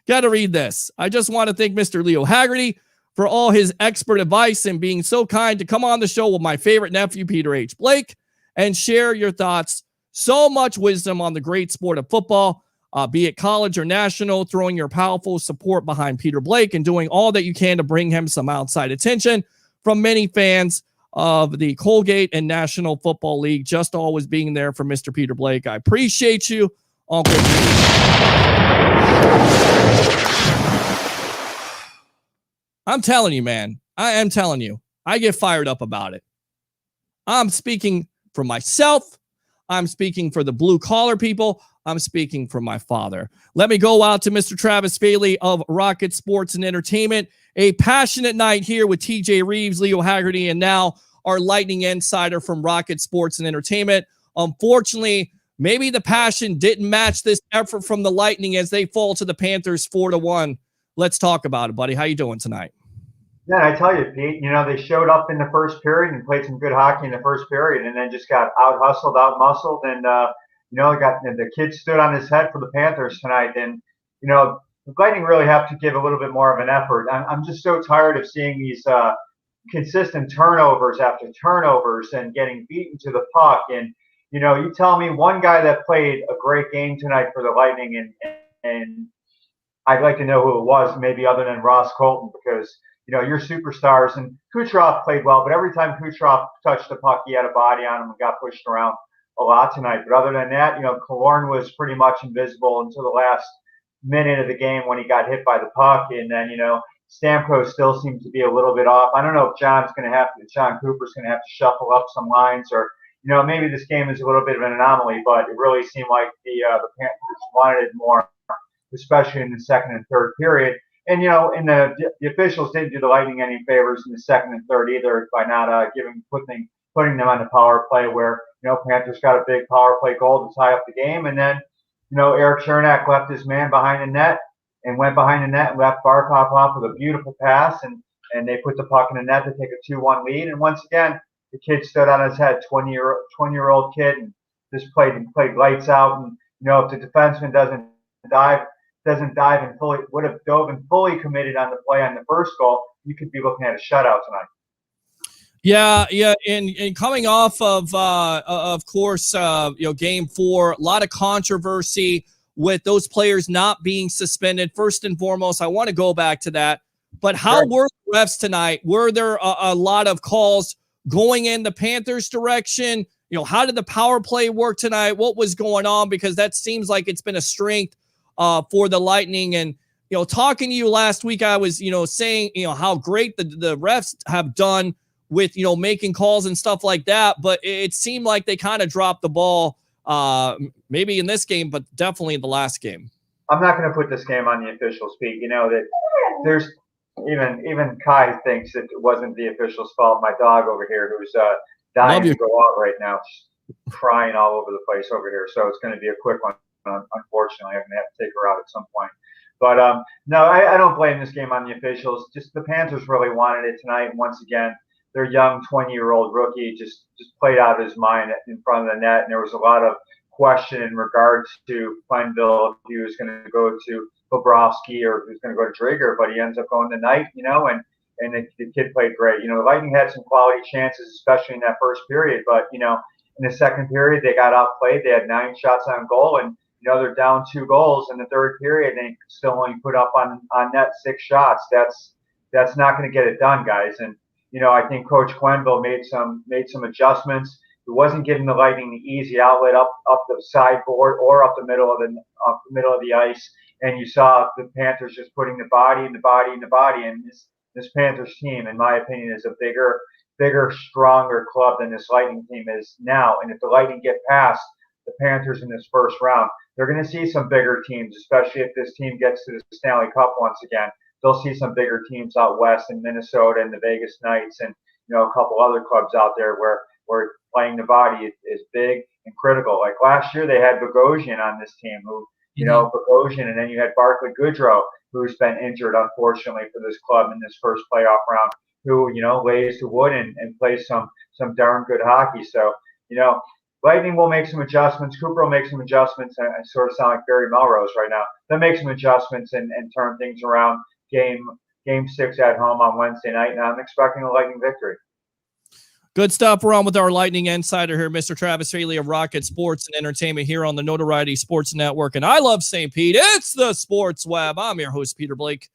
Got to read this. I just want to thank Mr. Leo Haggerty for all his expert advice and being so kind to come on the show with my favorite nephew, Peter H. Blake, and share your thoughts. So much wisdom on the great sport of football, be it college or national, throwing your powerful support behind Peter Blake and doing all that you can to bring him some outside attention from many fans of the Colgate and National Football League. Just always being there for Mr. Peter Blake. I appreciate you, Uncle Peter. I'm telling you, man. I am telling you. I get fired up about it. I'm speaking for myself. I'm speaking for the blue-collar people. I'm speaking for my father. Let me go out to Mr. Travis Faley of Rocket Sports and Entertainment. A passionate night here with TJ Reeves, Leo Haggerty, and now our Lightning insider from Rocket Sports and Entertainment. Unfortunately, maybe the passion didn't match this effort from the Lightning as they fall to the Panthers 4-1. Let's talk about it, buddy. How you doing tonight? Yeah, I tell you, Pete, they showed up in the first period and played some good hockey in the first period and then just got out-hustled, out-muscled. And, the kid stood on his head for the Panthers tonight. And, the Lightning really have to give a little bit more of an effort. I'm just so tired of seeing these consistent turnovers after turnovers and getting beaten to the puck. And, you tell me one guy that played a great game tonight for the Lightning and I'd like to know who it was, maybe other than Ross Colton, because your superstars, and Kucherov played well, but every time Kucherov touched the puck, he had a body on him and got pushed around a lot tonight. But other than that, Killorn was pretty much invisible until the last minute of the game when he got hit by the puck. And then, Stamkos still seems to be a little bit off. I don't know if John Cooper's going to have to shuffle up some lines, or, maybe this game is a little bit of an anomaly, but it really seemed like the Panthers wanted it more, especially in the second and third period. And, the officials didn't do the Lightning any favors in the second and third either by not putting them on the power play where, Panthers got a big power play goal to tie up the game. And then, Eric Chernak left his man behind the net and went behind the net and left Barkov off with a beautiful pass. And they put the puck in the net to take a 2-1 lead. And once again, the kid stood on his head, 20-year-old kid, and just played lights out. And, if the defenseman doesn't dive and would have dove and fully committed on the play on the first goal, you could be looking at a shutout tonight. Yeah. And coming off of course, game 4, a lot of controversy with those players not being suspended. First and foremost, I want to go back to that. But how were the refs tonight? Were there a lot of calls going in the Panthers' direction? How did the power play work tonight? What was going on? Because that seems like it's been a strength for the Lightning. And, talking to you last week, I was, saying, how great the refs have done with, making calls and stuff like that. But it seemed like they kind of dropped the ball, maybe in this game, but definitely in the last game. I'm not going to put this game on the officials' feet. That there's even Kai thinks that it wasn't the officials' fault. My dog over here, who's dying to go out right now, crying all over the place over here. So it's going to be a quick one. Unfortunately, I'm going to have to take her out at some point. But no, I don't blame this game on the officials. Just the Panthers really wanted it tonight. And once again, their young 20-year-old rookie just played out of his mind in front of the net. And there was a lot of question in regards to Quenneville, if he was going to go to Bobrovsky or if he was going to go to Drieger. But he ends up going to Knight, and the kid played great. The Lightning had some quality chances, especially in that first period. But, in the second period, they got outplayed. They had 9 shots on goal, and they're down 2 goals in the third period. And they still only put up on net 6 shots. That's not going to get it done, guys. And I think Coach Quenneville made some adjustments. He wasn't giving the Lightning the easy outlet up the sideboard or up the middle of the ice. And you saw the Panthers just putting the body in the body in the body. And this Panthers team, in my opinion, is a bigger, stronger club than this Lightning team is now. And if the Lightning get past the Panthers in this first round, they're going to see some bigger teams, especially if this team gets to the Stanley Cup once again. They'll see some bigger teams out west in Minnesota and the Vegas Knights and, a couple other clubs out there where playing the body is big and critical. Like last year, they had Bogosian on this team who, Bogosian, and then you had Barclay Goodrow, who's been injured, unfortunately, for this club in this first playoff round, who, lays the wood and plays some darn good hockey. So, Lightning will make some adjustments. Cooper will make some adjustments. I sort of sound like Barry Melrose right now. They'll make some adjustments and turn things around. Game 6 at home on Wednesday night, and I'm expecting a Lightning victory. Good stuff. We're on with our Lightning insider here, Mr. Travis Haley of Rocket Sports and Entertainment here on the Notoriety Sports Network. And I love St. Pete. It's the Sports Web. I'm your host, Peter Blake,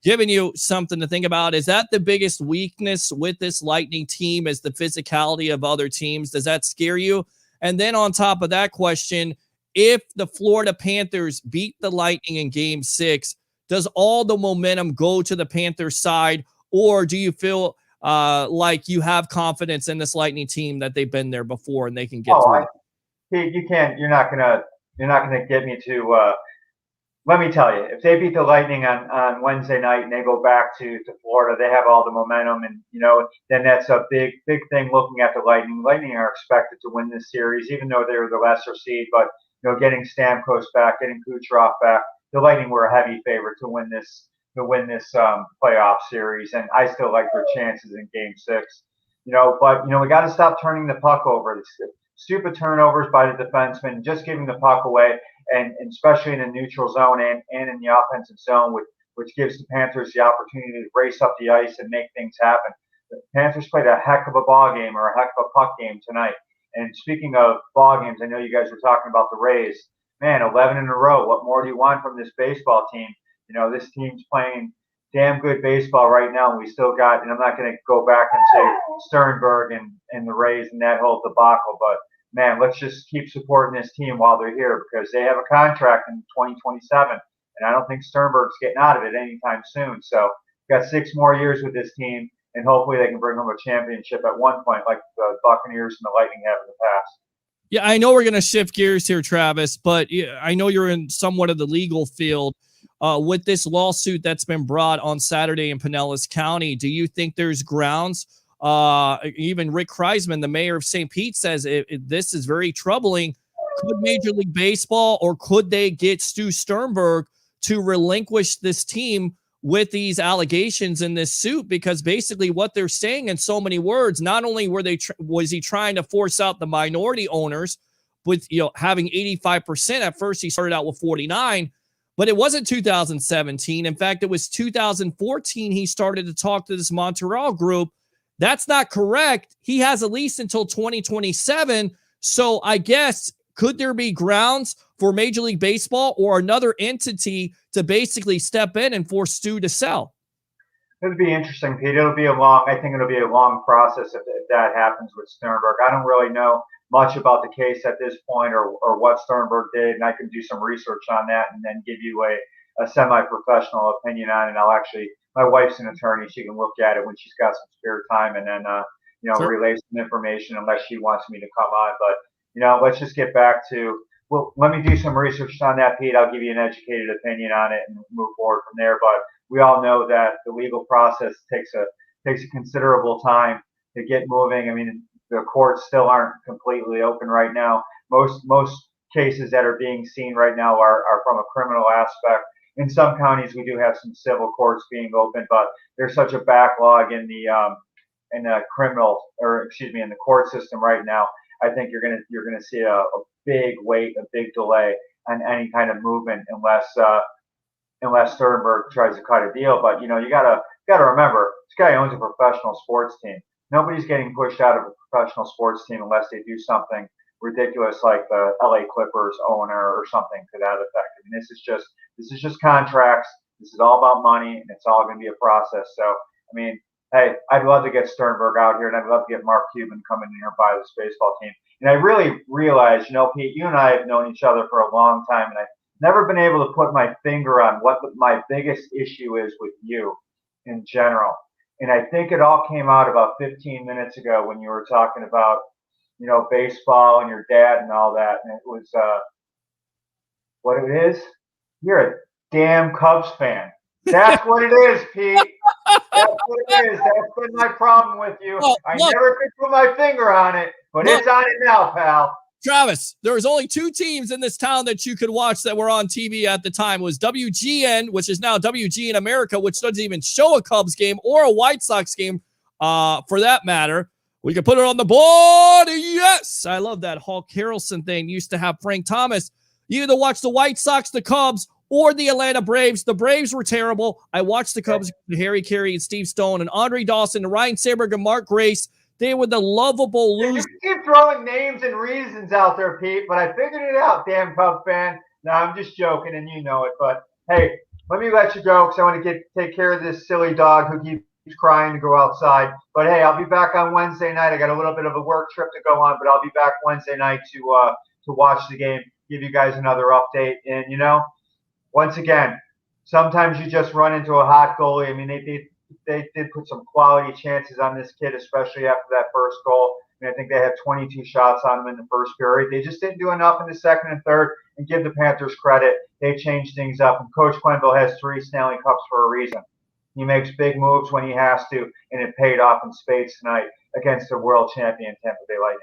giving you something to think about. Is that the biggest weakness with this Lightning team, is the physicality of other teams? Does that scare you? And then on top of that question, if the Florida Panthers beat the Lightning in Game 6, does all the momentum go to the Panthers side, or do you feel like you have confidence in this Lightning team that they've been there before and they can get through? You can't. You're not gonna get me to let me tell you, if they beat the Lightning on Wednesday night and they go back to Florida, they have all the momentum, and then that's a big thing. Looking at the Lightning, Lightning are expected to win this series, even though they were the lesser seed. But getting Stamkos back, getting Kucherov back, the Lightning were a heavy favorite to win this playoff series, and I still like their chances in Game 6. But we got to stop turning the puck over. It's stupid turnovers by the defensemen, just giving the puck away, and especially in the neutral zone and in the offensive zone, which gives the Panthers the opportunity to race up the ice and make things happen. The Panthers played a heck of a ball game, or a heck of a puck game tonight. And speaking of ball games, I know you guys were talking about the Rays. Man, 11 in a row. What more do you want from this baseball team? This team's playing damn good baseball right now, and we still got, and I'm not going to go back into Sternberg and the Rays and that whole debacle, but man, let's just keep supporting this team while they're here, because they have a contract in 2027, and I don't think Sternberg's getting out of it anytime soon. So we've got 6 more years with this team, and hopefully they can bring home a championship at one point, like the Buccaneers and the Lightning have in the past. Yeah, I know we're going to shift gears here, Travis, but I know you're in somewhat of the legal field. With this lawsuit that's been brought on Saturday in Pinellas County, do you think there's grounds? Even Rick Kreisman, the mayor of St. Pete, says this is very troubling. Could Major League Baseball, or could they get Stu Sternberg to relinquish this team with these allegations in this suit? Because basically what they're saying in so many words, not only was he trying to force out the minority owners with having 85%. At first he started out with 49. But it wasn't 2017. In fact, it was 2014 he started to talk to this Montreal group. That's not correct. He has at least until 2027. So I guess, could there be grounds for Major League Baseball or another entity to basically step in and force Stu to sell? It'll be interesting, Pete. I think it'll be a long process if that happens with Sternberg. I don't really know much about the case at this point, or what Sternberg did, and I can do some research on that and then give you a semi-professional opinion on it. My wife's an attorney; she can look at it when she's got some spare time, and then Sure. relay some information unless she wants me to come on. But let's just get back to, well, let me do some research on that, Pete. I'll give you an educated opinion on it and move forward from there. But we all know that the legal process takes a considerable time to get moving. I mean, the courts still aren't completely open right now. Most cases that are being seen right now are from a criminal aspect. In some counties, we do have some civil courts being open, but there's such a backlog in the in the court system right now. I think you're gonna see a big wait, a big delay on any kind of movement unless Sternberg tries to cut a deal. But you gotta remember, this guy owns a professional sports team. Nobody's getting pushed out of a professional sports team unless they do something ridiculous like the LA Clippers owner or something to that effect. I mean, this is just contracts. This is all about money, and it's all going to be a process. So, I mean, hey, I'd love to get Sternberg out here, and I'd love to get Mark Cuban coming in here and buy this baseball team. And I really realized, Pete, you and I have known each other for a long time, and I've never been able to put my finger on what my biggest issue is with you in general. And I think it all came out about 15 minutes ago when you were talking about, baseball and your dad and all that. And it was, what it is? You're a damn Cubs fan. That's what it is, Pete. That's what it is. That's been my problem with you. I never could put my finger on it, but it's on it now, pal. Travis, there was only 2 teams in this town that you could watch that were on TV at the time. It was WGN, which is now WGN America, which doesn't even show a Cubs game or a White Sox game, for that matter. We could put it on the board. Yes. I love that Hulk Harrelson thing. Used to have Frank Thomas. You either watch the White Sox, the Cubs, or the Atlanta Braves. The Braves were terrible. I watched the Cubs, Harry Carey and Steve Stone and Andre Dawson and Ryan Sandberg and Mark Grace. They were the lovable losers. You keep throwing names and reasons out there, Pete, but I figured it out, damn Cub fan. No, I'm just joking, and you know it. But, hey, let me let you go because I want to take care of this silly dog who keeps crying to go outside. But, hey, I'll be back on Wednesday night. I got a little bit of a work trip to go on, but I'll be back Wednesday night to watch the game, give you guys another update. And, once again, sometimes you just run into a hot goalie. I mean, they did put some quality chances on this kid, especially after that first goal. I think they had 22 shots on them in the first period. They just didn't do enough in the second and third. And give the Panthers credit, they changed things up. And Coach Quenneville has 3 Stanley Cups for a reason. He makes big moves when he has to, and it paid off in spades tonight against the world champion Tampa Bay Lightning.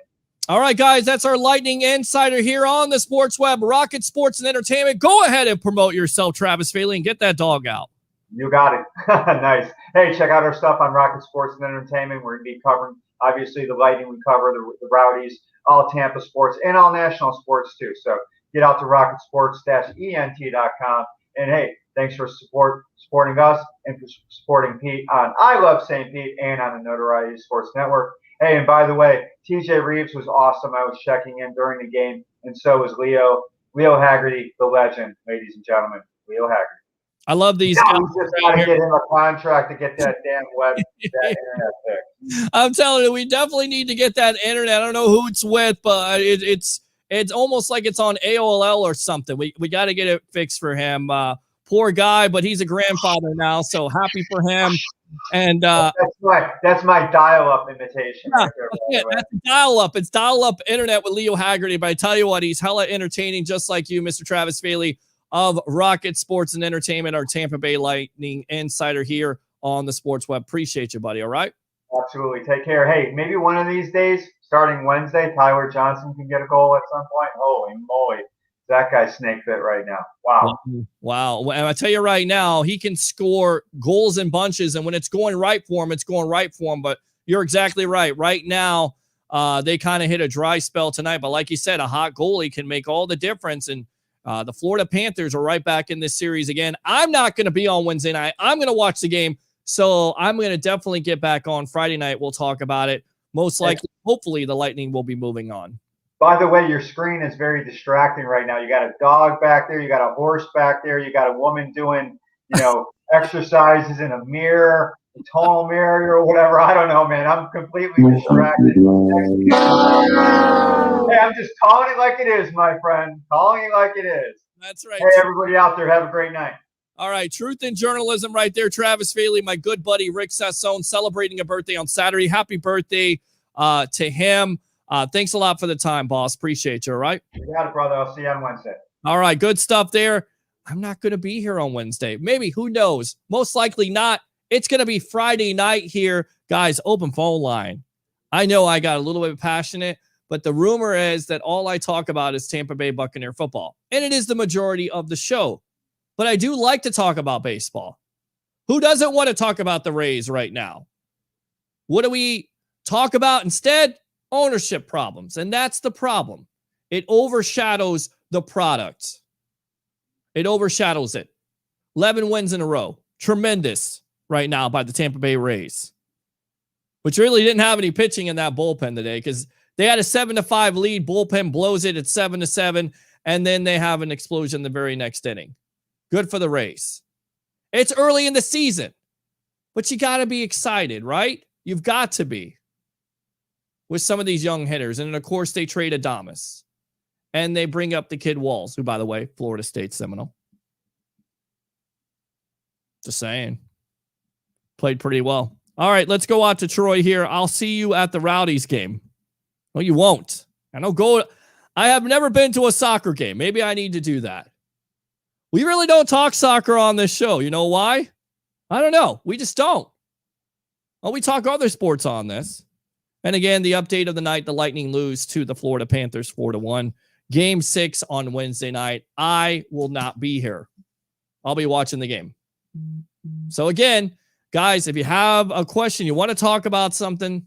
All right, guys, that's our Lightning Insider here on the Sports Web, Rocket Sports and Entertainment. Go ahead and promote yourself, Travis Faley, and get that dog out. You got it. Nice. Hey, check out our stuff on Rocket Sports and Entertainment. We're going to be covering, obviously, the Lightning. We cover the Rowdies, all Tampa sports, and all national sports, too. So get out to rocketsports-ent.com. And, hey, thanks for supporting us and for supporting Pete on I Love St. Pete and on the Notoriety Sports Network. Hey, and by the way, TJ Reeves was awesome. I was checking in during the game, and so was Leo Haggerty, the legend, ladies and gentlemen. Leo Haggerty. I love these guys. We just got to get him a contract to get that damn that internet fixed. I'm telling you, we definitely need to get that internet. I don't know who it's with, but it's almost like it's on AOL or something. We got to get it fixed for him. Poor guy, but he's a grandfather now, so happy for him. And that's my dial-up invitation. Yeah, that's dial-up. It's dial-up internet with Leo Haggerty. But I tell you what, he's hella entertaining, just like you, Mr. Travis Faley of Rocket Sports and Entertainment, our Tampa Bay Lightning insider here on the Sports Web. Appreciate you, buddy. All right. Absolutely. Take care. Hey, maybe one of these days, starting Wednesday, Tyler Johnson can get a goal at some point. Holy moly. That guy's snake fit right now. Wow. Wow. And I tell you right now, he can score goals in bunches. And when it's going right for him, it's going right for him. But you're exactly right. Right now, they kind of hit a dry spell tonight. But like you said, a hot goalie can make all the difference. And the Florida Panthers are right back in this series again. I'm not going to be on Wednesday night. I'm going to watch the game. So I'm going to definitely get back on Friday night. We'll talk about it. Most likely, hopefully, the Lightning will be moving on. By the way, your screen is very distracting right now. You got a dog back there. You got a horse back there. You got a woman doing, exercises in a mirror, a tonal mirror or whatever. I don't know, man. I'm completely distracted. Hey, I'm just calling it like it is, my friend. Calling it like it is. That's right. Hey, everybody out there, have a great night. All right, truth in journalism right there. Travis Faley, my good buddy Rick Sassone, celebrating a birthday on Saturday. Happy birthday to him. Thanks a lot for the time, boss. Appreciate you, all right? You got it, brother. I'll see you on Wednesday. All right, good stuff there. I'm not going to be here on Wednesday. Maybe, who knows? Most likely not. It's going to be Friday night here. Guys, open phone line. I know I got a little bit passionate, but the rumor is that all I talk about is Tampa Bay Buccaneer football, and it is the majority of the show. But I do like to talk about baseball. Who doesn't want to talk about the Rays right now? What do we talk about instead? Ownership problems. And that's the problem. It overshadows the product. It overshadows it. 11 wins in a row. Tremendous right now by the Tampa Bay Rays. Which really didn't have any pitching in that bullpen today because they had a 7-5 lead. Bullpen blows it at 7-7. And then they have an explosion the very next inning. Good for the Rays. It's early in the season. But you got to be excited, right? You've got to be. With some of these young hitters. And, of course, they trade Adames. And they bring up the kid Walls, who, by the way, Florida State Seminole. Just saying. Played pretty well. All right, let's go out to Troy here. I'll see you at the Rowdies game. No, you won't. I have never been to a soccer game. Maybe I need to do that. We really don't talk soccer on this show. You know why? I don't know. We just don't. Well, we talk other sports on this. And again, the update of the night, the Lightning lose to the Florida Panthers 4-1. Game 6 on Wednesday night. I will not be here. I'll be watching the game. So again, guys, if you have a question, you want to talk about something,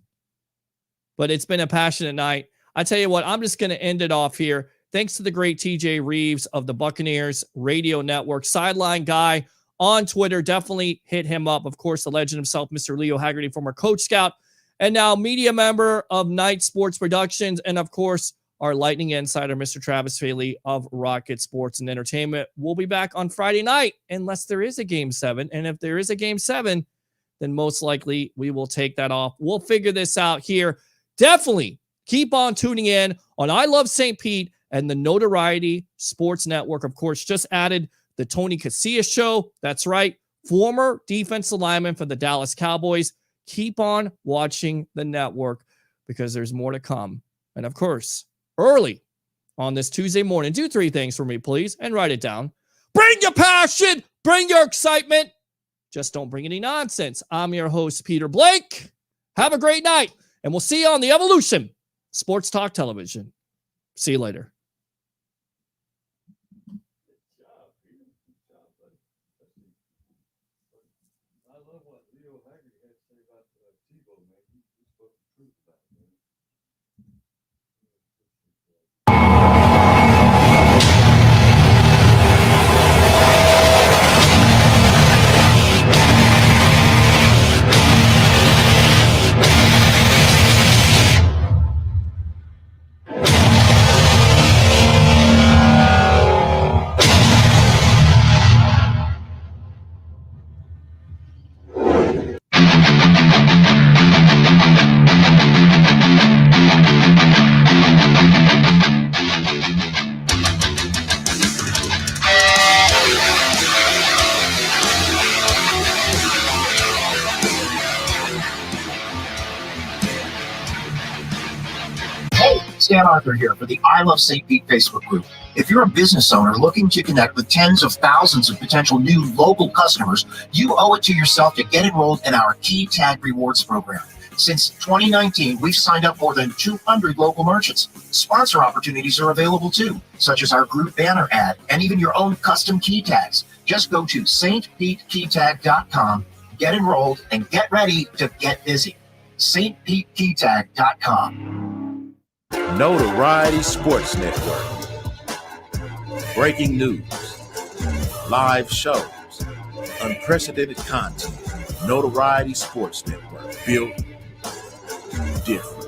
but it's been a passionate night. I tell you what, I'm just going to end it off here. Thanks to the great TJ Reeves of the Buccaneers Radio Network, sideline guy on Twitter. Definitely hit him up. Of course, the legend himself, Mr. Leo Haggerty, former Coach Scout, and now media member of Night Sports Productions. And of course, our Lightning insider, Mr. Travis Faley of Rocket Sports and Entertainment. We'll be back on Friday night unless there is a Game 7. And if there is a Game 7, then most likely we will take that off. We'll figure this out here. Definitely keep on tuning in on I Love St. Pete and the Notoriety Sports Network. Of course, just added the Tony Casillas Show. That's right. Former defensive lineman for the Dallas Cowboys. Keep on watching the network because there's more to come. And of course, early on this Tuesday morning, do 3 things for me, please, and write it down. Bring your passion, bring your excitement. Just don't bring any nonsense. I'm your host, Peter Blake. Have a great night, and we'll see you on the Evolution Sports Talk Television. See you later. I love what Leo Haggerty had to say about Tebow, man. He spoke the truth about it, man. Dan Arthur here for the I Love St. Pete Facebook group. If you're a business owner looking to connect with tens of thousands of potential new local customers, you owe it to yourself to get enrolled in our Key Tag Rewards program. Since 2019, we've signed up more than 200 local merchants. Sponsor opportunities are available too, such as our group banner ad and even your own custom key tags. Just go to stpetekeytag.com, get enrolled, and get ready to get busy. stpetekeytag.com. Notoriety Sports Network. Breaking news, live shows, unprecedented content. Notoriety Sports Network. Built different.